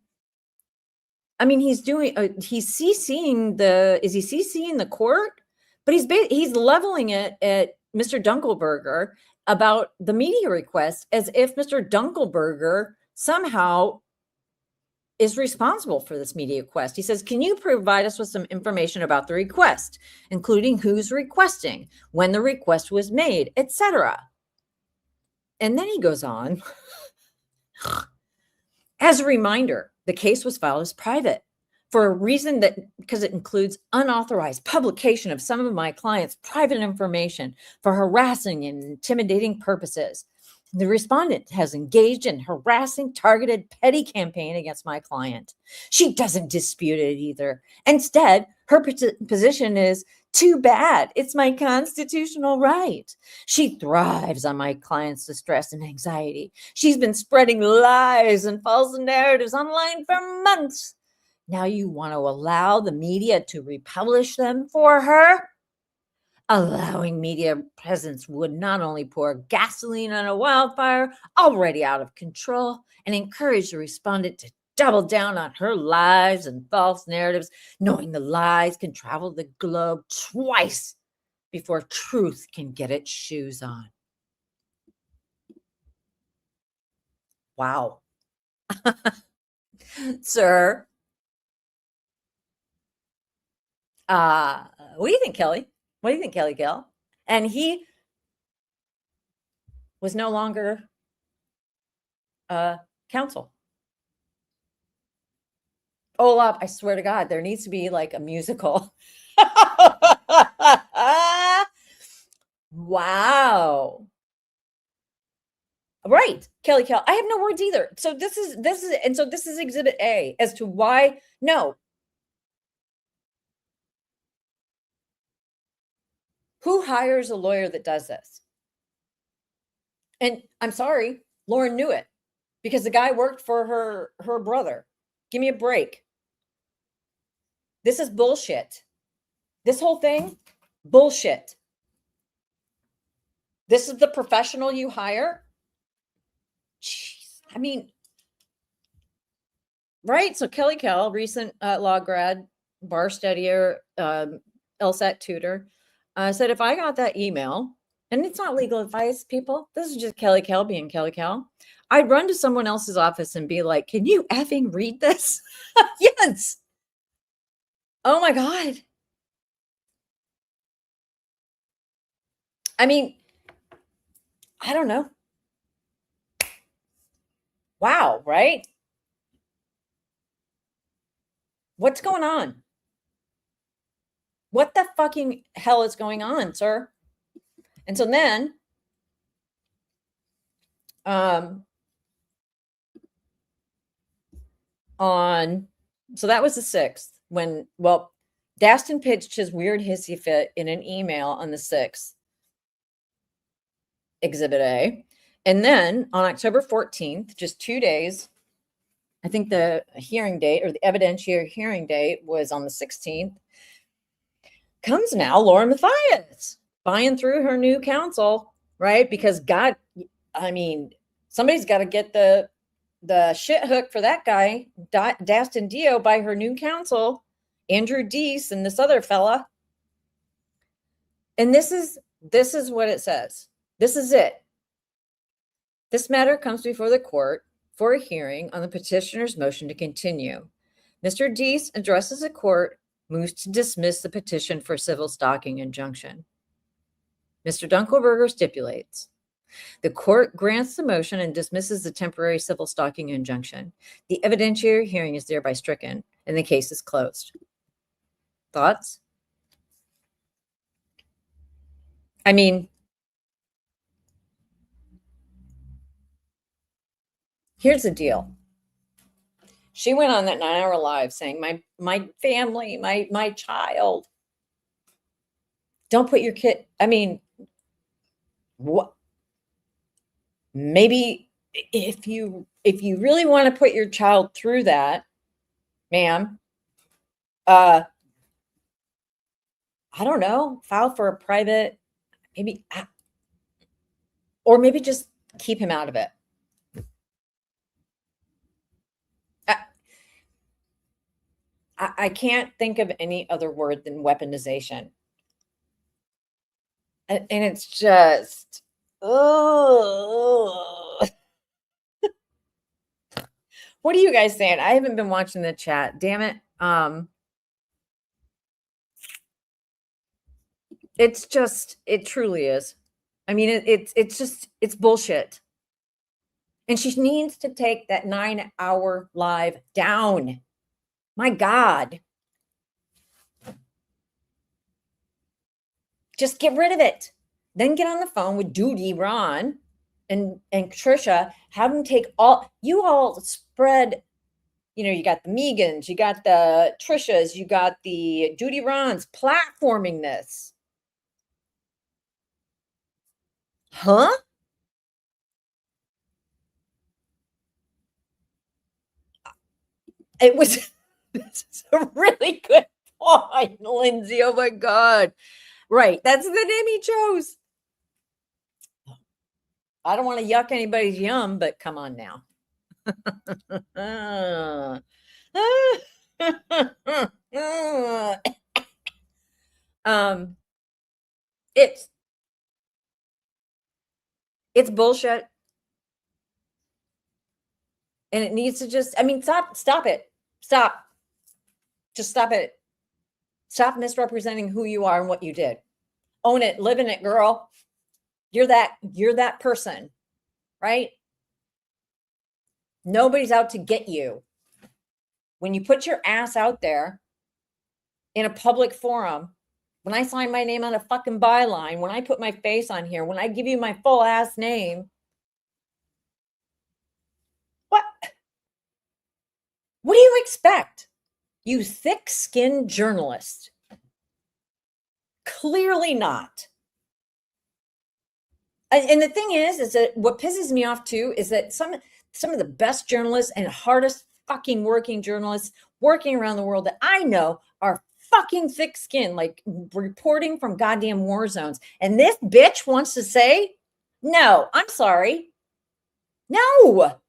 he's CCing is he CCing the court? But he's leveling it at Mr. Dunkelberger about the media request as if Mr. Dunkelberger somehow is responsible for this media request. He says, can you provide us with some information about the request, including who's requesting, when the request was made, etc. And then he goes on. As a reminder, the case was filed as private for a reason because it includes unauthorized publication of some of my clients' private information for harassing and intimidating purposes. The respondent has engaged in harassing, targeted, petty campaign against my client. She doesn't dispute it either. Instead, her position is, too bad, it's my constitutional right. She thrives on my client's distress and anxiety. She's been spreading lies and false narratives online for months. Now you want to allow the media to republish them for her? Allowing media presence would not only pour gasoline on a wildfire already out of control and encourage the respondent to double down on her lies and false narratives, knowing the lies can travel the globe twice before truth can get its shoes on. Wow. Sir. What do you think, Kelly? What do you think, Kelly Gill? And he was no longer counsel. Olaf, I swear to God, there needs to be like a musical. Wow. Right, Kelly Kell. I have no words either. So this is Exhibit A as to why no. Who hires a lawyer that does this? And I'm sorry, Lauren knew it because the guy worked for her brother. Give me a break. This is bullshit. This whole thing, bullshit. This is the professional you hire? Jeez. I mean, right? So Kelly Kell, recent law grad, bar studier, LSAT tutor, said if I got that email, and it's not legal advice, people, this is just Kelly Kell being Kelly Kell, I'd run to someone else's office and be like, can you effing read this? Yes. Oh my God. I mean, I don't know. Wow, right? What's going on? What the fucking hell is going on, sir? And so then, so that was the 6th when, well, Daston pitched his weird hissy fit in an email on the 6th, Exhibit A. And then on October 14th, just 2 days, I think the hearing date or the evidentiary hearing date was on the 16th, comes now Lauren Matthias buying through her new counsel, right? Because God, I mean, somebody's got to get the shit hook for that guy, Daston Dio, by her new counsel, Andrew Deese, and this other fella. And this is what it says. This is it. This matter comes before the court for a hearing on the petitioner's motion to continue. Mr. Deese addresses the court, moves to dismiss the petition for civil stalking injunction. Mr. Dunkelberger stipulates. The court grants the motion and dismisses the temporary civil stalking injunction. The evidentiary hearing is thereby stricken and the case is closed. Thoughts? I mean, here's the deal. She went on that 9-hour live saying, my family, my child. Don't put your kid, I mean, what? Maybe if you really want to put your child through that, ma'am, I don't know, file for a private, maybe, or maybe just keep him out of it. I can't think of any other word than weaponization. And it's just, oh. What are you guys saying? I haven't been watching the chat. Damn it. It's just, it truly is. I mean, it's bullshit. And she needs to take that 9-hour live down. My God. Just get rid of it. Then get on the phone with Duty Ron and Tricia. Have them take you all spread, you got the Megans, you got the Tricias, you got the Duty Rons platforming this. Huh? It was, this is a really good point, Lindsay. Oh my God. Right. That's the name he chose. I don't want to yuck anybody's yum, but come on now. It's bullshit. And it needs to just, I mean, stop it. Stop. Just stop it. Stop misrepresenting who you are and what you did. Own it. Live in it, girl. You're that person, right? Nobody's out to get you. When you put your ass out there in a public forum, when I sign my name on a fucking byline, when I put my face on here, when I give you my full ass name, what do you expect? You thick-skinned journalist. Clearly not. And the thing is that what pisses me off too is that some of the best journalists and hardest fucking working journalists working around the world that I know are fucking thick-skinned, like reporting from goddamn war zones. And this bitch wants to say, no, I'm sorry. No.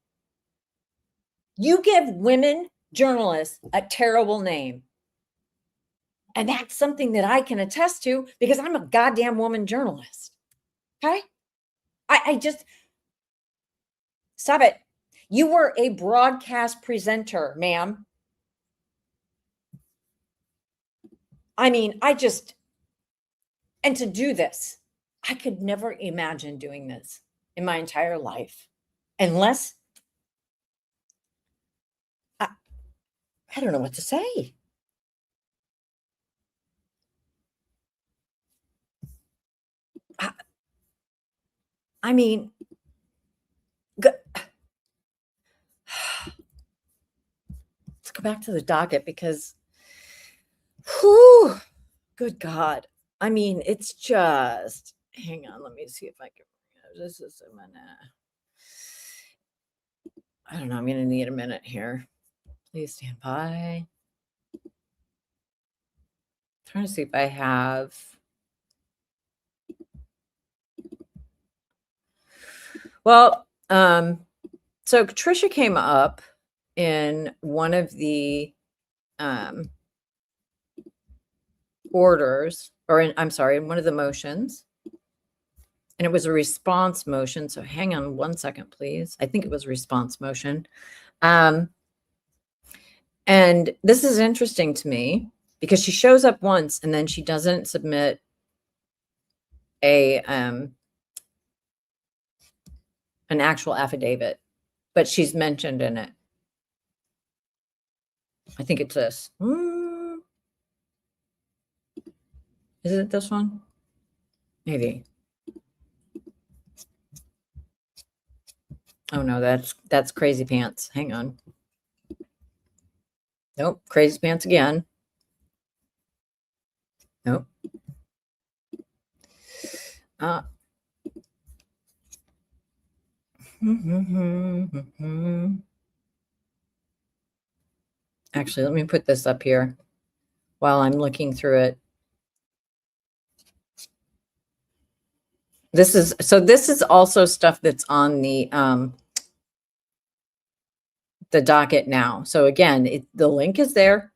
You give women journalists a terrible name. And that's something that I can attest to because I'm a goddamn woman journalist. Okay? I just, stop it. You were a broadcast presenter, ma'am. I mean, and to do this, I could never imagine doing this in my entire life unless, I don't know what to say. I mean, let's go back to the docket because, whew, good God. I mean, it's just, hang on, let me see if I can, this is a minute. I don't know, I'm going to need a minute here. Please stand by. I'm trying to see if I have. Well, so Tricia came up in one of the orders, or in one of the motions, and it was a response motion. So hang on one second, please. I think it was a response motion. And this is interesting to me because she shows up once and then she doesn't submit an actual affidavit, but she's mentioned in it. I think it's this. Is it this one? Maybe. Oh no, that's Crazy Pants. Hang on. Nope, Crazy Pants again. Nope. Actually, let me put this up here while I'm looking through it. This is also stuff that's on the docket now. So again, the link is there.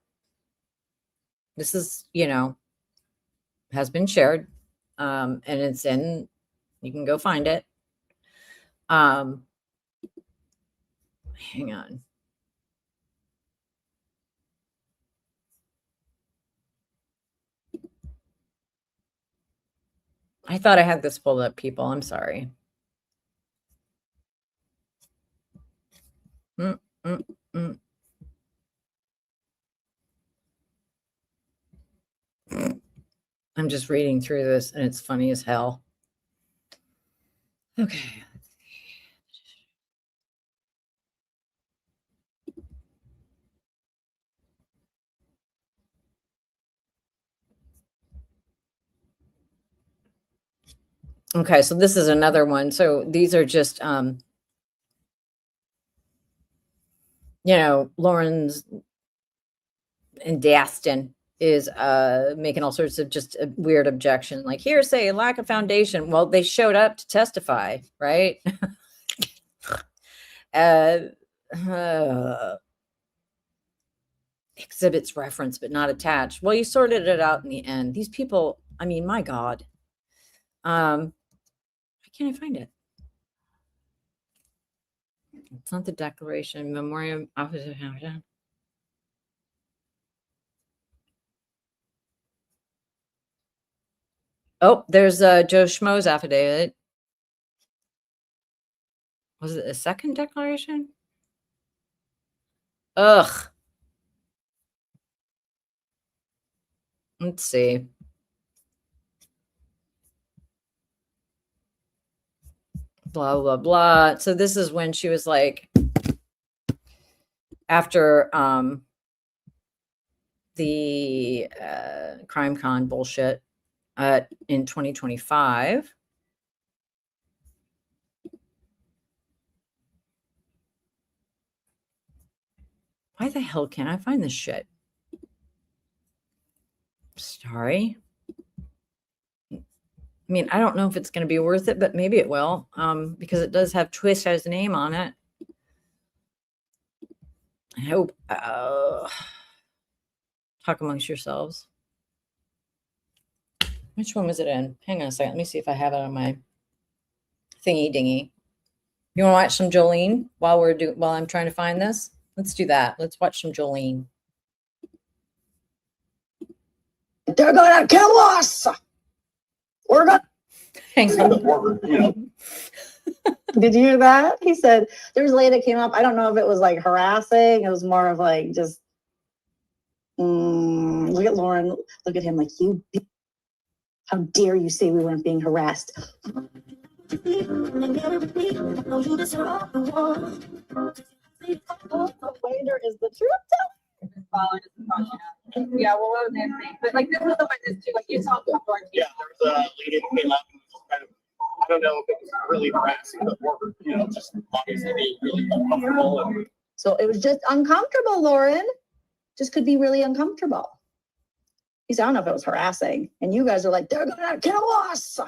This is, has been shared, and it's in, you can go find it. Hang on. I thought I had this pulled up, people. I'm sorry. I'm just reading through this and it's funny as hell. Okay. Okay, so this is another one. So these are just, Lauren's and Daston is making all sorts of just a weird objection, like hearsay, lack of foundation. Well, they showed up to testify, right? Exhibits referenced but not attached. Well, you sorted it out in the end. These people, I mean, my God. Why can't I find it? It's not the Declaration, Memoriam Office. Oh, there's Joe Schmo's affidavit. Was it a second declaration? Ugh. Let's see. Blah, blah, blah. So this is when she was like, after the crime con bullshit in 2025. Why the hell can't I find this shit? Sorry. I mean, I don't know if it's going to be worth it, but maybe it will, because it does have Tricia's name on it. I hope. Talk amongst yourselves. Which one was it in? Hang on a second. Let me see if I have it on my thingy dingy. You want to watch some Joleen while I'm trying to find this? Let's do that. Let's watch some Joleen. They're gonna kill us. We're gonna. Hang on. Did you hear that? He said there was a lady that came up. I don't know if it was like harassing. It was more of like just. Look at Lauren. Look at him like you. How dare you say we weren't being harassed? The waiter is the truth teller. Yeah, well, what was I saying? But like, this is the witness too. Like, you saw the door. Yeah, there was a lady that came up and was kind of, I don't know if it was really harassing, but more, just obviously being really uncomfortable. And So it was just uncomfortable, Lauren. Just could be really uncomfortable. He said, I don't know if it was harassing. And you guys are like, they're gonna kill us.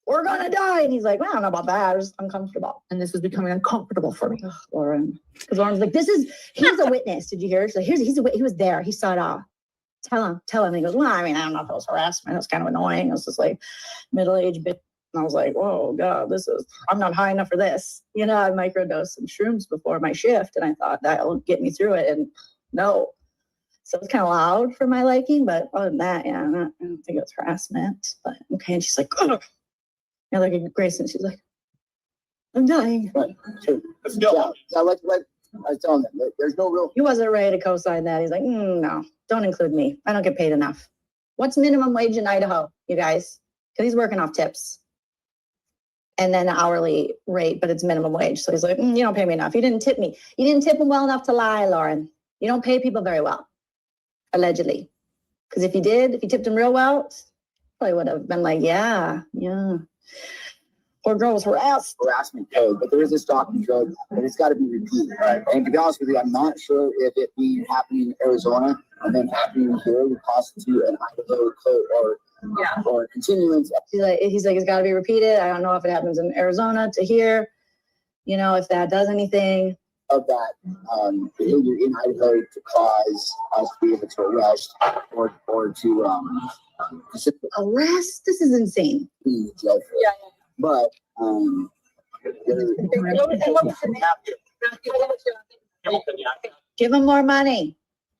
We're gonna die. And he's like, well, I don't know about that. It was uncomfortable. And this was becoming uncomfortable for me. Ugh, Lauren. Because Lauren's like, he's a witness. Did you hear it? She's like, he was there. He saw it all. Tell him. And he goes, well, I mean, I don't know if it was harassment. It was kind of annoying. It was just like middle-aged bitch. And I was like, whoa, God, I'm not high enough for this. I microdosed some shrooms before my shift. And I thought that'll get me through it. And no. So it's kind of loud for my liking. But other than that, yeah, I don't think it was harassment. But okay. And she's like, ugh. And like Grayson, she's like, I'm dying. But Yeah, like I was telling them, there's no real. He wasn't ready to co-sign that. He's like, no, don't include me. I don't get paid enough. What's minimum wage in Idaho, you guys? Because he's working off tips. And then hourly rate, but it's minimum wage. So he's like, you don't pay me enough. You didn't tip me. You didn't tip him well enough to lie, Lauren. You don't pay people very well, allegedly. Because if you tipped him real well, probably would have been like, yeah. Poor girl was harassment code, but there is this docket code, and it's got to be repeated. Right. And to be honest with you, I'm not sure if it being happening in Arizona and then happening here would constitute an Idaho code or continuance. He's like, it's got to be repeated. I don't know if it happens in Arizona to here, if that does anything. Of that behavior in Idaho to cause us to be able to arrest or to Arrest? This is insane. be judged. Yeah. But Give him more money.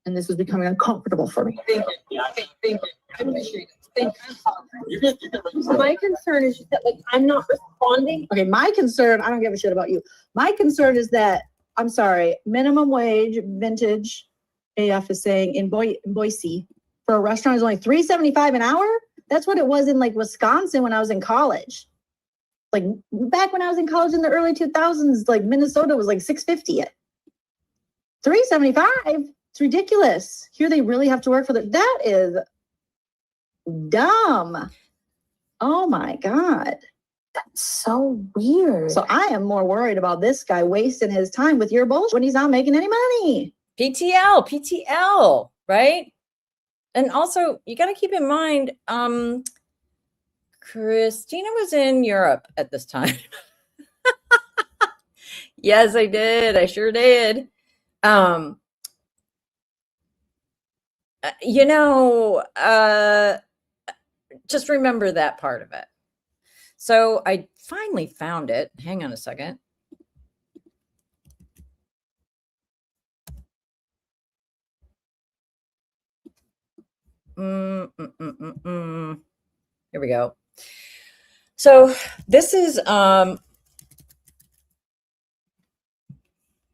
And this was becoming uncomfortable for me. Thank you. Thank you. I appreciate it. Thank you. you My concern is that, like, I'm not responding. Okay, my concern, I don't give a shit about you. My concern is that, I'm sorry, minimum wage vintage AF is saying in Boise for a restaurant is only $3.75 an hour. That's what it was in like Wisconsin when I was in college. Like back when I was in college in the early 2000s, like Minnesota was like $6.50 at $3.75. It's ridiculous. Here they really have to work for that is dumb. Oh my God. That's so weird. So I am more worried about this guy wasting his time with your bullshit when he's not making any money. PTL, right? And also, you got to keep in mind, Christina was in Europe at this time. Yes, I did. I sure did. Just remember that part of it. So I finally found it. Hang on a second. Here we go. So this is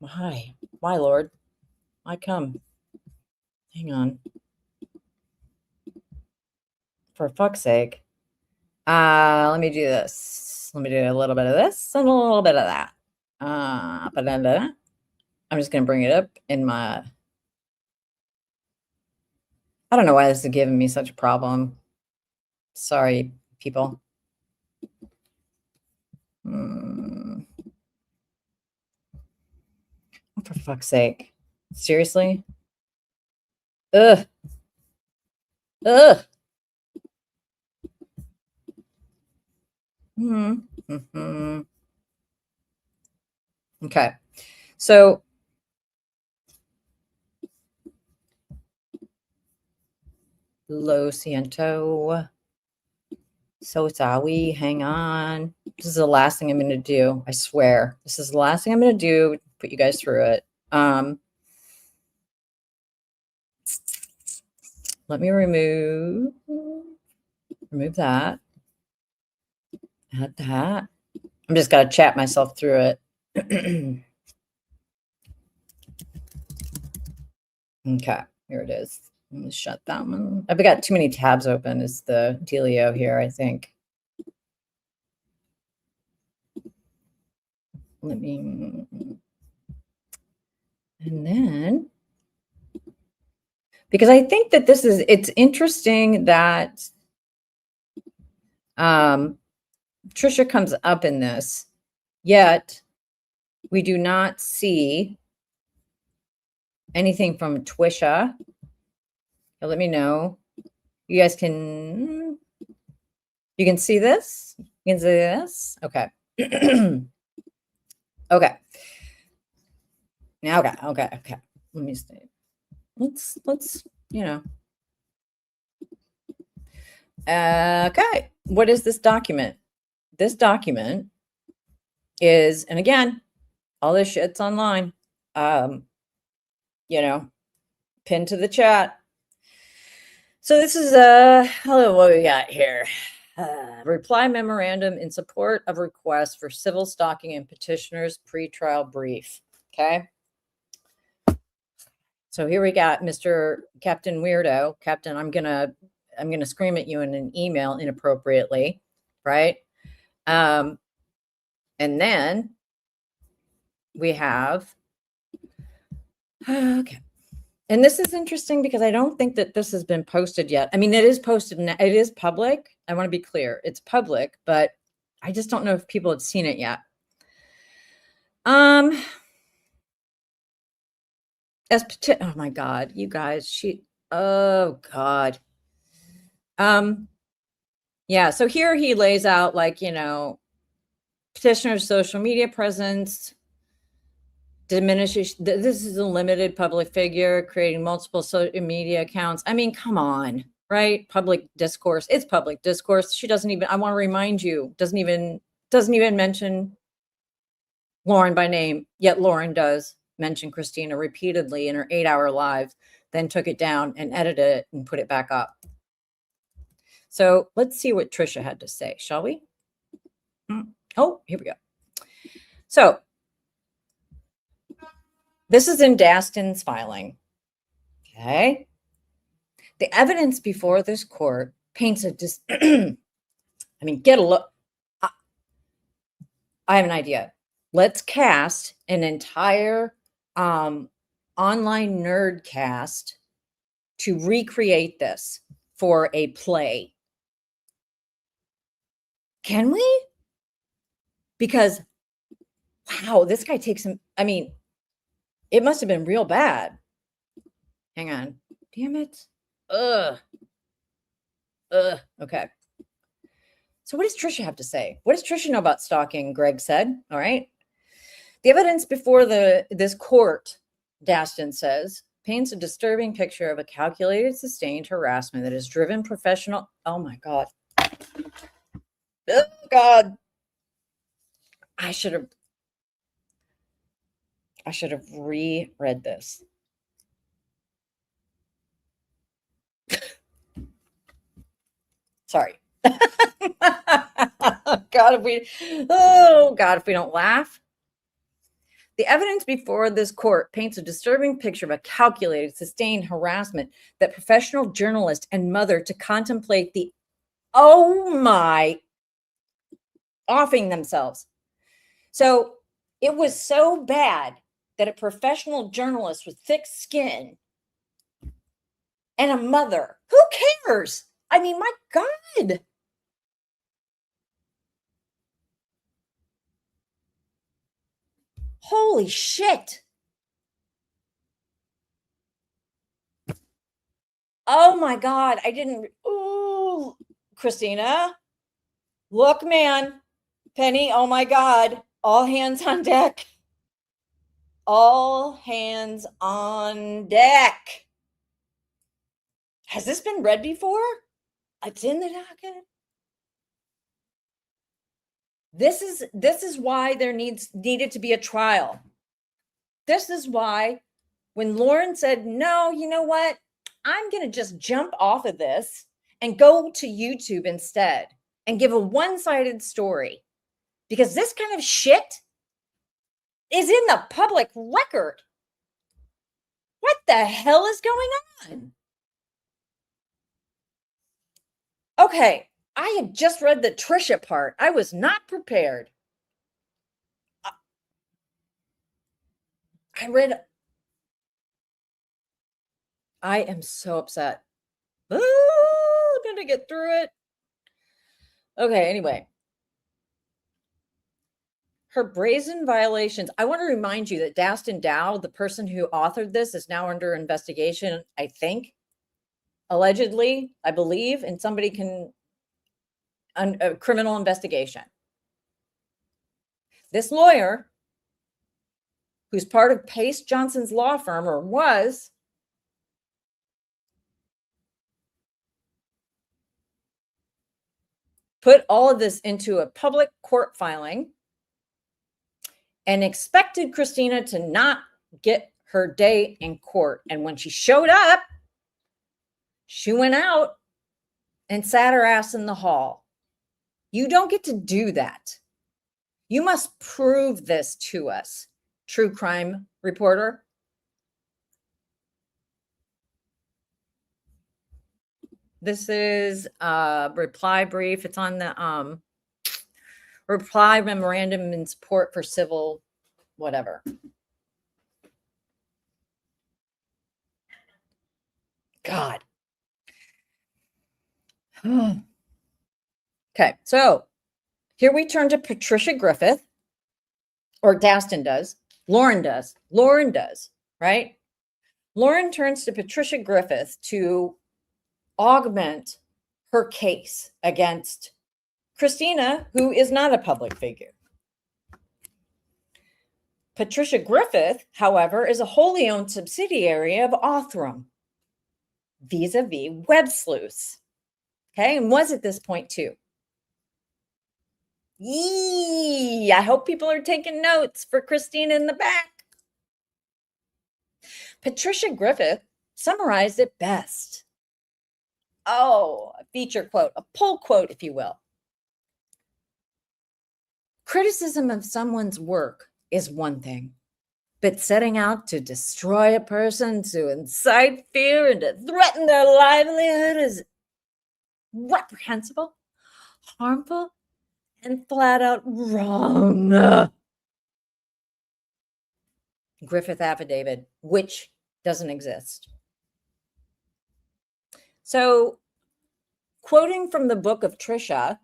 Why? Why, Lord? Why come? Hang on. For fuck's sake. Let me do this. Let me do a little bit of this and a little bit of that. I'm just going to bring it up in my... I don't know why this is giving me such a problem. Sorry, people. Oh, for fuck's sake. Seriously? Ugh. Ugh. Okay. So Lo siento. So sorry. Hang on. This is the last thing I'm going to do. I swear. This is the last thing I'm going to do. Put you guys through it. Let me remove that. Add that. I'm just going to chat myself through it. Okay, here it is. Let me shut that one. I've got too many tabs open is the dealio here, I think. Let me, and then, because I think that it's interesting that Tricia comes up in this, yet we do not see anything from Twisha. Let me know. You guys can, you can see this? You can see this? Okay. Okay. Now, okay. Let me see. Let's, you know. Okay. What is this document? This document is, and again, all this shit's online. You know, pinned to the chat. So this is what we got here. Reply memorandum in support of request for civil stalking and petitioner's pretrial brief. Okay. So here we got Mr. Captain Weirdo. Captain, I'm gonna scream at you in an email inappropriately, right? And then we have okay. And this is interesting because I don't think that this has been posted yet. I mean, it is posted. It is public. I want to be clear. It's public, but I just don't know if people have seen it yet. Oh my God, you guys, oh God. Yeah, so here he lays out like, you know, petitioner's social media presence diminishes. This is a limited public figure creating multiple social media accounts. I mean, come on, right? Public discourse. It's public discourse. She doesn't even, I want to remind you, doesn't even mention Lauren by name, yet Lauren does mention Christina repeatedly in her 8-hour live, then took it down and edited it and put it back up. So let's see what Tricia had to say, shall we? Oh, here we go. So this is in Daston's filing. Okay. The evidence before this court paints a I mean, get a look. I have an idea. Let's cast an entire online nerd cast to recreate this for a play. Can we? Because, wow, this guy takes him. I mean, it must have been real bad. Hang on. Damn it. Ugh. Okay. So what does Tricia have to say? What does Tricia know about stalking? Greg said. All right. The evidence before this court, Daston says, paints a disturbing picture of a calculated, sustained harassment that has driven professional. Oh my God. Oh God. I should have reread this. Sorry. God, if we don't laugh. The evidence before this court paints a disturbing picture of a calculated, sustained harassment that professional journalist and mother to contemplate the, oh my, offing themselves. So it was so bad that a professional journalist with thick skin and a mother, who cares? I mean, my God. Holy shit. Oh my God. I didn't. Ooh, Christina. Look, man. Penny. Oh my God. All hands on deck. All hands on deck. Has this been read before? It's in the docket. This is why there needed to be a trial. This is why when Lauren said, no, you know what? I'm going to just jump off of this and go to YouTube instead and give a one-sided story, because this kind of shit is in the public record. What the hell is going on? Okay, I had just read the Tricia part. I was not prepared. I am so upset. I'm going to get through it. Okay, anyway. Her brazen violations. I want to remind you that Dastin Dow, the person who authored this, is now under investigation, I think, allegedly, I believe, and somebody can, a criminal investigation. This lawyer, who's part of Pace Johnson's law firm, or was, put all of this into a public court filing and expected Christina to not get her day in court. And when she showed up, she went out and sat her ass in the hall. You don't get to do that. You must prove this to us, true crime reporter. This is a reply brief. It's on the reply memorandum in support for civil whatever. God. Okay, so here we turn to Patricia Griffith, or Dastin does. Lauren does, right? Lauren turns to Patricia Griffith to augment her case against Christina, who is not a public figure. Patricia Griffith, however, is a wholly owned subsidiary of Othram, vis-a-vis web sleuths. Okay, and was at this point too. Yee, I hope people are taking notes for Christina in the back. Patricia Griffith summarized it best. Oh, a feature quote, a pull quote, if you will. Criticism of someone's work is one thing, but setting out to destroy a person, to incite fear, and to threaten their livelihood is reprehensible, harmful, and flat out wrong. Griffith affidavit, which doesn't exist. So, quoting from the book of Tricia,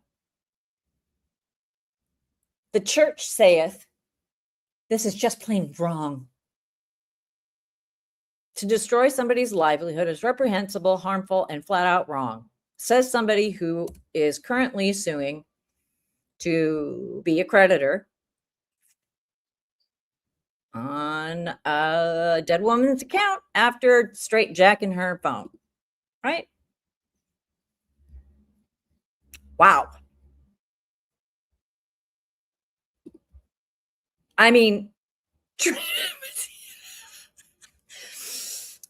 the church saith, this is just plain wrong. To destroy somebody's livelihood is reprehensible, harmful, and flat out wrong, says somebody who is currently suing to be a creditor on a dead woman's account after straight jacking her phone, right? Wow. I mean,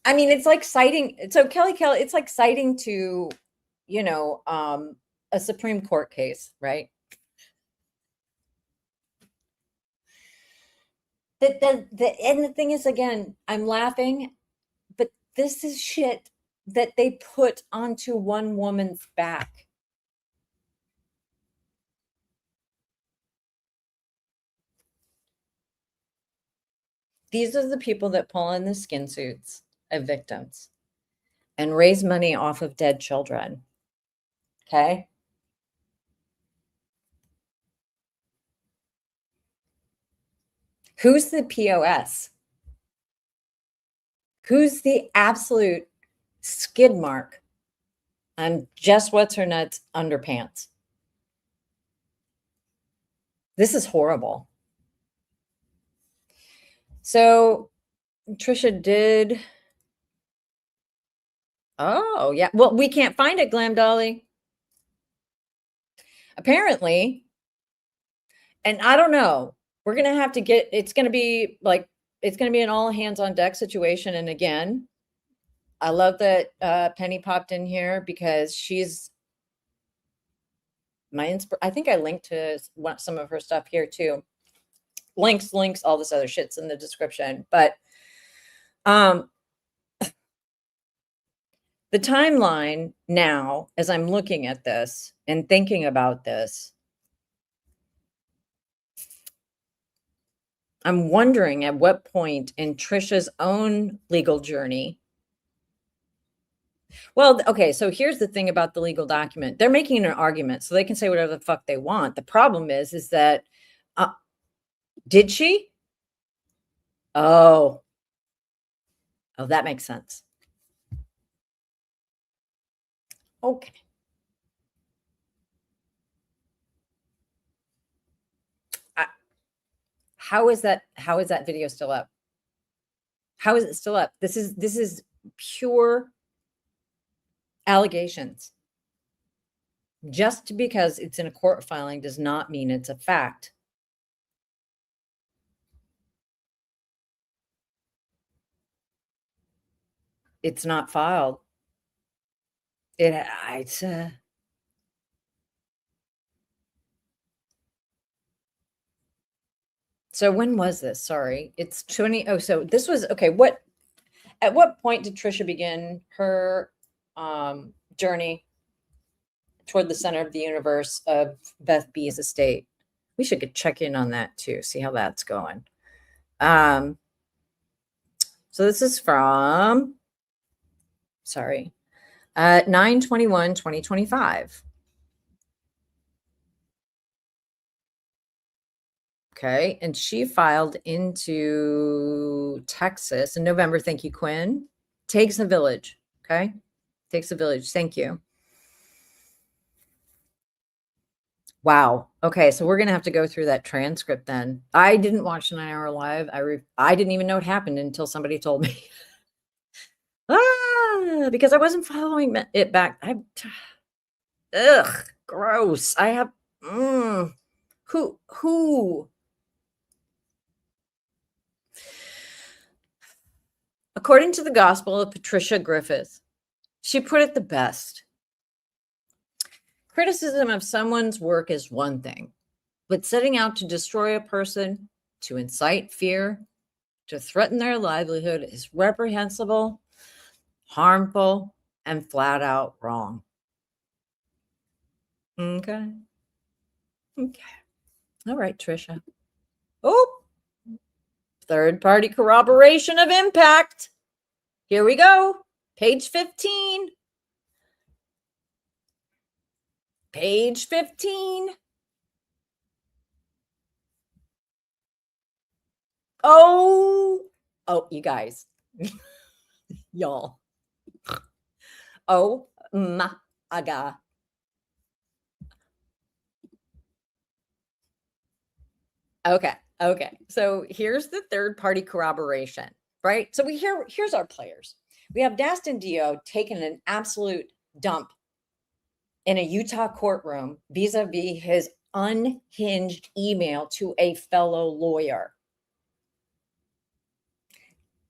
it's like citing, so Kelly, it's like citing to, a Supreme Court case, right? And the thing is, again, I'm laughing, but this is shit that they put onto one woman's back. These are the people that pull in the skin suits of victims and raise money off of dead children. Okay? Who's the POS? Who's the absolute skid mark on just what's her nuts underpants? This is horrible. So Tricia did. Oh, yeah. Well, we can't find it, Glam Dolly. Apparently. And I don't know. We're going to have to get, it's going to be an all hands on deck situation. And again, I love that Penny popped in here because she's my I think I linked to some of her stuff here too. Links, all this other shit's in the description. But the timeline now, as I'm looking at this and thinking about this, I'm wondering at what point in Tricia's own legal journey. Well, okay, so here's the thing about the legal document. They're making an argument, so they can say whatever the fuck they want. The problem is that, did she? Oh, that makes sense. Okay. How is that video still up? How is it still up? This is pure allegations. Just because it's in a court filing does not mean it's a fact. It's not filed. It's so when was this? Sorry, it's 20. Oh, so this was okay. At what point did Tricia begin her journey toward the center of the universe of Beth B's estate? We should check in on that too. See how that's going. So this is from, 9/21/2025. Okay, and she filed into Texas in November. Thank you, Quinn. Takes a village. Okay, takes a village. Thank you. Wow. Okay, so we're gonna have to go through that transcript then. I didn't watch the 9 Hour Live. I didn't even know it happened until somebody told me. Because I wasn't following it back. Ugh, gross. I have who. According to the Gospel of Patricia Griffith, she put it the best. Criticism of someone's work is one thing, but setting out to destroy a person, to incite fear, to threaten their livelihood is reprehensible, harmful, and flat out wrong. Okay. All right, Tricia. Oh, third-party corroboration of impact. Here we go. Page 15. Page 15. Oh, you guys. Y'all. Oh my God. Okay. So here's the third-party corroboration, right? So here's our players. We have Dastin Dio taking an absolute dump in a Utah courtroom vis-a-vis his unhinged email to a fellow lawyer.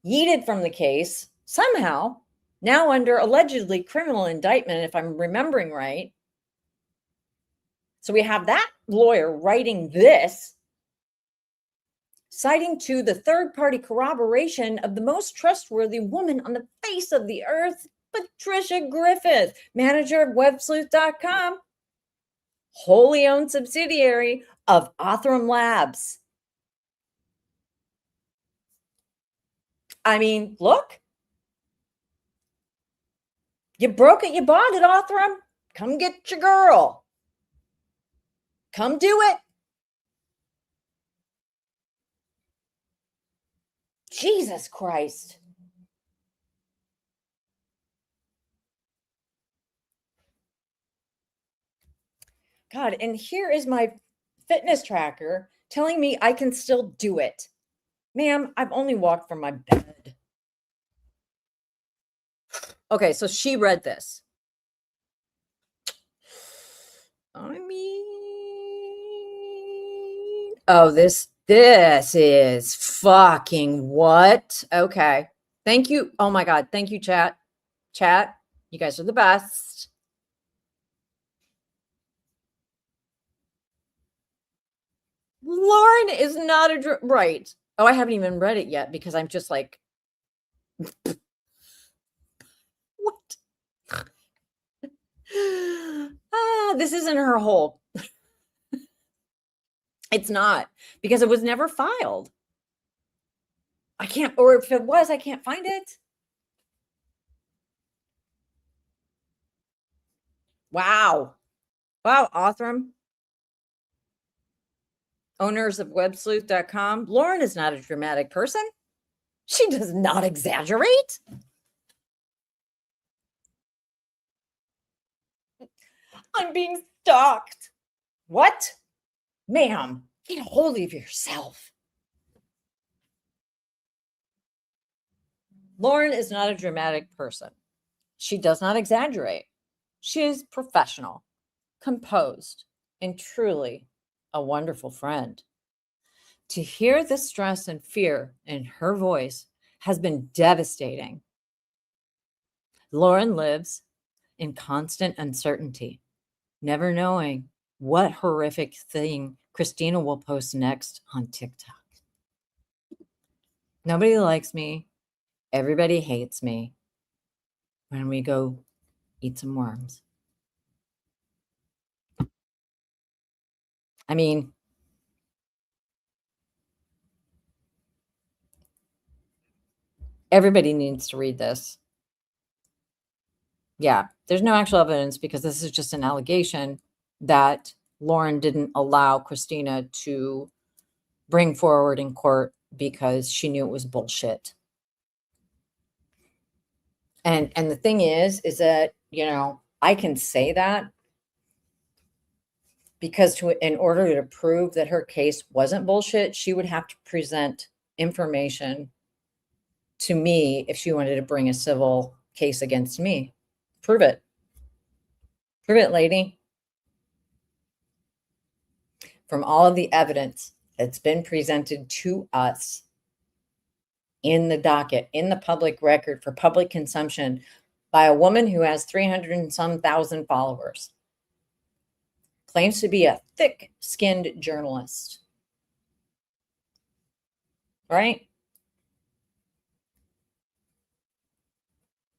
Yeeted from the case, somehow, now under allegedly criminal indictment, if I'm remembering right. So we have that lawyer writing this citing to the third-party corroboration of the most trustworthy woman on the face of the earth, Tricia Griffith, manager of websleuth.com, wholly owned subsidiary of Othram Labs. I mean, look. You broke it, you bought it, Othram. Come get your girl. Come do it. Jesus Christ. God, and here is my fitness tracker telling me I can still do it. Ma'am, I've only walked from my bed. Okay, so she read this. I mean, oh, this is fucking what? Okay. Thank you. Oh my God. Thank you, chat. Chat, you guys are the best. Lauren is not a right. Oh, I haven't even read it yet because I'm just like, what? This isn't her whole. It's not, because it was never filed. I can't, or if it was, I can't find it. Wow. Wow, Othram. Owners of websleuth.com. Lauren is not a dramatic person. She does not exaggerate. I'm being stalked. What? Ma'am, get a hold of yourself. Lauren is not a dramatic person. She does not exaggerate. She is professional, composed, and truly a wonderful friend. To hear the stress and fear in her voice has been devastating. Lauren lives in constant uncertainty, never knowing what horrific thing Christina will post next on TikTok. Nobody likes me. Everybody hates me. When we go eat some worms. I mean, everybody needs to read this. Yeah, there's no actual evidence because this is just an allegation that Lauren didn't allow Christina to bring forward in court because she knew it was bullshit. And the thing is that, you know, I can say that because in order to prove that her case wasn't bullshit, she would have to present information to me if she wanted to bring a civil case against me. Prove it. Prove it, lady. From all of the evidence that's been presented to us in the docket, in the public record for public consumption by a woman who has 300 and some thousand followers, claims to be a thick-skinned journalist, right?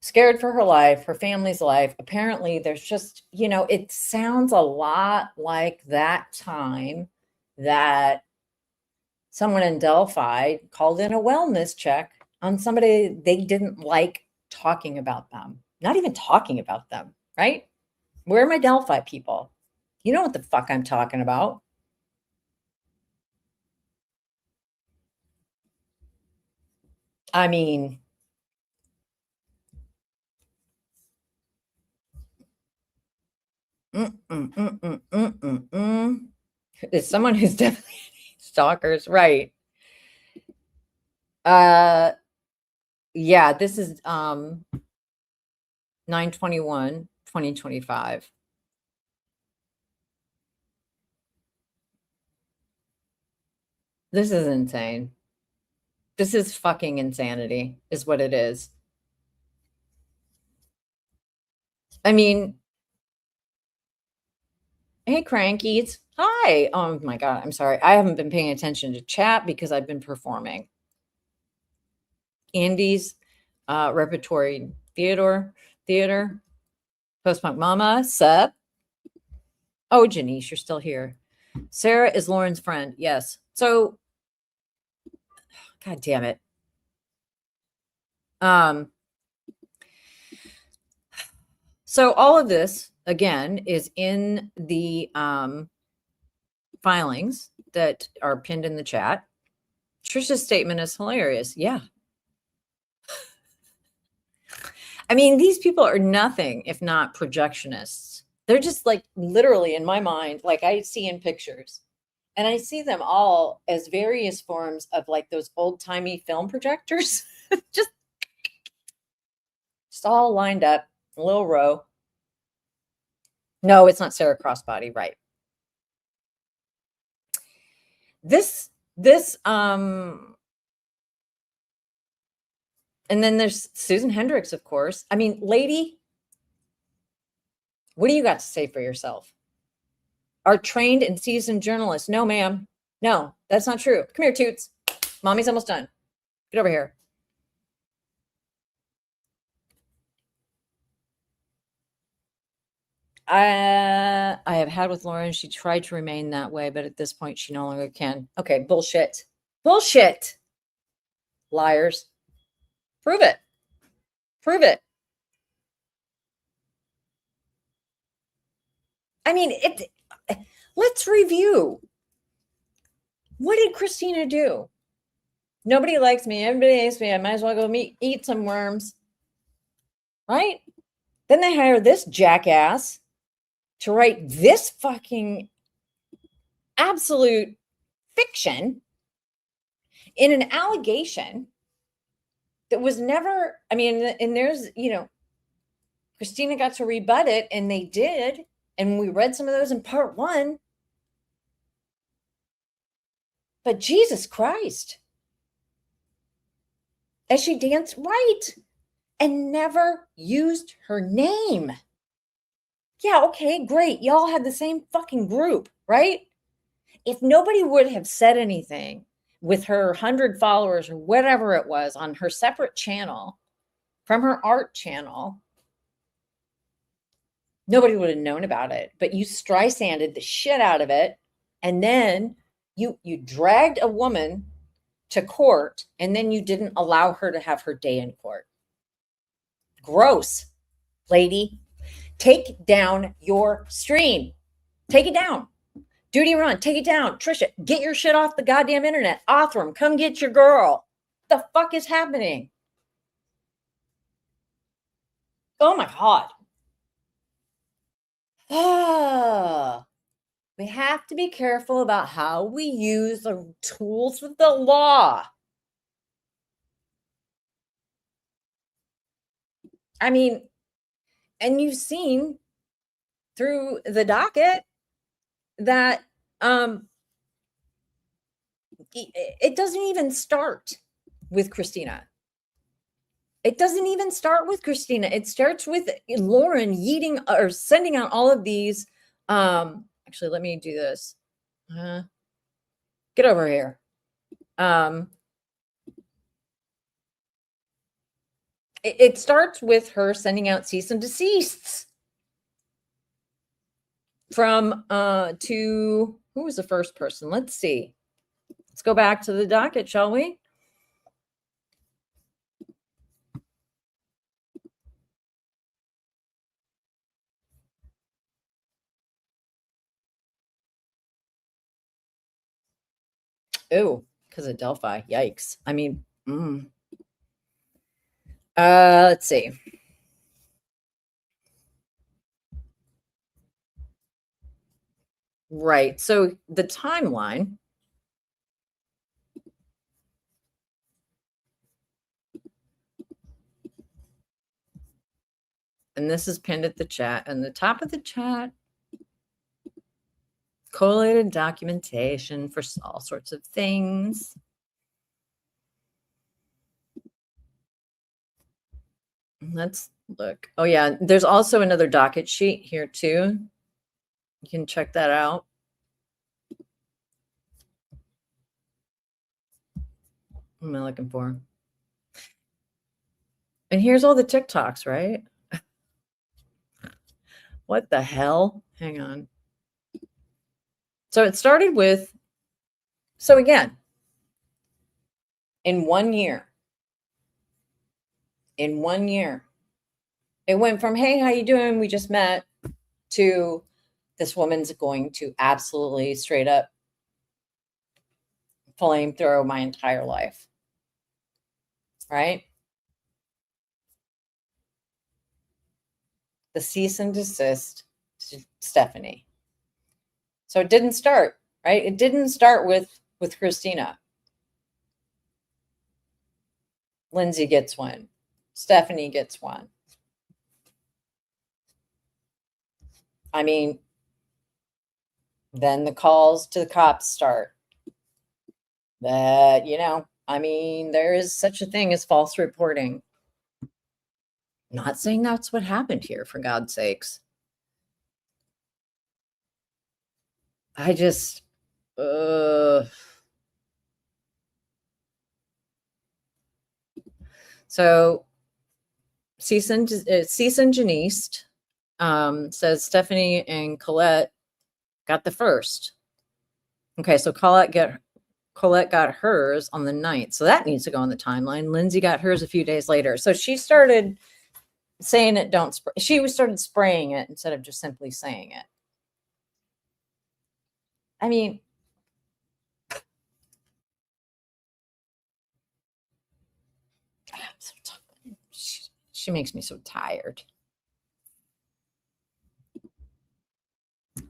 Scared for her life, her family's life. Apparently, there's just, you know, it sounds a lot like that time that someone in Delphi called in a wellness check on somebody they didn't like talking about them. Not even talking about them, right? Where are my Delphi people? You know what the fuck I'm talking about. I mean, It's someone who's definitely stalkers, right? Yeah, this is 9/21/2025. This is insane. This is fucking insanity, is what it is. I mean, hey, crankies. Hi. Hi. Oh my God. I'm sorry. I haven't been paying attention to chat because I've been performing. Andy's repertory theater, post-punk mama, sup? Oh, Janeese, you're still here. Sarah is Lauren's friend. Yes. So, God damn it. So all of this, again, is in the filings that are pinned in the chat. Tricia's statement is hilarious. Yeah. I mean, these people are nothing if not projectionists. They're just like literally in my mind, like I see in pictures. And I see them all as various forms of like those old-timey film projectors. just all lined up, a little row. No, it's not Sarah Crossbody, right? This and then there's Susan Hendricks, of course. I mean, lady, what do you got to say for yourself? Are trained and seasoned journalists? No, ma'am. No, that's not true. Come here, Toots. Mommy's almost done. Get over here. I have had with Lauren. She tried to remain that way, but at this point, she no longer can. Okay, bullshit. Bullshit. Liars. Prove it. Prove it. I mean, let's review. What did Christina do? Nobody likes me. Everybody hates me. I might as well go eat some worms. Right? Then they hire this jackass to write this fucking absolute fiction in an allegation that was never, I mean, and there's, Christina got to rebut it, and they did. And we read some of those in part 1. But Jesus Christ. As she danced right and never used her name. Yeah, okay, great. Y'all had the same fucking group, right? If nobody would have said anything with her 100 followers or whatever it was on her separate channel from her art channel, nobody would have known about it. But you Streisanded the shit out of it. And then you dragged a woman to court, and then you didn't allow her to have her day in court. Gross, lady. Take down your stream. Take it down. Duty Run, take it down. Tricia, get your shit off the goddamn internet. Othram, come get your girl. What the fuck is happening? Oh my God. We have to be careful about how we use the tools of the law. I mean, and you've seen through the docket that it doesn't even start with Christina. It doesn't even start with Christina. It starts with Lauren yeeting or sending out all of these. Actually, let me do this. Get over here. It starts with her sending out cease and desistes from to who was the first person? Let's see. Let's go back to the docket, shall we? Oh, because of Delphi. Yikes. I mean, let's see. Right. So the timeline. And this is pinned at the chat. And the top of the chat, collated documentation for all sorts of things. Let's look. Oh, yeah. There's also another docket sheet here, too. You can check that out. What am I looking for? And here's all the TikToks, right? What the hell? Hang on. So it started with, so again, in 1 year, it went from, hey, how you doing? We just met, to this woman's going to absolutely straight up flamethrow my entire life. Right? The cease and desist to Stephanie. So it didn't start, right? It didn't start with Christina. Lindsay gets one. Stephanie gets one. I mean, then the calls to the cops start. That, I mean, there is such a thing as false reporting. Not saying that's what happened here, for God's sakes. I just, So, Cease and Janeesed says Stephanie and Colette got the first. Okay, so Colette got hers on the 9th. So that needs to go on the timeline. Lindsay got hers a few days later. So she started saying it, she started spraying it instead of just simply saying it. I mean, she makes me so tired.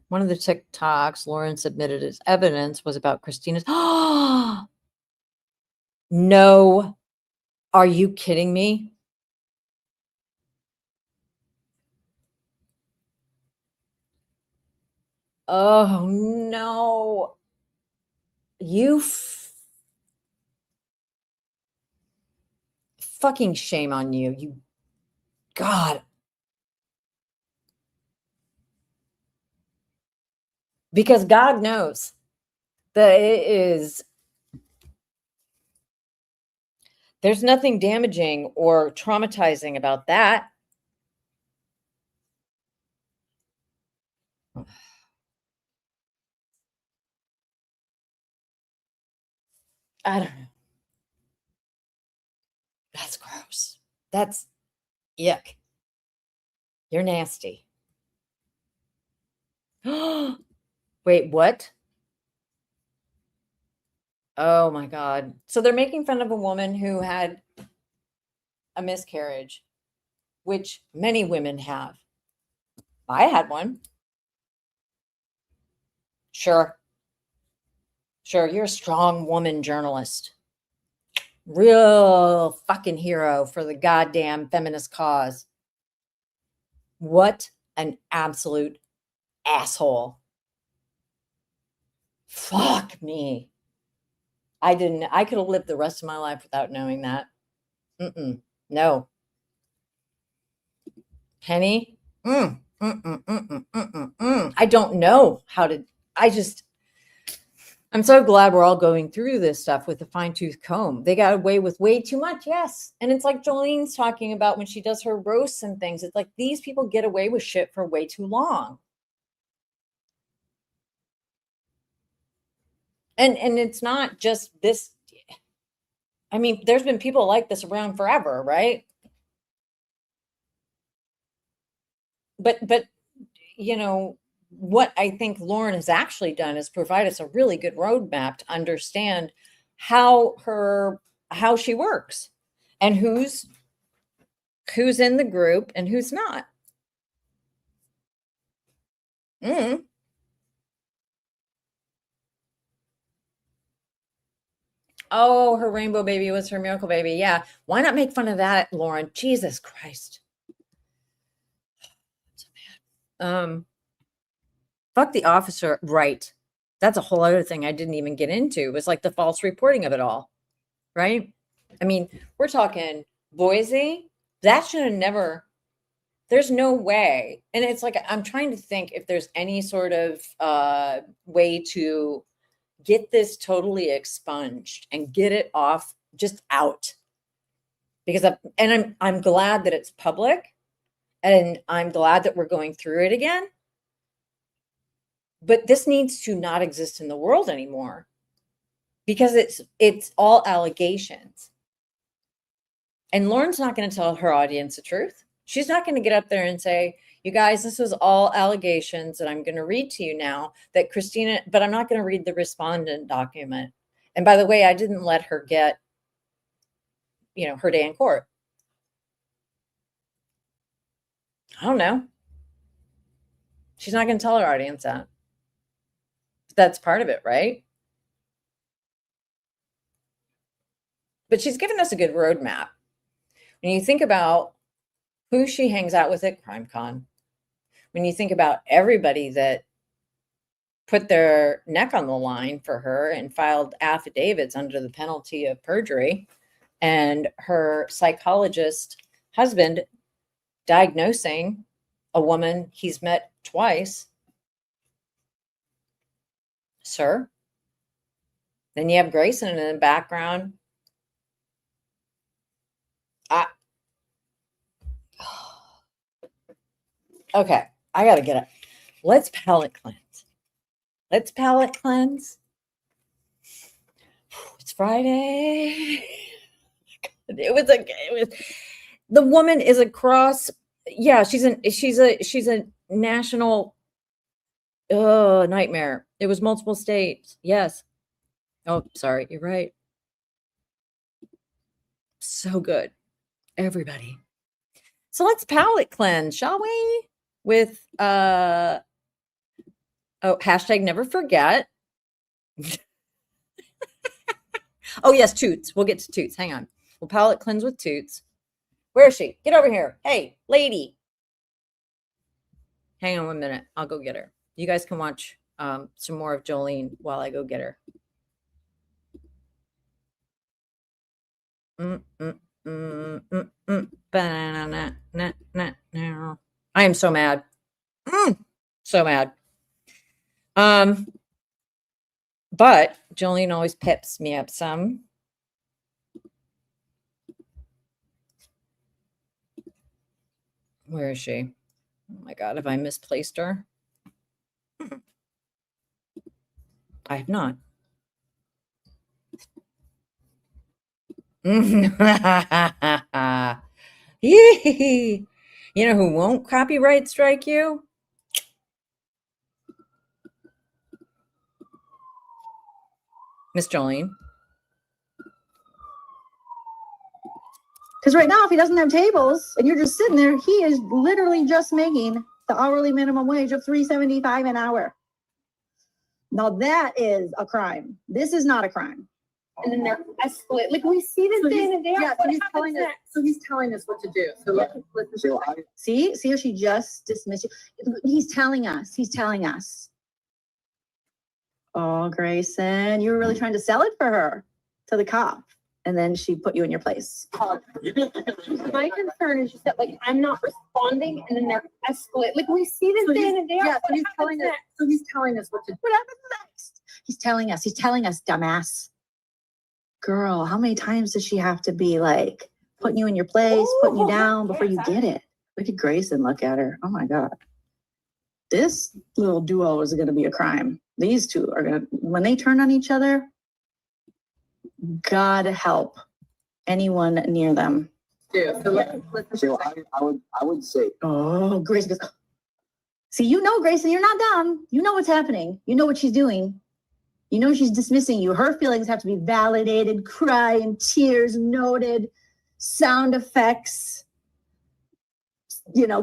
One of the TikToks Lauren submitted as evidence was about Christina's. No. Are you kidding me? Oh, no. Fucking shame on you. You, God. Because God knows that there's nothing damaging or traumatizing about that. I don't know. That's gross. That's yuck. You're nasty. Wait, what? Oh my God. So they're making fun of a woman who had a miscarriage, which many women have. I had one. Sure. You're a strong woman journalist. Real fucking hero for the goddamn feminist cause. What an absolute asshole. Fuck me. I could have lived the rest of my life without knowing that. No. Penny? I don't know how to, I'm so glad we're all going through this stuff with a fine-tooth comb. They got away with way too much, yes. And it's like Jolene's talking about when she does her roasts and things. It's like these people get away with shit for way too long. And it's not just this. I mean, there's been people like this around forever, right? But what I think Lauren has actually done is provide us a really good roadmap to understand how she works and who's in the group and who's not. Oh, her rainbow baby was her miracle baby. Yeah. Why not make fun of that, Lauren? Jesus Christ. So bad. Fuck the officer. Right. That's a whole other thing I didn't even get into. It was like the false reporting of it all. Right. I mean, we're talking Boise. That should have never, there's no way. And it's like, I'm trying to think if there's any sort of way to get this totally expunged and get it off just out. Because I'm glad that it's public, and I'm glad that we're going through it again. But this needs to not exist in the world anymore, because it's all allegations. And Lauren's not going to tell her audience the truth. She's not going to get up there and say, you guys, this was all allegations, and I'm going to read to you now that Christina, but I'm not going to read the respondent document. And by the way, I didn't let her get, her day in court. I don't know. She's not going to tell her audience that. That's part of it, right? But she's given us a good roadmap. When you think about who she hangs out with at CrimeCon, when you think about everybody that put their neck on the line for her and filed affidavits under the penalty of perjury, and her psychologist husband diagnosing a woman he's met twice, sir. Then you have Grayson in the background. Okay, I gotta get it. Let's palate cleanse. Let's palate cleanse. It's Friday. It was the woman is across. Yeah, she's a national nightmare. It was multiple states. Yes. Oh, sorry. You're right. So good. Everybody. So let's palate cleanse, shall we? With hashtag never forget. Oh, yes, Toots. We'll get to Toots. Hang on. We'll palate cleanse with Toots. Where is she? Get over here. Hey, lady. Hang on 1 minute. I'll go get her. You guys can watch some more of Joleen while I go get her. I am so mad. So mad. But Joleen always pips me up some. Where is she? Oh my God, have I misplaced her? I have not. You know who won't copyright strike you? Miss Joleen. Because right now, if he doesn't have tables and you're just sitting there, he is literally just making the hourly minimum wage of $3.75 an hour. Now that is a crime. This is not a crime. And then they're escalate. Like we see this day in and day out. So he's telling us what to do. So See how she just dismissed you. He's telling us. Oh, Grayson, you were really trying to sell it for her to the cop. And then she put you in your place. My concern is just that, like, I'm not responding, and then they're escalate. Like we see this day in and day out. So he's telling us what to do. What happens next? He's telling us, dumbass. Girl, how many times does she have to be like putting you in your place, putting you down before you get it? Look at Grayson, look at her. Oh my God. This little duo is going to be a crime. These two are going to, when they turn on each other, God help anyone near them. Yeah. So I would say. Oh, Grayson goes, see, Grayson, you're not dumb. You know what's happening. You know what she's doing. You know she's dismissing you. Her feelings have to be validated, crying, tears noted, sound effects,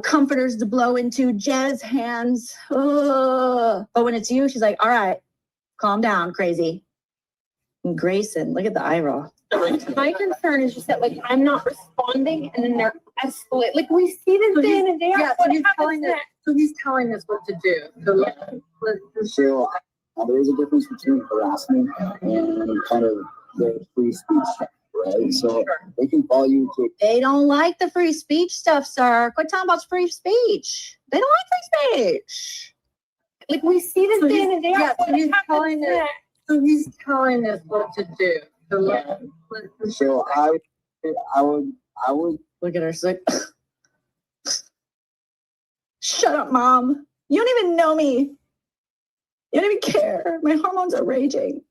comforters to blow into, jazz hands. Oh. But when it's you, she's like, all right, calm down, crazy. And Grayson, look at the eye roll. My concern is just that, like, I'm not responding, and then they're escalate. Like we see this day in and day out. Yeah, so he's telling us what to do. So there is a difference between harassment and kind of the free speech stuff, right? So they can follow you to. They don't like the free speech stuff, sir. Quit talking about free speech. They don't like free speech. Like we see this day in and day out. So he's telling us what to do. So I would Look at her sick. Shut up, Mom. You don't even know me. You don't even care. My hormones are raging.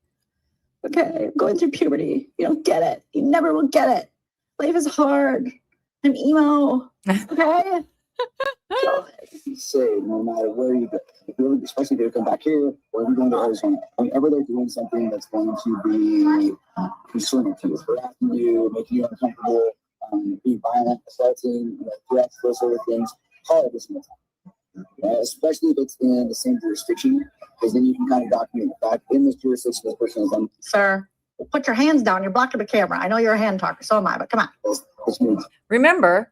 Okay, I'm going through puberty. You don't get it. You never will get it. Life is hard. I'm emo. Okay? say no matter where you go, especially if you come back here or if you're going to Arizona, whenever they're doing something that's going to be concerning to you, harassing you, making you uncomfortable, being violent, assaulting, threats, those sort of things, call it this time. Especially if it's in the same jurisdiction, because then you can kind of document the fact in this jurisdiction this person is on. Sir, put your hands down. You're blocking the camera. I know you're a hand talker. So am I, but come on. Remember,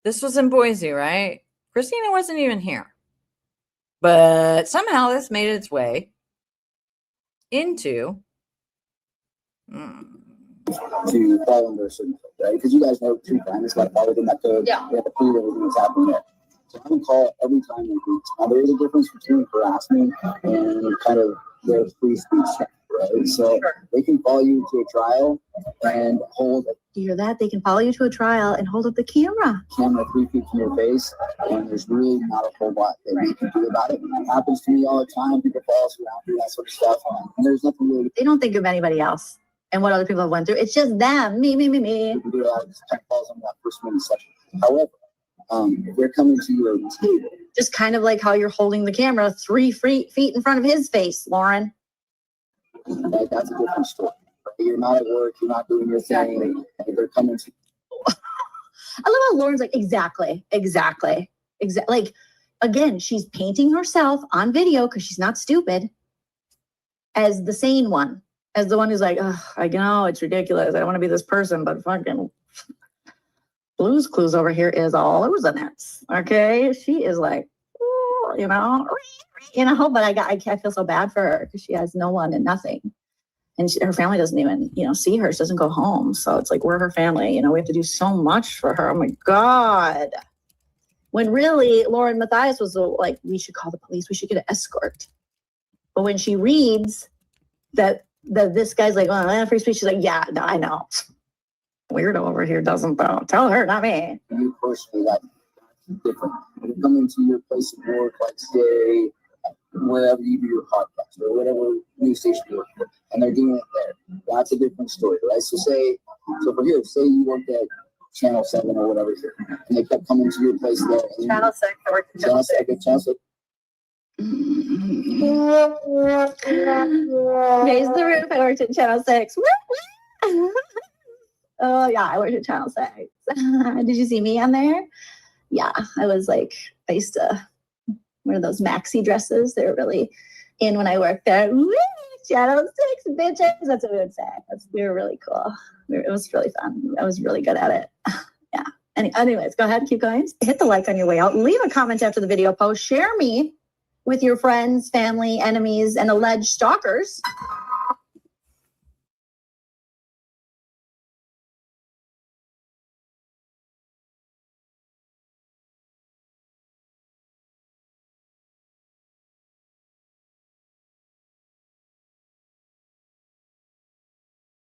this was in Boise, right? Christina wasn't even here. But somehow this made its way into to fall under a certain code, right? Because you guys know true crime is got to fall within that code. Yeah. You have to prove everything that's happening there. So I would call it every time they do. Now there is a difference between harassment and kind of their free speech, right? So they can follow you to a trial and hold a Do you hear that? They can follow you to a trial and hold up the camera. camera 3 feet from your face, and there's really not a whole lot that we can do about it. It happens to me all the time. People follow us around, do that sort of stuff, and there's nothing really They don't think of anybody else and what other people have went through. It's just them. Me. we can do. It kind of falls on that first minute section. However, if they're coming to your table, Just kind of like how you're holding the camera 3 feet in front of his face, Lauren. right, that's a different story. You're not at work, you're not doing your thing, and they're coming to I love how Lauren's like, exactly. Like, again, she's painting herself on video because she's not stupid as the sane one, as the one who's like, oh, I know it's ridiculous. I don't want to be this person, but fucking Blue's Clues over here is all losing it. Okay. She is like, ooh, but I feel so bad for her because she has no one and nothing. And her family doesn't even, see her. She doesn't go home. So it's like, we're her family. We have to do so much for her. Oh, my God. When really, Lauren Mathias was like, we should call the police. We should get an escort. But when she reads that this guy's like, oh, free speech, she's like, yeah, no, I know. Weirdo over here doesn't, though. Tell her, not me. you personally. That's different. When you come into your place of work, like say, wherever you do your podcast or whatever news station you work for, and they're doing it there, that's a different story, right? So for here, say you worked at Channel 7 or whatever here, and they kept coming to your place there. Channel 6. I worked at Channel 6. Okay, Channel 6. Raise the roof. I worked at Channel 6. Oh, yeah, I worked at Channel 6. Did you see me on there? Yeah, I used to wear those maxi dresses. They were really in when I worked there. Woo, Channel 6, bitches. That's what we would say. We were really cool. It was really fun. I was really good at it. Yeah. Anyways, go ahead. Keep going. Hit the like on your way out. Leave a comment after the video post. Share me with your friends, family, enemies, and alleged stalkers.